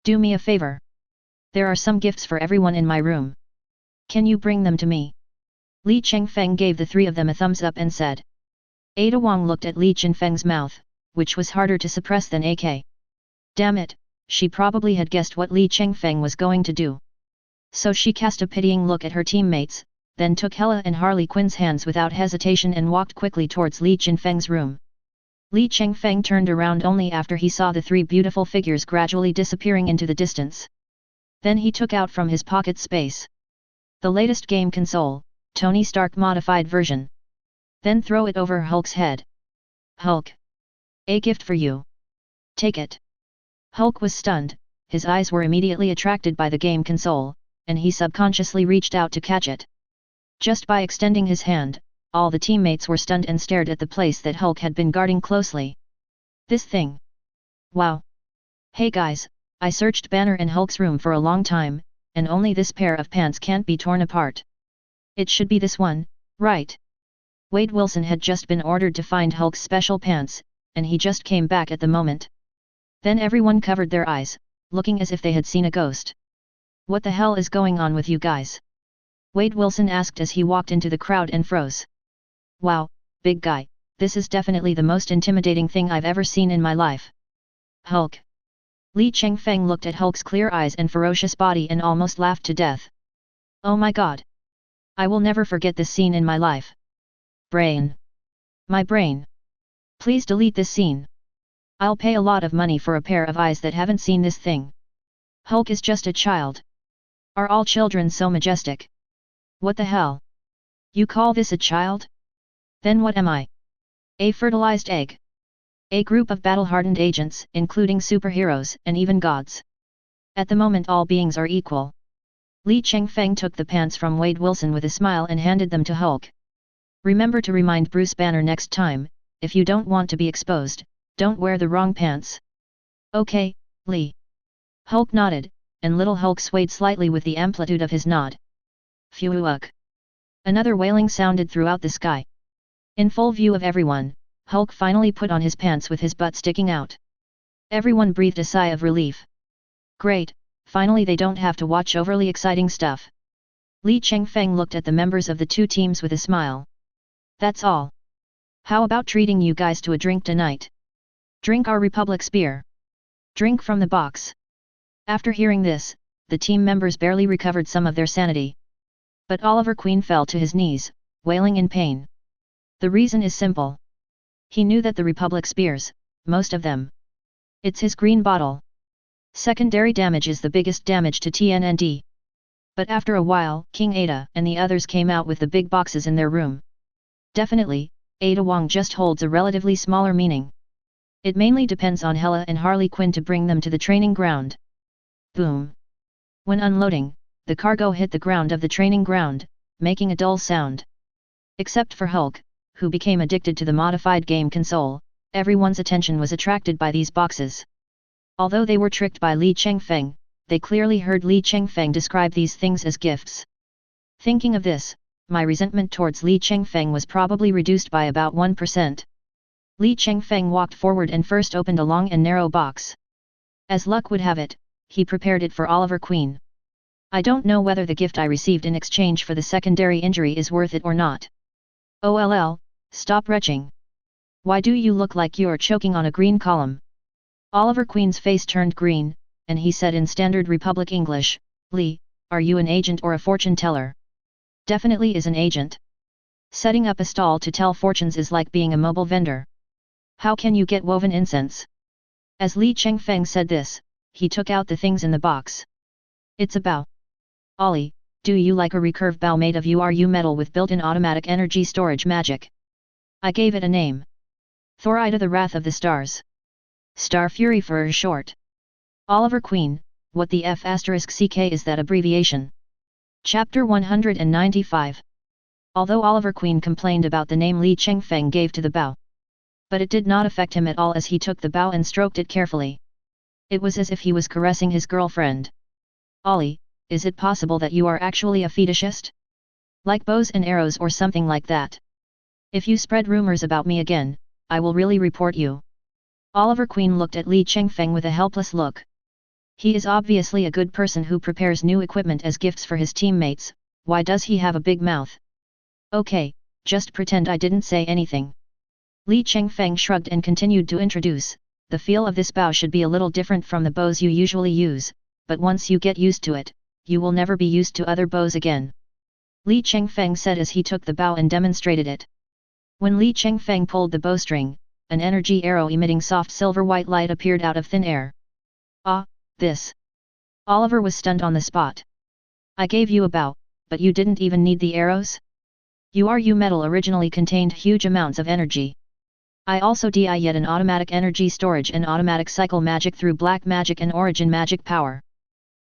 Do me a favor. There are some gifts for everyone in my room. Can you bring them to me? Li Chengfeng gave the three of them a thumbs up and said. Ada Wang looked at Li Chengfeng's mouth, which was harder to suppress than AK. Damn it, she probably had guessed what Li Chengfeng was going to do. So she cast a pitying look at her teammates, then took Hela and Harley Quinn's hands without hesitation and walked quickly towards Li Chengfeng's room. Li Chengfeng turned around only after he saw the three beautiful figures gradually disappearing into the distance. Then he took out from his pocket space the latest game console, Tony Stark modified version. Then throw it over Hulk's head. Hulk! A gift for you. Take it. Hulk was stunned, his eyes were immediately attracted by the game console, and he subconsciously reached out to catch it. Just by extending his hand, all the teammates were stunned and stared at the place that Hulk had been guarding closely. This thing. Wow! Hey guys, I searched Banner and Hulk's room for a long time, and only this pair of pants can't be torn apart. It should be this one, right? Wade Wilson had just been ordered to find Hulk's special pants, and he just came back at the moment. Then everyone covered their eyes, looking as if they had seen a ghost. What the hell is going on with you guys? Wade Wilson asked as he walked into the crowd and froze. Wow, big guy, this is definitely the most intimidating thing I've ever seen in my life. Hulk. Li Chengfeng looked at Hulk's clear eyes and ferocious body and almost laughed to death. Oh my god! I will never forget this scene in my life. Brain. My brain. Please delete this scene. I'll pay a lot of money for a pair of eyes that haven't seen this thing. Hulk is just a child. Are all children so majestic? What the hell? You call this a child? Then what am I? A fertilized egg. A group of battle-hardened agents, including superheroes and even gods. At the moment all beings are equal. Li Chengfeng took the pants from Wade Wilson with a smile and handed them to Hulk. Remember to remind Bruce Banner next time, if you don't want to be exposed, don't wear the wrong pants. Okay, Li. Hulk nodded, and little Hulk swayed slightly with the amplitude of his nod. Phew-uk. Another wailing sounded throughout the sky. In full view of everyone, Hulk finally put on his pants with his butt sticking out. Everyone breathed a sigh of relief. Great, finally they don't have to watch overly exciting stuff. Li Chengfeng looked at the members of the two teams with a smile. That's all. How about treating you guys to a drink tonight? Drink our Republic's beer. Drink from the box. After hearing this, the team members barely recovered some of their sanity. But Oliver Queen fell to his knees, wailing in pain. The reason is simple. He knew that the Republic's beers, most of them. It's his green bottle. Secondary damage is the biggest damage to TNND. But after a while, King Ada and the others came out with the big boxes in their room. Definitely, Ada Wong just holds a relatively smaller meaning. It mainly depends on Hela and Harley Quinn to bring them to the training ground. Boom. When unloading, the cargo hit the ground of the training ground, making a dull sound. Except for Hulk, who became addicted to the modified game console, everyone's attention was attracted by these boxes. Although they were tricked by Li Chengfeng, they clearly heard Li Chengfeng describe these things as gifts. Thinking of this, my resentment towards Li Chengfeng was probably reduced by about 1%. Li Chengfeng walked forward and first opened a long and narrow box. As luck would have it, he prepared it for Oliver Queen. I don't know whether the gift I received in exchange for the secondary injury is worth it or not. OLL, stop retching. Why do you look like you're choking on a green column? Oliver Queen's face turned green, and he said in standard Republic English, Li, are you an agent or a fortune teller? Definitely is an agent. Setting up a stall to tell fortunes is like being a mobile vendor. How can you get woven incense? As Li Chengfeng said this, he took out the things in the box. It's a bow. Ollie, do you like a recurve bow made of URU metal with built-in automatic energy storage magic? I gave it a name. Thorida the Wrath of the Stars. Star Fury for short. Oliver Queen, what the F***ck is that abbreviation? Chapter 195. Although Oliver Queen complained about the name Li Chengfeng gave to the bow. But it did not affect him at all as he took the bow and stroked it carefully. It was as if he was caressing his girlfriend. Ollie, is it possible that you are actually a fetishist? Like bows and arrows or something like that? If you spread rumors about me again, I will really report you. Oliver Queen looked at Li Chengfeng with a helpless look. He is obviously a good person who prepares new equipment as gifts for his teammates, why does he have a big mouth? Okay, just pretend I didn't say anything. Li Chengfeng shrugged and continued to introduce, the feel of this bow should be a little different from the bows you usually use, but once you get used to it, you will never be used to other bows again. Li Chengfeng said as he took the bow and demonstrated it. When Li Chengfeng pulled the bowstring, an energy arrow emitting soft silver-white light appeared out of thin air. Ah, this. Oliver was stunned on the spot. I gave you a bow, but you didn't even need the arrows? URU metal originally contained huge amounts of energy. I also did yet an automatic energy storage and automatic cycle magic through black magic and origin magic power.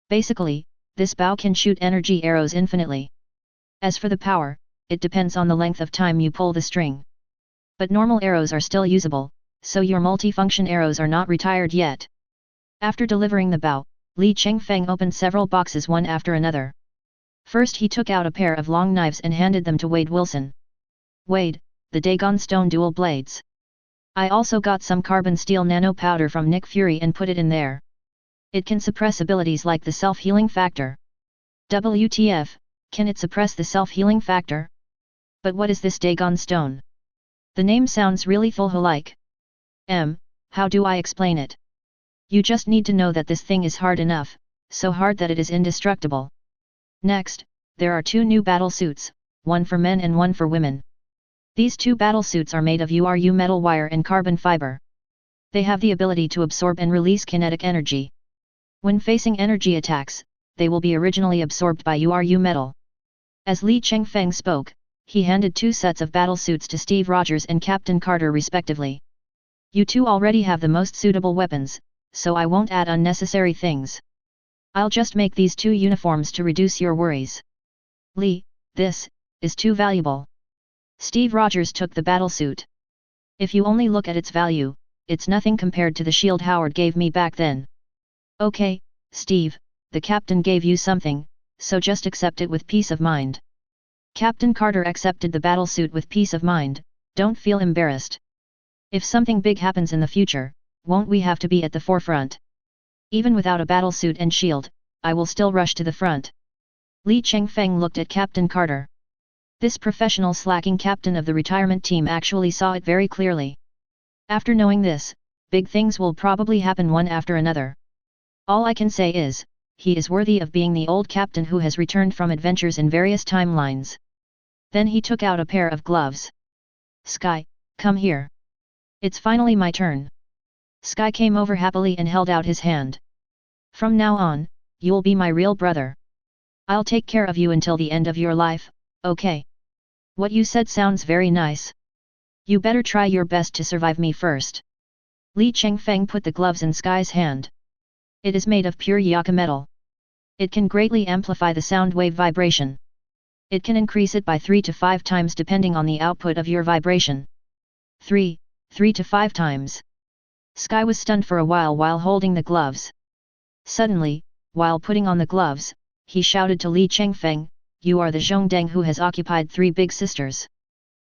Basically, this bow can shoot energy arrows infinitely. As for the power, it depends on the length of time you pull the string. But normal arrows are still usable, so your multifunction arrows are not retired yet. After delivering the bow, Li Chengfeng opened several boxes one after another. First he took out a pair of long knives and handed them to Wade Wilson. Wade, the Dagon Stone Dual Blades. I also got some carbon steel nano powder from Nick Fury and put it in there. It can suppress abilities like the self-healing factor. WTF, can it suppress the self-healing factor? But what is this Dagon Stone? The name sounds really Thulho-like. How do I explain it? You just need to know that this thing is hard enough, so hard that it is indestructible. Next, there are two new battle suits, one for men and one for women. These two battle suits are made of URU metal wire and carbon fiber. They have the ability to absorb and release kinetic energy. When facing energy attacks, they will be originally absorbed by URU metal. As Li Chengfeng spoke, he handed two sets of battle suits to Steve Rogers and Captain Carter respectively. You two already have the most suitable weapons, so I won't add unnecessary things. I'll just make these two uniforms to reduce your worries. Li, this is too valuable. Steve Rogers took the battlesuit. If you only look at its value, it's nothing compared to the shield Howard gave me back then. Okay, Steve, the captain gave you something, so just accept it with peace of mind. Captain Carter accepted the battlesuit with peace of mind, don't feel embarrassed. If something big happens in the future, won't we have to be at the forefront? Even without a battlesuit and shield, I will still rush to the front. Li Chengfeng looked at Captain Carter. This professional slacking captain of the retirement team actually saw it very clearly. After knowing this, big things will probably happen one after another. All I can say is, he is worthy of being the old captain who has returned from adventures in various timelines. Then he took out a pair of gloves. Sky, come here. It's finally my turn. Sky came over happily and held out his hand. From now on, you'll be my real brother. I'll take care of you until the end of your life, okay? What you said sounds very nice. You better try your best to survive me first. Li Chengfeng put the gloves in Sky's hand. It is made of pure Yaka metal. It can greatly amplify the sound wave vibration. It can increase it by 3 to 5 times depending on the output of your vibration. 3 to 5 times. Sky was stunned for a while holding the gloves. Suddenly, while putting on the gloves, he shouted to Li Chengfeng, you are the Zhongdeng who has occupied 3 big sisters.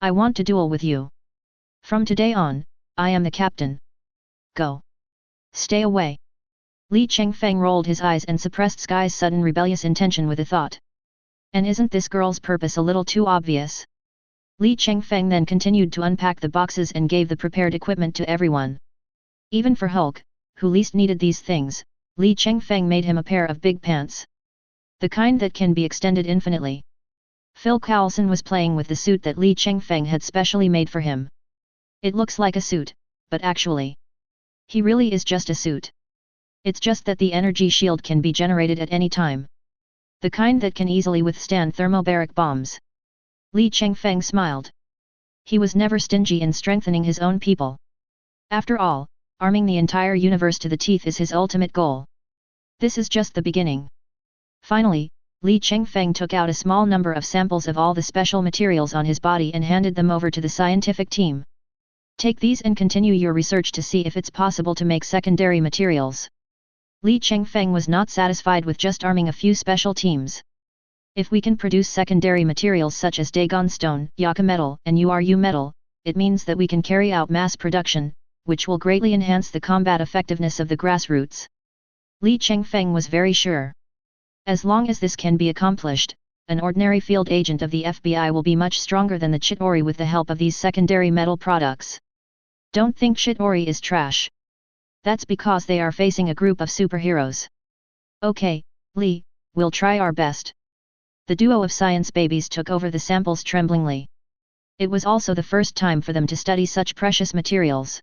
I want to duel with you. From today on, I am the captain. Go. Stay away. Li Chengfeng rolled his eyes and suppressed Sky's sudden rebellious intention with a thought. And isn't this girl's purpose a little too obvious? Li Chengfeng then continued to unpack the boxes and gave the prepared equipment to everyone. Even for Hulk, who least needed these things, Li Chengfeng made him a pair of big pants. The kind that can be extended infinitely. Phil Coulson was playing with the suit that Li Chengfeng had specially made for him. It looks like a suit, but actually, he really is just a suit. It's just that the energy shield can be generated at any time. The kind that can easily withstand thermobaric bombs. Li Chengfeng smiled. He was never stingy in strengthening his own people. After all, arming the entire universe to the teeth is his ultimate goal. This is just the beginning. Finally, Li Chengfeng took out a small number of samples of all the special materials on his body and handed them over to the scientific team. Take these and continue your research to see if it's possible to make secondary materials. Li Chengfeng was not satisfied with just arming a few special teams. If we can produce secondary materials such as Dagon stone, Yaka metal, and Uru metal, it means that we can carry out mass production, which will greatly enhance the combat effectiveness of the grassroots. Li Chengfeng was very sure. As long as this can be accomplished, an ordinary field agent of the FBI will be much stronger than the Chitori with the help of these secondary metal products. Don't think Chitori is trash. That's because they are facing a group of superheroes. Okay, Li, we'll try our best. The duo of science babies took over the samples tremblingly. It was also the first time for them to study such precious materials.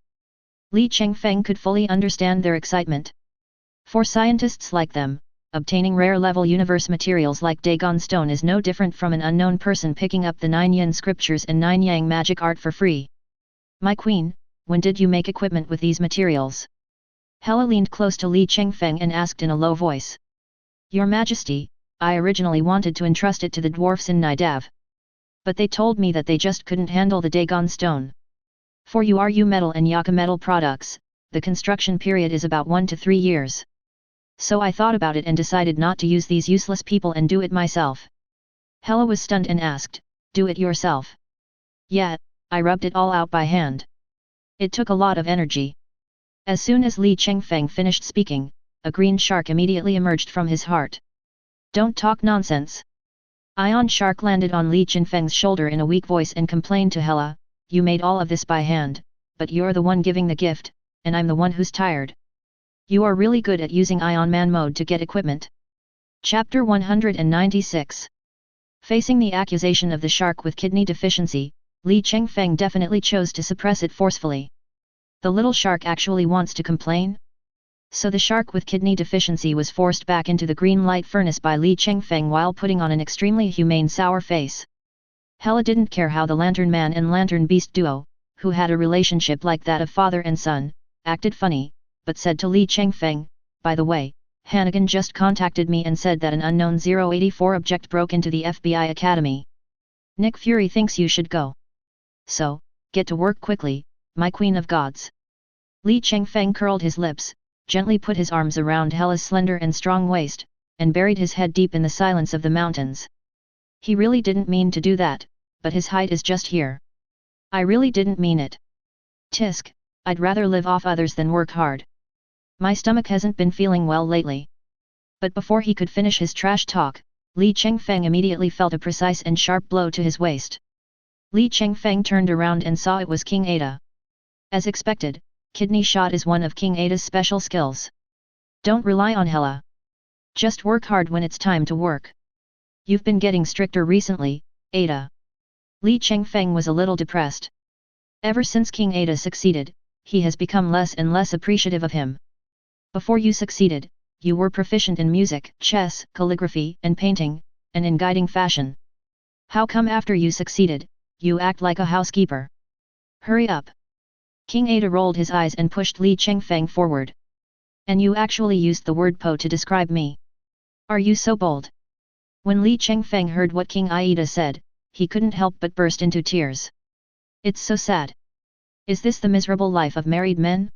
Li Chengfeng could fully understand their excitement. For scientists like them, obtaining rare-level universe materials like Dagon stone is no different from an unknown person picking up the 9 yin scriptures and 9 yang magic art for free. My queen, when did you make equipment with these materials? Hela leaned close to Li Chengfeng and asked in a low voice. Your Majesty, I originally wanted to entrust it to the dwarfs in Nidav. But they told me that they just couldn't handle the Dagon stone. For Uru metal and Yaka metal products, the construction period is about 1 to 3 years. So I thought about it and decided not to use these useless people and do it myself. Hela was stunned and asked, do it yourself? Yeah, I rubbed it all out by hand. It took a lot of energy. As soon as Li Chengfeng finished speaking, a green shark immediately emerged from his heart. Don't talk nonsense. Ion Shark landed on Li Chengfeng's shoulder in a weak voice and complained to Hela, you made all of this by hand, but you're the one giving the gift, and I'm the one who's tired. You are really good at using Ion Man mode to get equipment. Chapter 196. Facing the accusation of the shark with kidney deficiency, Li Chengfeng definitely chose to suppress it forcefully. The little shark actually wants to complain? So the shark with kidney deficiency was forced back into the green light furnace by Li Chengfeng while putting on an extremely humane sour face. Hela didn't care how the Lantern Man and Lantern Beast duo, who had a relationship like that of father and son, acted funny, but said to Li Chengfeng, by the way, Hannigan just contacted me and said that an unknown 084 object broke into the FBI Academy. Nick Fury thinks you should go. So, get to work quickly, my queen of gods. Li Chengfeng curled his lips, gently put his arms around Hela's slender and strong waist, and buried his head deep in the silence of the mountains. He really didn't mean to do that, but his height is just here. I really didn't mean it. Tisk, I'd rather live off others than work hard. My stomach hasn't been feeling well lately. But before he could finish his trash talk, Li Chengfeng immediately felt a precise and sharp blow to his waist. Li Chengfeng turned around and saw it was King Ada. As expected, kidney shot is one of King Ada's special skills. Don't rely on Hela. Just work hard when it's time to work. You've been getting stricter recently, Ada. Li Chengfeng was a little depressed. Ever since King Ada succeeded, he has become less and less appreciative of him. Before you succeeded, you were proficient in music, chess, calligraphy, and painting, and in guiding fashion. How come after you succeeded, you act like a housekeeper? Hurry up. King Ada rolled his eyes and pushed Li Chengfeng forward. And you actually used the word po to describe me. Are you so bold? When Li Chengfeng heard what King Aida said, he couldn't help but burst into tears. It's so sad. Is this the miserable life of married men?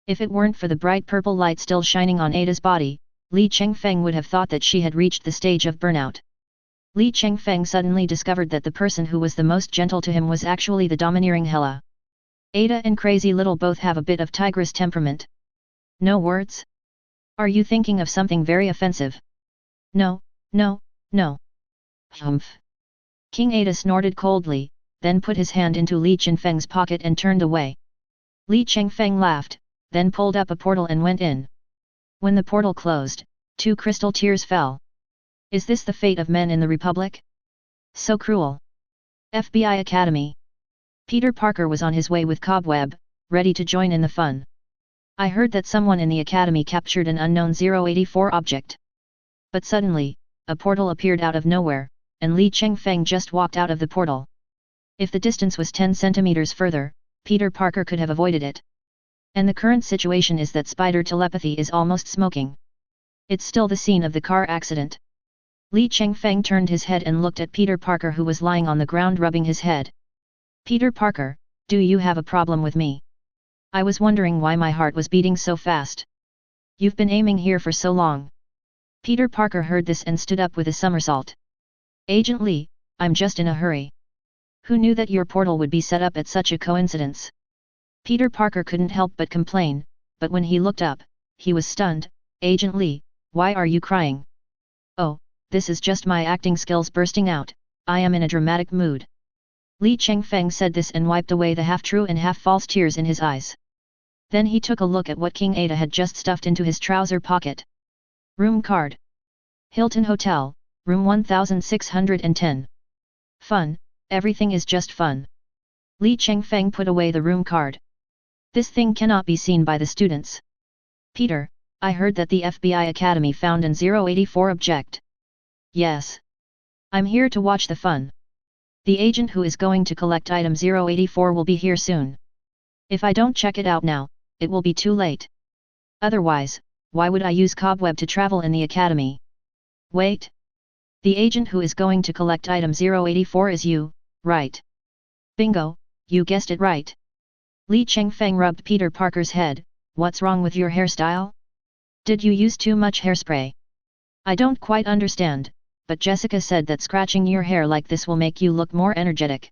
If it weren't for the bright purple light still shining on Ada's body, Li Chengfeng would have thought that she had reached the stage of burnout. Li Chengfeng suddenly discovered that the person who was the most gentle to him was actually the domineering Hela. Ada and Crazy Little both have a bit of tigress temperament. No words? Are you thinking of something very offensive? No, no, no. Humph. King Ada snorted coldly, then put his hand into Li Chengfeng's pocket and turned away. Li Chengfeng laughed, then pulled up a portal and went in. When the portal closed, 2 crystal tears fell. Is this the fate of men in the Republic? So cruel. FBI Academy. Peter Parker was on his way with Cobweb, ready to join in the fun. I heard that someone in the Academy captured an unknown 084 object. But suddenly, a portal appeared out of nowhere, and Li Chengfeng just walked out of the portal. If the distance was 10 centimeters further, Peter Parker could have avoided it. And the current situation is that spider telepathy is almost smoking. It's still the scene of the car accident. Li Chengfeng turned his head and looked at Peter Parker, who was lying on the ground rubbing his head. Peter Parker, do you have a problem with me? I was wondering why my heart was beating so fast. You've been aiming here for so long. Peter Parker heard this and stood up with a somersault. Agent Li, I'm just in a hurry. Who knew that your portal would be set up at such a coincidence? Peter Parker couldn't help but complain, but when he looked up, he was stunned. Agent Li, why are you crying? Oh, this is just my acting skills bursting out, I am in a dramatic mood. Li Chengfeng said this and wiped away the half-true and half-false tears in his eyes. Then he took a look at what King Ada had just stuffed into his trouser pocket. Room card. Hilton Hotel, room 1610. Fun, everything is just fun. Li Chengfeng put away the room card. This thing cannot be seen by the students. Peter, I heard that the FBI Academy found an 084 object. Yes. I'm here to watch the fun. The agent who is going to collect item 084 will be here soon. If I don't check it out now, it will be too late. Otherwise, why would I use Cobweb to travel in the Academy? Wait. The agent who is going to collect item 084 is you, right? Bingo, you guessed it right. Li Chengfeng rubbed Peter Parker's head. What's wrong with your hairstyle? Did you use too much hairspray? I don't quite understand, but Jessica said that scratching your hair like this will make you look more energetic.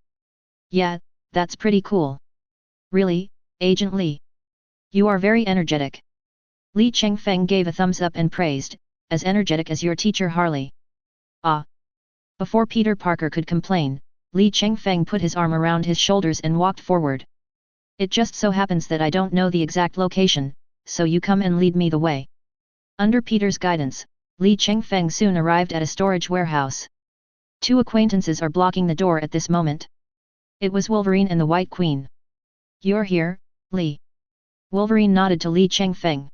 Yeah, that's pretty cool. Really, Agent Li? You are very energetic. Li Chengfeng gave a thumbs up and praised, as energetic as your teacher Harley. Ah! Before Peter Parker could complain, Li Chengfeng put his arm around his shoulders and walked forward. It just so happens that I don't know the exact location, so you come and lead me the way. Under Peter's guidance, Li Chengfeng soon arrived at a storage warehouse. Two acquaintances are blocking the door at this moment. It was Wolverine and the White Queen. You're here, Li. Wolverine nodded to Li Chengfeng.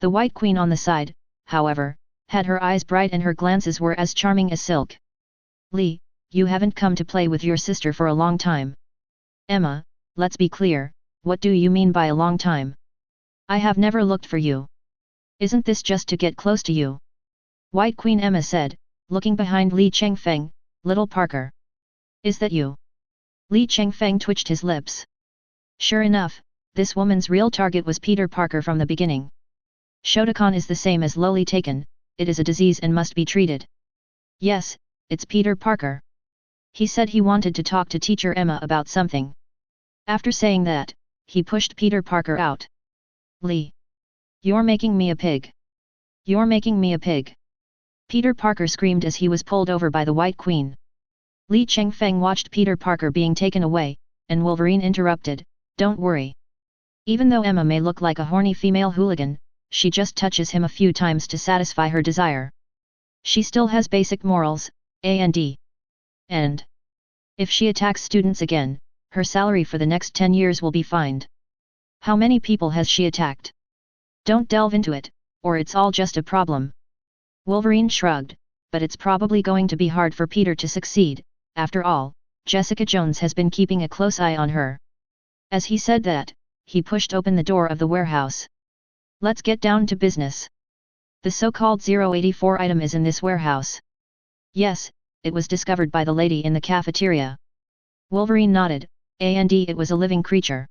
The White Queen on the side, however, had her eyes bright and her glances were as charming as silk. Li, you haven't come to play with your sister for a long time. Emma, let's be clear, what do you mean by a long time? I have never looked for you. Isn't this just to get close to you? White Queen Emma said, looking behind Li Chengfeng, little Parker. Is that you? Li Chengfeng twitched his lips. Sure enough, this woman's real target was Peter Parker from the beginning. Shotokan is the same as lowly taken, it is a disease and must be treated. Yes, it's Peter Parker. He said he wanted to talk to teacher Emma about something. After saying that, he pushed Peter Parker out. Li. You're making me a pig. You're making me a pig. Peter Parker screamed as he was pulled over by the White Queen. Li Chengfeng watched Peter Parker being taken away, and Wolverine interrupted, don't worry. Even though Emma may look like a horny female hooligan, she just touches him a few times to satisfy her desire. She still has basic morals, and if she attacks students again, her salary for the next 10 years will be fined. How many people has she attacked? Don't delve into it, or it's all just a problem. Wolverine shrugged, but it's probably going to be hard for Peter to succeed, after all, Jessica Jones has been keeping a close eye on her. As he said that, he pushed open the door of the warehouse. Let's get down to business. The so-called 084 item is in this warehouse. Yes, it was discovered by the lady in the cafeteria. Wolverine nodded, and it was a living creature.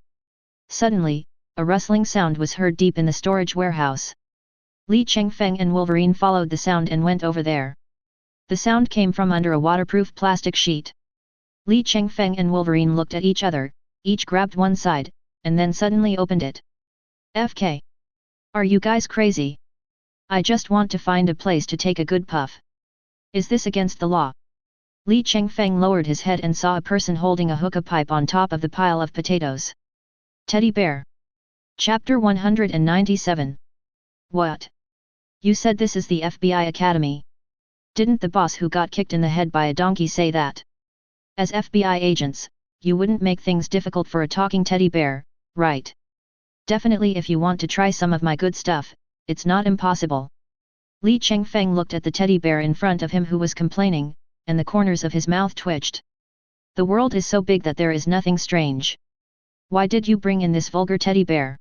Suddenly, a rustling sound was heard deep in the storage warehouse. Li Chengfeng and Wolverine followed the sound and went over there. The sound came from under a waterproof plastic sheet. Li Chengfeng and Wolverine looked at each other, each grabbed one side, and then suddenly opened it. FK. Are you guys crazy? I just want to find a place to take a good puff. Is this against the law? Li Chengfeng lowered his head and saw a person holding a hookah pipe on top of the pile of potatoes. Teddy Bear. Chapter 197. What? You said this is the FBI Academy. Didn't the boss who got kicked in the head by a donkey say that? As FBI agents, you wouldn't make things difficult for a talking teddy bear, right? Definitely if you want to try some of my good stuff, it's not impossible. Li Chengfeng looked at the teddy bear in front of him who was complaining, and the corners of his mouth twitched. The world is so big that there is nothing strange. Why did you bring in this vulgar teddy bear?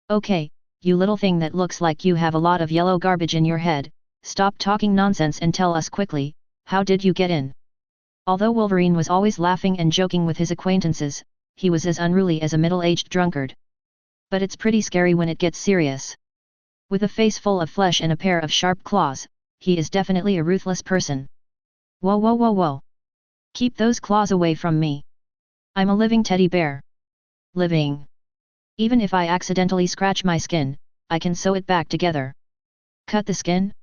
Okay, you little thing that looks like you have a lot of yellow garbage in your head, stop talking nonsense and tell us quickly, how did you get in? Although Wolverine was always laughing and joking with his acquaintances, he was as unruly as a middle-aged drunkard. But it's pretty scary when it gets serious. With a face full of flesh and a pair of sharp claws, he is definitely a ruthless person. Whoa whoa whoa whoa! Keep those claws away from me! I'm a living teddy bear. Living. Even if I accidentally scratch my skin, I can sew it back together. Cut the skin?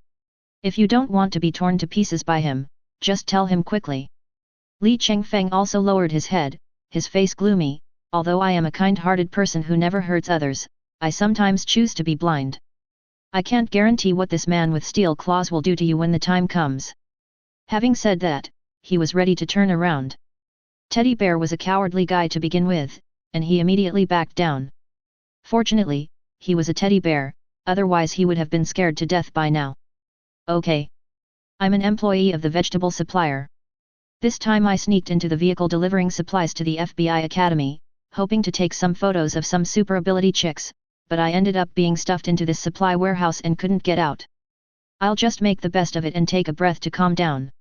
If you don't want to be torn to pieces by him, just tell him quickly. Li Chengfeng also lowered his head, his face gloomy. Although I am a kind-hearted person who never hurts others, I sometimes choose to be blind. I can't guarantee what this man with steel claws will do to you when the time comes. Having said that, he was ready to turn around. Teddy Bear was a cowardly guy to begin with, and he immediately backed down. Fortunately, he was a teddy bear, otherwise he would have been scared to death by now. Okay. I'm an employee of the vegetable supplier. This time I sneaked into the vehicle delivering supplies to the FBI Academy, hoping to take some photos of some super ability chicks, but I ended up being stuffed into this supply warehouse and couldn't get out. I'll just make the best of it and take a breath to calm down.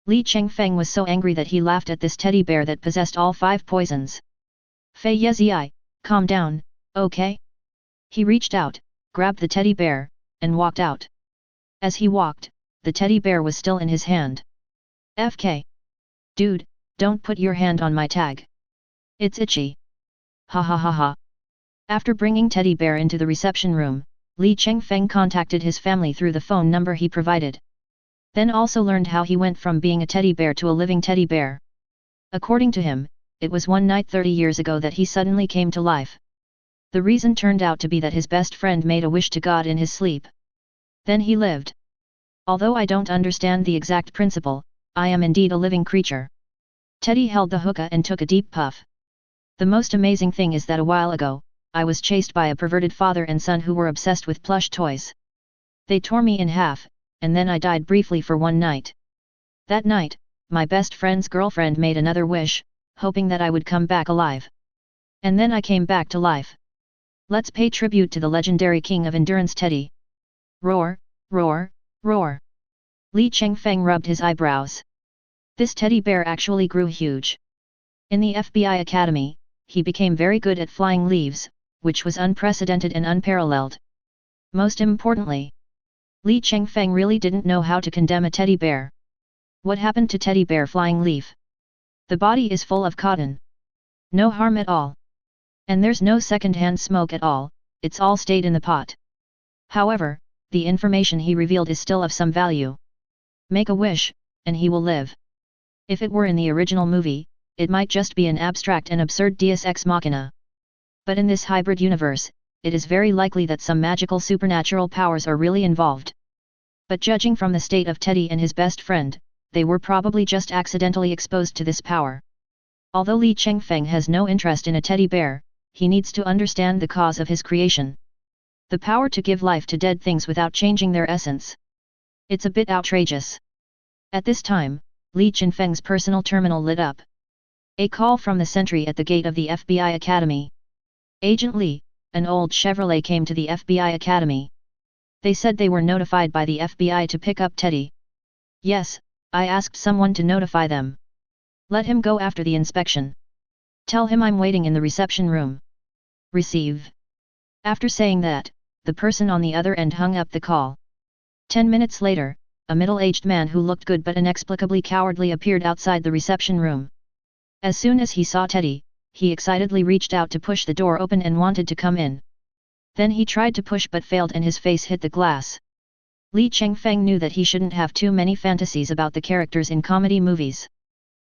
Li Chengfeng was so angry that he laughed at this teddy bear that possessed all 5 poisons. Fei Yezi, calm down, okay? He reached out, grabbed the teddy bear, and walked out. As he walked, the teddy bear was still in his hand. FK. Dude, don't put your hand on my tag. It's itchy. Ha ha ha ha. After bringing Teddy Bear into the reception room, Li Chengfeng contacted his family through the phone number he provided. Then also learned how he went from being a teddy bear to a living teddy bear. According to him, it was one night 30 years ago that he suddenly came to life. The reason turned out to be that his best friend made a wish to God in his sleep. Then he lived. Although I don't understand the exact principle, I am indeed a living creature. Teddy held the hookah and took a deep puff. The most amazing thing is that a while ago, I was chased by a perverted father and son who were obsessed with plush toys. They tore me in half, and then I died briefly for one night. That night, my best friend's girlfriend made another wish, hoping that I would come back alive. And then I came back to life. Let's pay tribute to the legendary king of endurance Teddy. Roar, roar, roar. Li Chengfeng rubbed his eyebrows. This teddy bear actually grew huge. In the FBI Academy, he became very good at flying leaves, which was unprecedented and unparalleled. Most importantly, Li Chengfeng really didn't know how to condemn a teddy bear. What happened to teddy bear flying leaf? The body is full of cotton. No harm at all. And there's no second-hand smoke at all, it's all stayed in the pot. However, the information he revealed is still of some value. Make a wish, and he will live. If it were in the original movie, it might just be an abstract and absurd deus ex machina. But in this hybrid universe, it is very likely that some magical supernatural powers are really involved. But judging from the state of Teddy and his best friend, they were probably just accidentally exposed to this power. Although Li Chengfeng has no interest in a teddy bear, he needs to understand the cause of his creation. The power to give life to dead things without changing their essence. It's a bit outrageous. At this time, Li Chengfeng's personal terminal lit up. A call from the sentry at the gate of the FBI Academy. Agent Li, an old Chevrolet came to the FBI Academy. They said they were notified by the FBI to pick up Teddy. Yes, I asked someone to notify them. Let him go after the inspection. Tell him I'm waiting in the reception room. Receive. After saying that, the person on the other end hung up the call. 10 minutes later, a middle-aged man who looked good but inexplicably cowardly appeared outside the reception room. As soon as he saw Teddy, he excitedly reached out to push the door open and wanted to come in. Then he tried to push but failed and his face hit the glass. Li Chengfeng knew that he shouldn't have too many fantasies about the characters in comedy movies.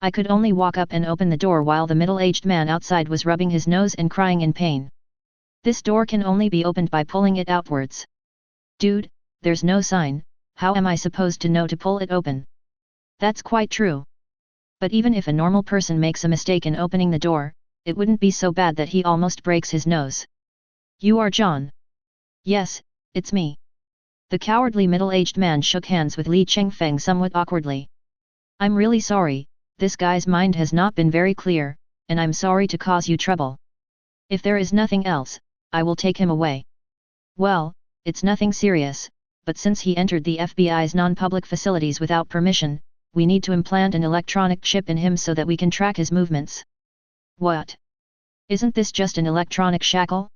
I could only walk up and open the door while the middle-aged man outside was rubbing his nose and crying in pain. This door can only be opened by pulling it outwards. Dude, there's no sign, how am I supposed to know to pull it open? That's quite true. But even if a normal person makes a mistake in opening the door, it wouldn't be so bad that he almost breaks his nose. You are John? Yes, it's me. The cowardly middle-aged man shook hands with Li Chengfeng somewhat awkwardly. I'm really sorry, this guy's mind has not been very clear, and I'm sorry to cause you trouble. If there is nothing else, I will take him away. Well, it's nothing serious, but since he entered the FBI's non-public facilities without permission, we need to implant an electronic chip in him so that we can track his movements. What? Isn't this just an electronic shackle?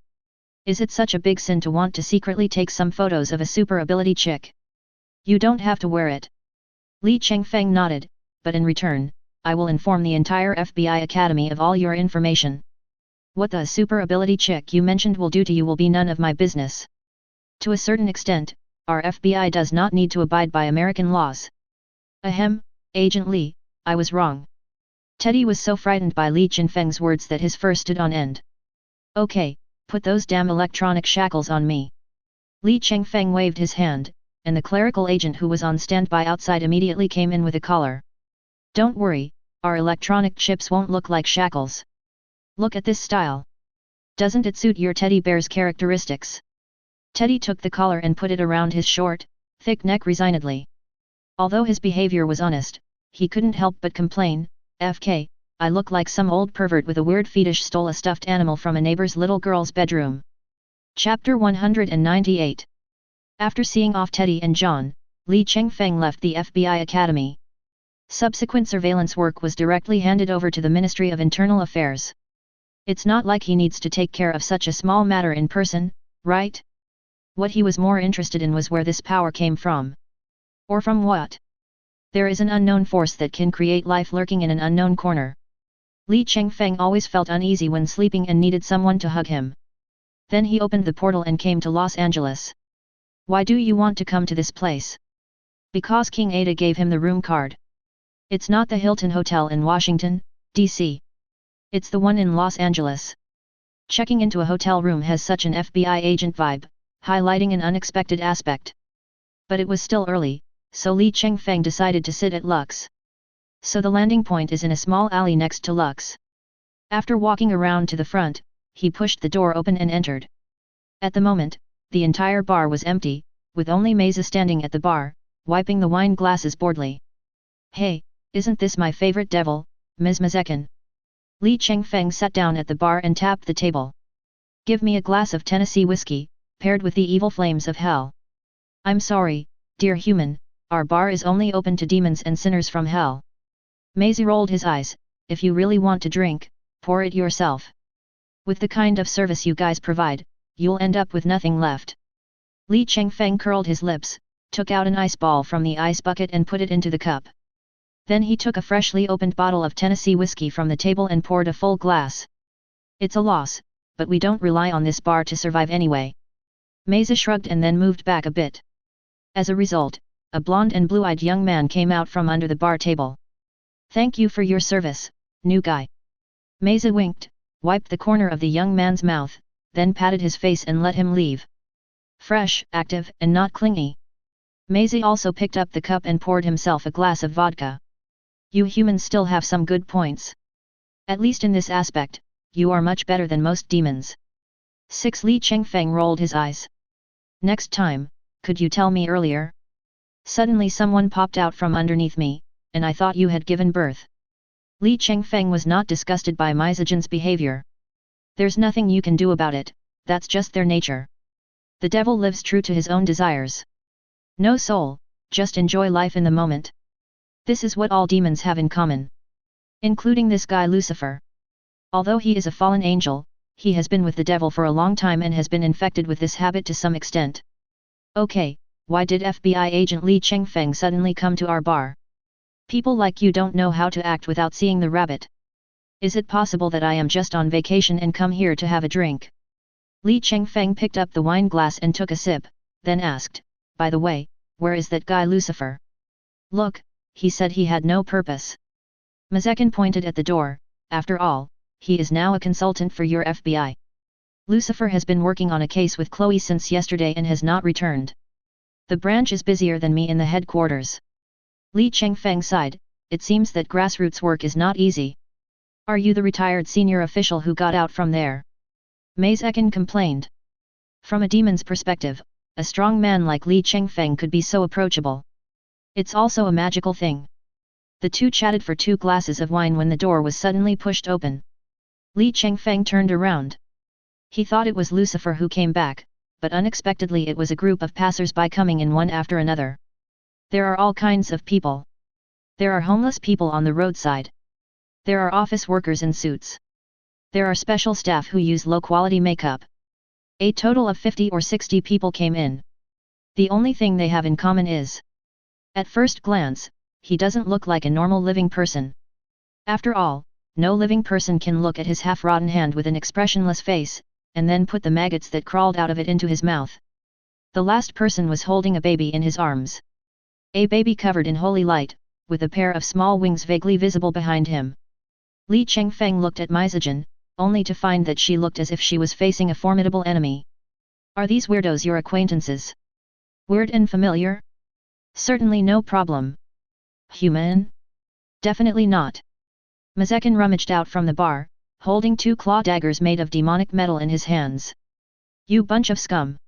Is it such a big sin to want to secretly take some photos of a super ability chick? You don't have to wear it. Li Chengfeng nodded, but in return, I will inform the entire FBI Academy of all your information. What the super ability chick you mentioned will do to you will be none of my business. To a certain extent, our FBI does not need to abide by American laws. Ahem, Agent Li, I was wrong. Teddy was so frightened by Li Chengfeng's words that his fur stood on end. Okay, put those damn electronic shackles on me. Li Chengfeng waved his hand, and the clerical agent who was on standby outside immediately came in with a collar. Don't worry, our electronic chips won't look like shackles. Look at this style. Doesn't it suit your teddy bear's characteristics? Teddy took the collar and put it around his short, thick neck resignedly. Although his behavior was honest, he couldn't help but complain, FK, I look like some old pervert with a weird fetish stole a stuffed animal from a neighbor's little girl's bedroom. Chapter 198. After seeing off Teddy and John, Li Chengfeng left the FBI Academy. Subsequent surveillance work was directly handed over to the Ministry of Internal Affairs. It's not like he needs to take care of such a small matter in person, right? What he was more interested in was where this power came from. Or from what? There is an unknown force that can create life lurking in an unknown corner. Li Chengfeng always felt uneasy when sleeping and needed someone to hug him. Then he opened the portal and came to Los Angeles. Why do you want to come to this place? Because King Ada gave him the room card. It's not the Hilton Hotel in Washington, D.C. It's the one in Los Angeles. Checking into a hotel room has such an FBI agent vibe, highlighting an unexpected aspect. But it was still early, so Li Chengfeng decided to sit at Lux. So the landing point is in a small alley next to Lux. After walking around to the front, he pushed the door open and entered. At the moment, the entire bar was empty, with only Mesa standing at the bar, wiping the wine glasses boredly. Hey, isn't this my favorite devil, Ms. Mazekin? Li Chengfeng sat down at the bar and tapped the table. Give me a glass of Tennessee whiskey, paired with the evil flames of hell. I'm sorry, dear human, our bar is only open to demons and sinners from hell. Maisie rolled his eyes, if you really want to drink, pour it yourself. With the kind of service you guys provide, you'll end up with nothing left. Li Chengfeng curled his lips, took out an ice ball from the ice bucket and put it into the cup. Then he took a freshly opened bottle of Tennessee whiskey from the table and poured a full glass. It's a loss, but we don't rely on this bar to survive anyway. Mesa shrugged and then moved back a bit. As a result, a blonde and blue-eyed young man came out from under the bar table. Thank you for your service, new guy. Mesa winked, wiped the corner of the young man's mouth, then patted his face and let him leave. Fresh, active, and not clingy. Maisie also picked up the cup and poured himself a glass of vodka. You humans still have some good points. At least in this aspect, you are much better than most demons. 6. Li Chengfeng rolled his eyes. Next time, could you tell me earlier? Suddenly someone popped out from underneath me, and I thought you had given birth. Li Chengfeng was not disgusted by Maizajan's behavior. There's nothing you can do about it, that's just their nature. The devil lives true to his own desires. No soul, just enjoy life in the moment. This is what all demons have in common. Including this guy Lucifer. Although he is a fallen angel, he has been with the devil for a long time and has been infected with this habit to some extent. Okay, why did FBI agent Li Chengfeng suddenly come to our bar? People like you don't know how to act without seeing the rabbit. Is it possible that I am just on vacation and come here to have a drink? Li Chengfeng picked up the wine glass and took a sip, then asked, by the way, where is that guy Lucifer? Look, he said he had no purpose. Mazekin pointed at the door, after all, he is now a consultant for your FBI. Lucifer has been working on a case with Chloe since yesterday and has not returned. The branch is busier than me in the headquarters. Li Chengfeng sighed, it seems that grassroots work is not easy. Are you the retired senior official who got out from there? Mazekin complained. From a demon's perspective, a strong man like Li Chengfeng could be so approachable. It's also a magical thing. The two chatted for 2 glasses of wine when the door was suddenly pushed open. Li Chengfeng turned around. He thought it was Lucifer who came back, but unexpectedly it was a group of passers-by coming in one after another. There are all kinds of people. There are homeless people on the roadside. There are office workers in suits. There are special staff who use low-quality makeup. A total of 50 or 60 people came in. The only thing they have in common is, at first glance, he doesn't look like a normal living person. After all, no living person can look at his half-rotten hand with an expressionless face, and then put the maggots that crawled out of it into his mouth. The last person was holding a baby in his arms. A baby covered in holy light, with a pair of small wings vaguely visible behind him. Li Chengfeng looked at Maizajin, only to find that she looked as if she was facing a formidable enemy. Are these weirdos your acquaintances? Weird and familiar? Certainly no problem. Human? Definitely not. Mazekin rummaged out from the bar, holding 2 claw daggers made of demonic metal in his hands. You bunch of scum!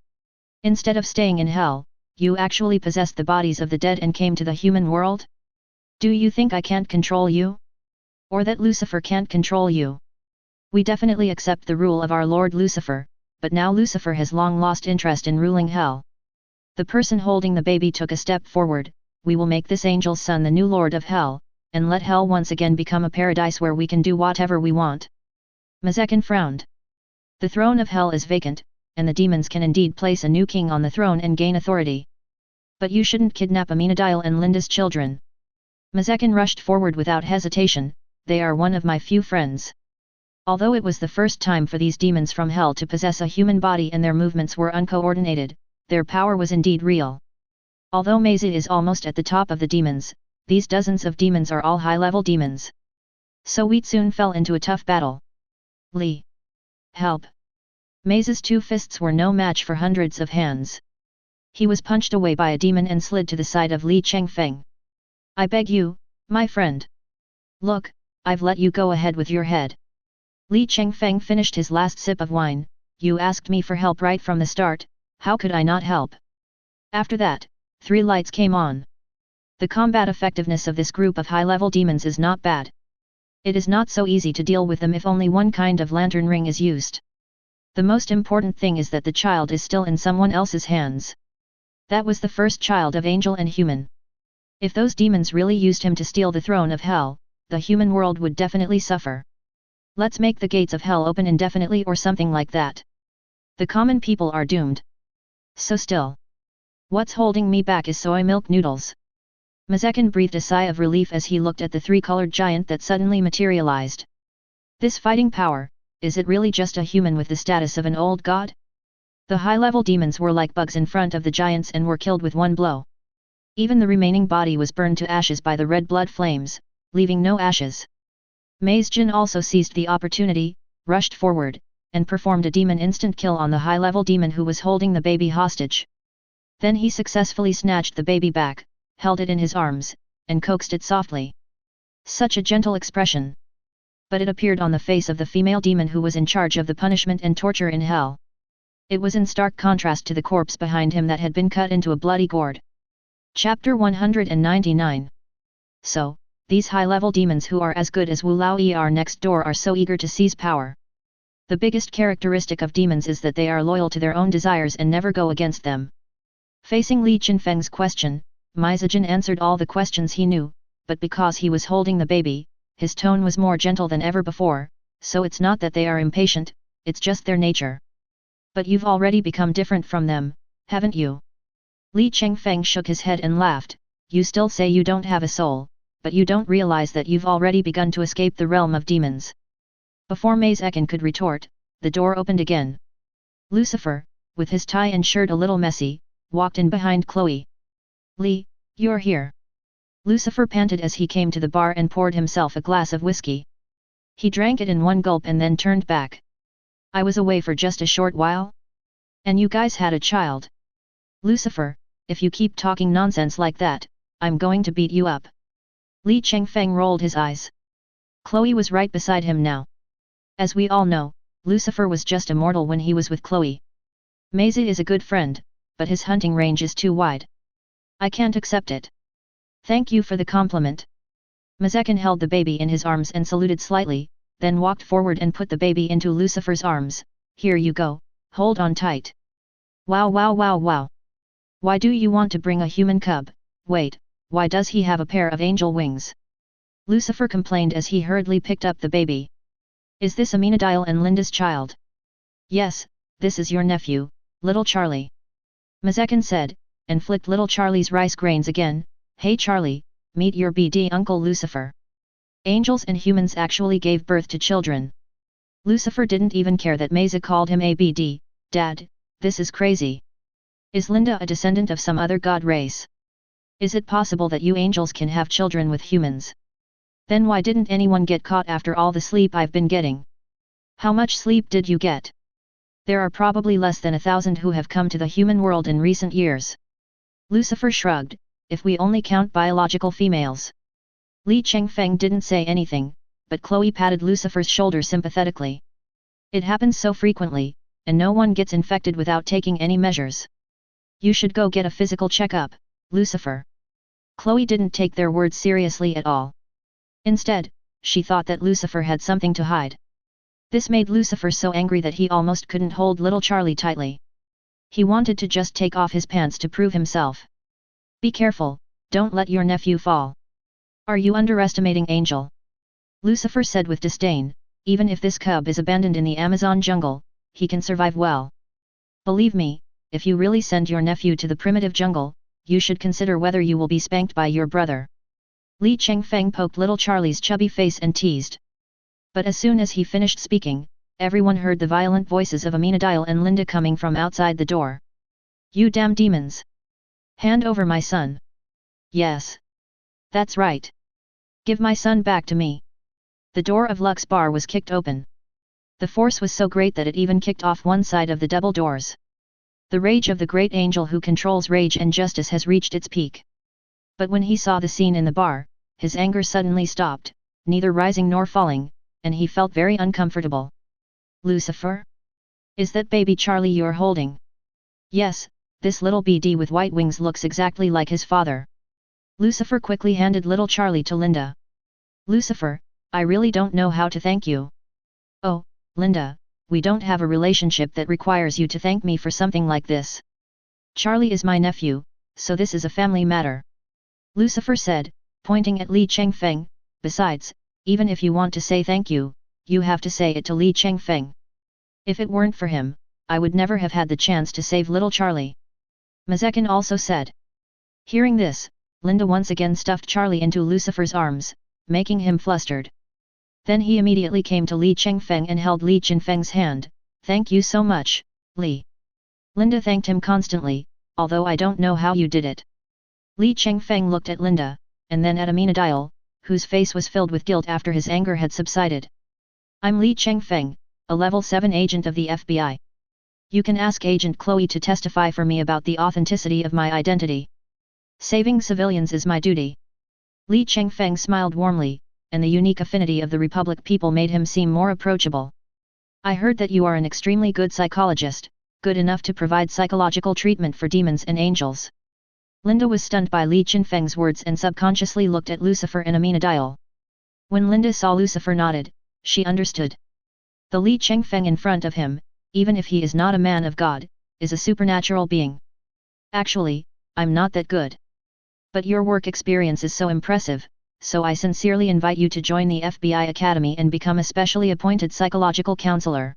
Instead of staying in hell, you actually possessed the bodies of the dead and came to the human world? Do you think I can't control you? Or that Lucifer can't control you? We definitely accept the rule of our Lord Lucifer, but now Lucifer has long lost interest in ruling hell. The person holding the baby took a step forward. We will make this angel's son the new lord of hell, and let hell once again become a paradise where we can do whatever we want. Mazekin frowned. The throne of hell is vacant, and the demons can indeed place a new king on the throne and gain authority. But you shouldn't kidnap Aminadile and Linda's children. Mazekin rushed forward without hesitation. They are one of my few friends. Although it was the first time for these demons from hell to possess a human body and their movements were uncoordinated, their power was indeed real. Although Maize is almost at the top of the demons, these dozens of demons are all high-level demons. So we soon fell into a tough battle. Li! Help! Maize's 2 fists were no match for hundreds of hands. He was punched away by a demon and slid to the side of Li Chengfeng. I beg you, my friend. Look, I've let you go ahead with your head. Li Chengfeng finished his last sip of wine. You asked me for help right from the start, how could I not help? After that, 3 lights came on. The combat effectiveness of this group of high-level demons is not bad. It is not so easy to deal with them if only one kind of lantern ring is used. The most important thing is that the child is still in someone else's hands. That was the first child of angel and human. If those demons really used him to steal the throne of hell, the human world would definitely suffer. Let's make the gates of hell open indefinitely or something like that. The common people are doomed. So still. What's holding me back is soy milk noodles. Mazekin breathed a sigh of relief as he looked at the 3-colored giant that suddenly materialized. This fighting power, is it really just a human with the status of an old god? The high-level demons were like bugs in front of the giants and were killed with one blow. Even the remaining body was burned to ashes by the red blood flames, leaving no ashes. Maizejin also seized the opportunity, rushed forward, and performed a demon instant kill on the high-level demon who was holding the baby hostage. Then he successfully snatched the baby back, held it in his arms, and coaxed it softly. Such a gentle expression. But it appeared on the face of the female demon who was in charge of the punishment and torture in hell. It was in stark contrast to the corpse behind him that had been cut into a bloody gourd. Chapter 199. So, these high-level demons who are as good as Wu Lao Yi are next door are so eager to seize power. The biggest characteristic of demons is that they are loyal to their own desires and never go against them. Facing Li Chengfeng's question, Maizejin answered all the questions he knew, but because he was holding the baby, his tone was more gentle than ever before, so it's not that they are impatient, it's just their nature. But you've already become different from them, haven't you? Li Chengfeng shook his head and laughed. You still say you don't have a soul, but you don't realize that you've already begun to escape the realm of demons. Before Maizejin could retort, the door opened again. Lucifer, with his tie and shirt a little messy, walked in behind Chloe. Li, you're here. Lucifer panted as he came to the bar and poured himself a glass of whiskey. He drank it in one gulp and then turned back. I was away for just a short while? And you guys had a child. Lucifer, if you keep talking nonsense like that, I'm going to beat you up. Li Chengfeng rolled his eyes. Chloe was right beside him now. As we all know, Lucifer was just a mortal when he was with Chloe. Maize is a good friend, but his hunting range is too wide. I can't accept it. Thank you for the compliment. Mazekin held the baby in his arms and saluted slightly, then walked forward and put the baby into Lucifer's arms. Here you go, hold on tight. Wow wow wow wow. Why do you want to bring a human cub? Wait, why does he have a pair of angel wings? Lucifer complained as he hurriedly picked up the baby. Is this Aminadile and Linda's child? Yes, this is your nephew, little Charlie. Mazekin said, and flicked little Charlie's rice grains again. Hey Charlie, meet your BD uncle Lucifer. Angels and humans actually gave birth to children. Lucifer didn't even care that Meza called him ABD, Dad, this is crazy. Is Linda a descendant of some other god race? Is it possible that you angels can have children with humans? Then why didn't anyone get caught after all the sleep I've been getting? How much sleep did you get? There are probably less than 1,000 who have come to the human world in recent years. Lucifer shrugged, if we only count biological females. Li Chengfeng didn't say anything, but Chloe patted Lucifer's shoulder sympathetically. It happens so frequently, and no one gets infected without taking any measures. You should go get a physical checkup, Lucifer. Chloe didn't take their words seriously at all. Instead, she thought that Lucifer had something to hide. This made Lucifer so angry that he almost couldn't hold little Charlie tightly. He wanted to just take off his pants to prove himself. Be careful, don't let your nephew fall. Are you underestimating Angel? Lucifer said with disdain, even if this cub is abandoned in the Amazon jungle, he can survive well. Believe me, if you really send your nephew to the primitive jungle, you should consider whether you will be spanked by your brother. Li Chengfeng poked little Charlie's chubby face and teased. But as soon as he finished speaking, everyone heard the violent voices of Aminadile and Linda coming from outside the door. You damn demons! Hand over my son! Yes! That's right! Give my son back to me! The door of Lux Bar was kicked open. The force was so great that it even kicked off one side of the double doors. The rage of the great angel who controls rage and justice has reached its peak. But when he saw the scene in the bar, his anger suddenly stopped, neither rising nor falling, and he felt very uncomfortable. Lucifer? Is that baby Charlie you're holding? Yes, this little BD with white wings looks exactly like his father. Lucifer quickly handed little Charlie to Linda. Lucifer, I really don't know how to thank you. Oh, Linda, we don't have a relationship that requires you to thank me for something like this. Charlie is my nephew, so this is a family matter. Lucifer said, pointing at Li Chengfeng, besides, even if you want to say thank you, you have to say it to Li Chengfeng. If it weren't for him, I would never have had the chance to save little Charlie. Mazekin also said. Hearing this, Linda once again stuffed Charlie into Lucifer's arms, making him flustered. Then he immediately came to Li Chengfeng and held Li Chengfeng's hand. Thank you so much, Li. Linda thanked him constantly, although I don't know how you did it. Li Chengfeng looked at Linda, and then at Aminadile, whose face was filled with guilt after his anger had subsided. I'm Li Chengfeng, a level 7 agent of the FBI. You can ask Agent Chloe to testify for me about the authenticity of my identity. Saving civilians is my duty. Li Chengfeng smiled warmly, and the unique affinity of the Republic people made him seem more approachable. I heard that you are an extremely good psychologist, good enough to provide psychological treatment for demons and angels. Linda was stunned by Li Chengfeng's words and subconsciously looked at Lucifer and Aminadile. When Linda saw Lucifer nodded, she understood. The Li Chengfeng in front of him, even if he is not a man of God, is a supernatural being. Actually, I'm not that good. But your work experience is so impressive, so I sincerely invite you to join the FBI Academy and become a specially appointed psychological counselor.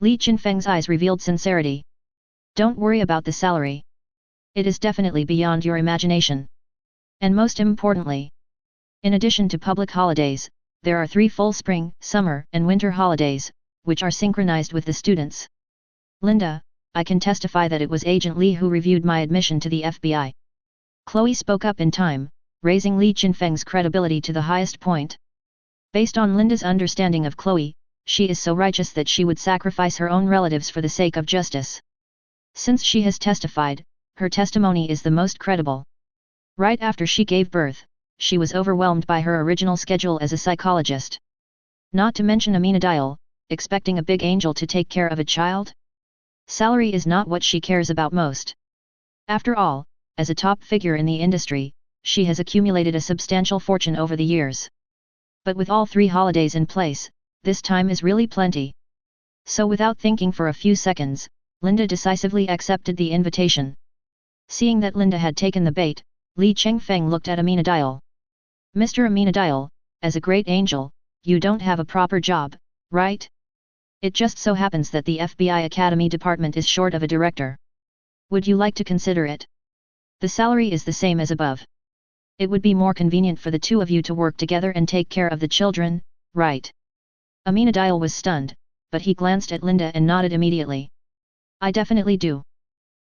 Li Chengfeng's eyes revealed sincerity. Don't worry about the salary. It is definitely beyond your imagination. And most importantly, in addition to public holidays, there are 3 full spring, summer, and winter holidays, which are synchronized with the students. Linda, I can testify that it was Agent Li who reviewed my admission to the FBI. Chloe spoke up in time, raising Li Chengfeng's credibility to the highest point. Based on Linda's understanding of Chloe, she is so righteous that she would sacrifice her own relatives for the sake of justice. Since she has testified, her testimony is the most credible. Right after she gave birth, she was overwhelmed by her original schedule as a psychologist. Not to mention Aminadile, expecting a big angel to take care of a child? Salary is not what she cares about most. After all, as a top figure in the industry, she has accumulated a substantial fortune over the years. But with all 3 holidays in place, this time is really plenty. So without thinking for a few seconds, Linda decisively accepted the invitation. Seeing that Linda had taken the bait, Li Chengfeng looked at Aminadile. Mr. Aminadile, as a great angel, you don't have a proper job, right? It just so happens that the FBI Academy department is short of a director. Would you like to consider it? The salary is the same as above. It would be more convenient for the two of you to work together and take care of the children, right? Aminadil was stunned, but he glanced at Linda and nodded immediately. I definitely do.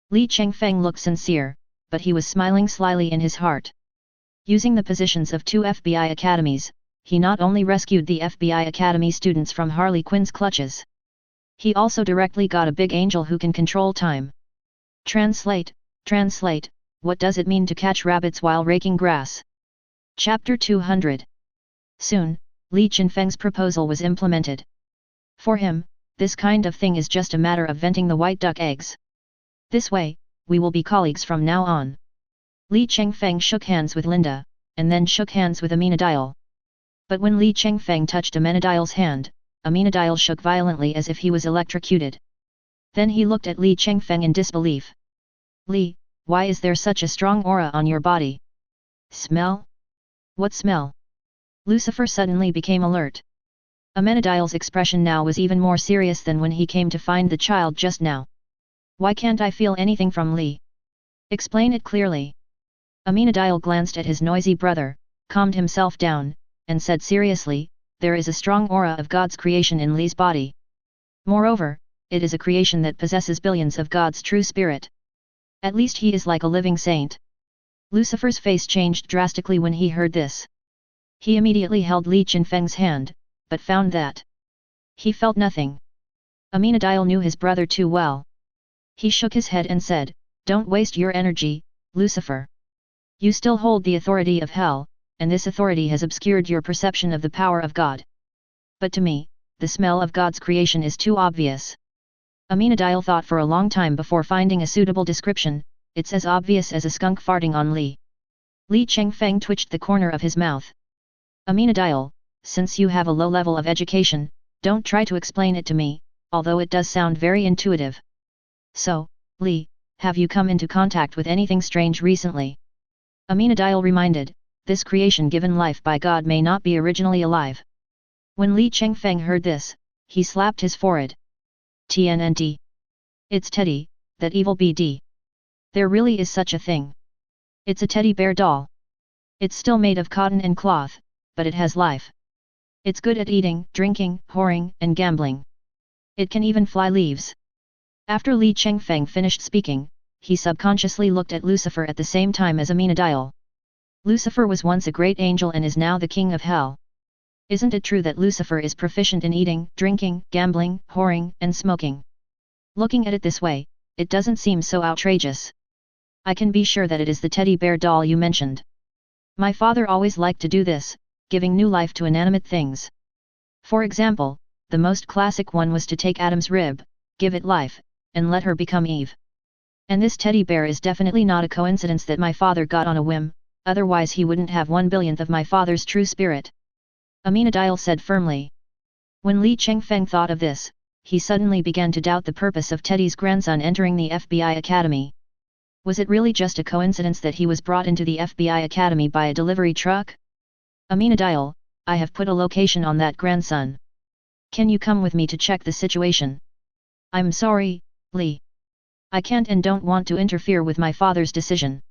Li Chengfeng looked sincere, but he was smiling slyly in his heart. Using the positions of two FBI academies, he not only rescued the FBI Academy students from Harley Quinn's clutches. He also directly got a big angel who can control time. Translate, what does it mean to catch rabbits while raking grass? Chapter 200. Soon, Li Chengfeng's proposal was implemented. For him, this kind of thing is just a matter of venting the white duck eggs. This way, we will be colleagues from now on. Li Chengfeng shook hands with Linda, and then shook hands with Aminadil. But when Li Chengfeng touched Aminadil's hand, Aminadil shook violently as if he was electrocuted. Then he looked at Li Chengfeng in disbelief. Li, why is there such a strong aura on your body? Smell? What smell? Lucifer suddenly became alert. Aminadil's expression now was even more serious than when he came to find the child just now. Why can't I feel anything from Li? Explain it clearly. Aminadil glanced at his noisy brother, calmed himself down, and said seriously, there is a strong aura of God's creation in Li's body. Moreover, it is a creation that possesses billions of God's true spirit. At least he is like a living saint. Lucifer's face changed drastically when he heard this. He immediately held Li Chengfeng's hand, but found that he felt nothing. Aminadil knew his brother too well. He shook his head and said, don't waste your energy, Lucifer. You still hold the authority of hell, and this authority has obscured your perception of the power of God. But to me, the smell of God's creation is too obvious. Aminadil thought for a long time before finding a suitable description, it's as obvious as a skunk farting on Li. Li Chengfeng twitched the corner of his mouth. Aminadil, since you have a low level of education, don't try to explain it to me, although it does sound very intuitive. So, Li, have you come into contact with anything strange recently? Aminadil reminded, this creation given life by God may not be originally alive. When Li Chengfeng heard this, he slapped his forehead. TNNT. It's Teddy, that evil BD. There really is such a thing. It's a teddy bear doll. It's still made of cotton and cloth, but it has life. It's good at eating, drinking, whoring, and gambling. It can even fly leaves. After Li Chengfeng finished speaking, he subconsciously looked at Lucifer at the same time as Aminadil. Lucifer was once a great angel and is now the king of hell. Isn't it true that Lucifer is proficient in eating, drinking, gambling, whoring, and smoking? Looking at it this way, it doesn't seem so outrageous. I can be sure that it is the teddy bear doll you mentioned. My father always liked to do this, giving new life to inanimate things. For example, the most classic one was to take Adam's rib, give it life, and let her become Eve. And this teddy bear is definitely not a coincidence that my father got on a whim, otherwise he wouldn't have 1/1000th of my father's true spirit. Aminadil said firmly. When Li Chengfeng thought of this, he suddenly began to doubt the purpose of Teddy's grandson entering the FBI Academy. Was it really just a coincidence that he was brought into the FBI Academy by a delivery truck? Aminadil, I have put a location on that grandson. Can you come with me to check the situation? I'm sorry, Li. I can't and don't want to interfere with my father's decision.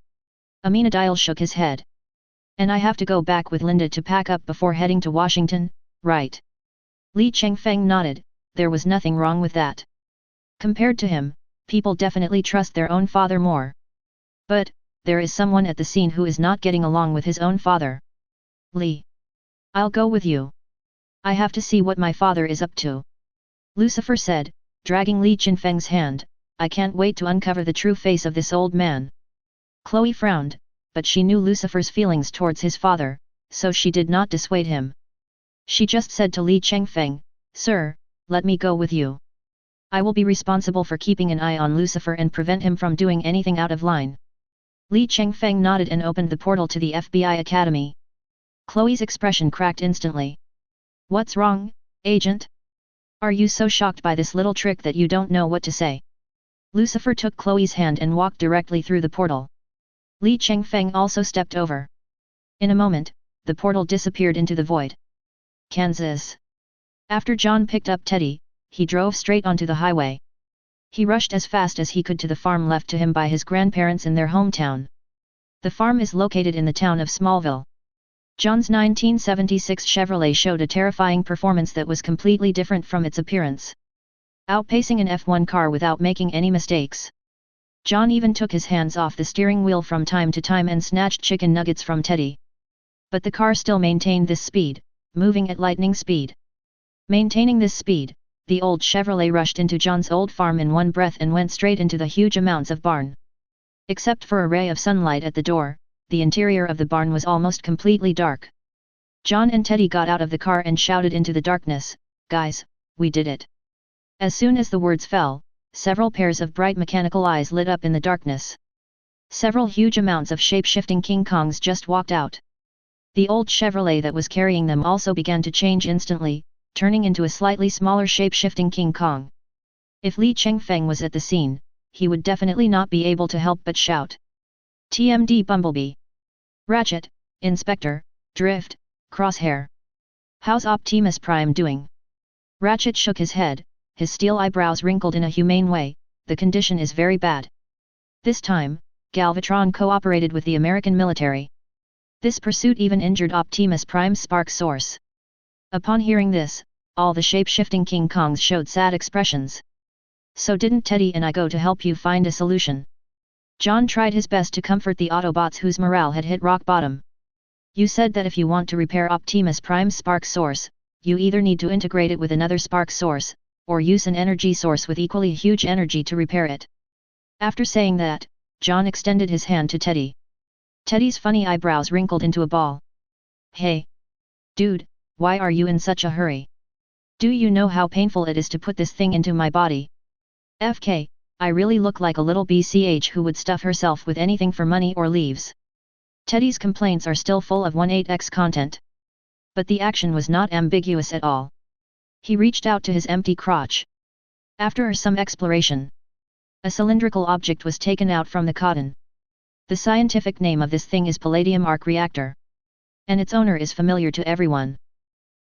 Aminadil shook his head. And I have to go back with Linda to pack up before heading to Washington, right? Li Chengfeng nodded, there was nothing wrong with that. Compared to him, people definitely trust their own father more. But, there is someone at the scene who is not getting along with his own father. Li. I'll go with you. I have to see what my father is up to. Lucifer said, dragging Li Chengfeng's hand, I can't wait to uncover the true face of this old man. Chloe frowned, but she knew Lucifer's feelings towards his father, so she did not dissuade him. She just said to Li Chengfeng, Sir, let me go with you. I will be responsible for keeping an eye on Lucifer and prevent him from doing anything out of line. Li Chengfeng nodded and opened the portal to the FBI Academy. Chloe's expression cracked instantly. What's wrong, Agent? Are you so shocked by this little trick that you don't know what to say? Lucifer took Chloe's hand and walked directly through the portal. Li Chengfeng also stepped over. In a moment, the portal disappeared into the void. Kansas. After John picked up Teddy, he drove straight onto the highway. He rushed as fast as he could to the farm left to him by his grandparents in their hometown. The farm is located in the town of Smallville. John's 1976 Chevrolet showed a terrifying performance that was completely different from its appearance, outpacing an F1 car without making any mistakes. John even took his hands off the steering wheel from time to time and snatched chicken nuggets from Teddy. But the car still maintained this speed, moving at lightning speed. Maintaining this speed, the old Chevrolet rushed into John's old farm in one breath and went straight into the huge amounts of barn. Except for a ray of sunlight at the door, the interior of the barn was almost completely dark. John and Teddy got out of the car and shouted into the darkness, "Guys, we did it!" As soon as the words fell, several pairs of bright mechanical eyes lit up in the darkness. Several huge amounts of shape-shifting King Kongs just walked out. The old Chevrolet that was carrying them also began to change instantly, turning into a slightly smaller shape-shifting King Kong. If Li Chengfeng was at the scene, he would definitely not be able to help but shout. TMD Bumblebee. Ratchet, Inspector, Drift, Crosshair. How's Optimus Prime doing? Ratchet shook his head, his steel eyebrows wrinkled in a humane way. The condition is very bad. This time, Galvatron cooperated with the American military. This pursuit even injured Optimus Prime's spark source. Upon hearing this, all the shape-shifting King Kongs showed sad expressions. So didn't Teddy and I go to help you find a solution? John tried his best to comfort the Autobots whose morale had hit rock bottom. You said that if you want to repair Optimus Prime's spark source, you either need to integrate it with another spark source, or use an energy source with equally huge energy to repair it. After saying that, John extended his hand to Teddy. Teddy's funny eyebrows wrinkled into a ball. Hey! Dude, why are you in such a hurry? Do you know how painful it is to put this thing into my body? FK, I really look like a little BCH who would stuff herself with anything for money or leaves. Teddy's complaints are still full of 18x content. But the action was not ambiguous at all. He reached out to his empty crotch. After some exploration, a cylindrical object was taken out from the cotton. The scientific name of this thing is Palladium Arc Reactor. And its owner is familiar to everyone.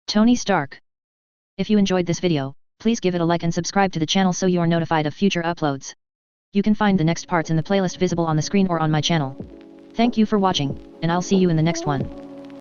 Tony Stark. If you enjoyed this video, please give it a like and subscribe to the channel so you are notified of future uploads. You can find the next parts in the playlist visible on the screen or on my channel. Thank you for watching, and I'll see you in the next one.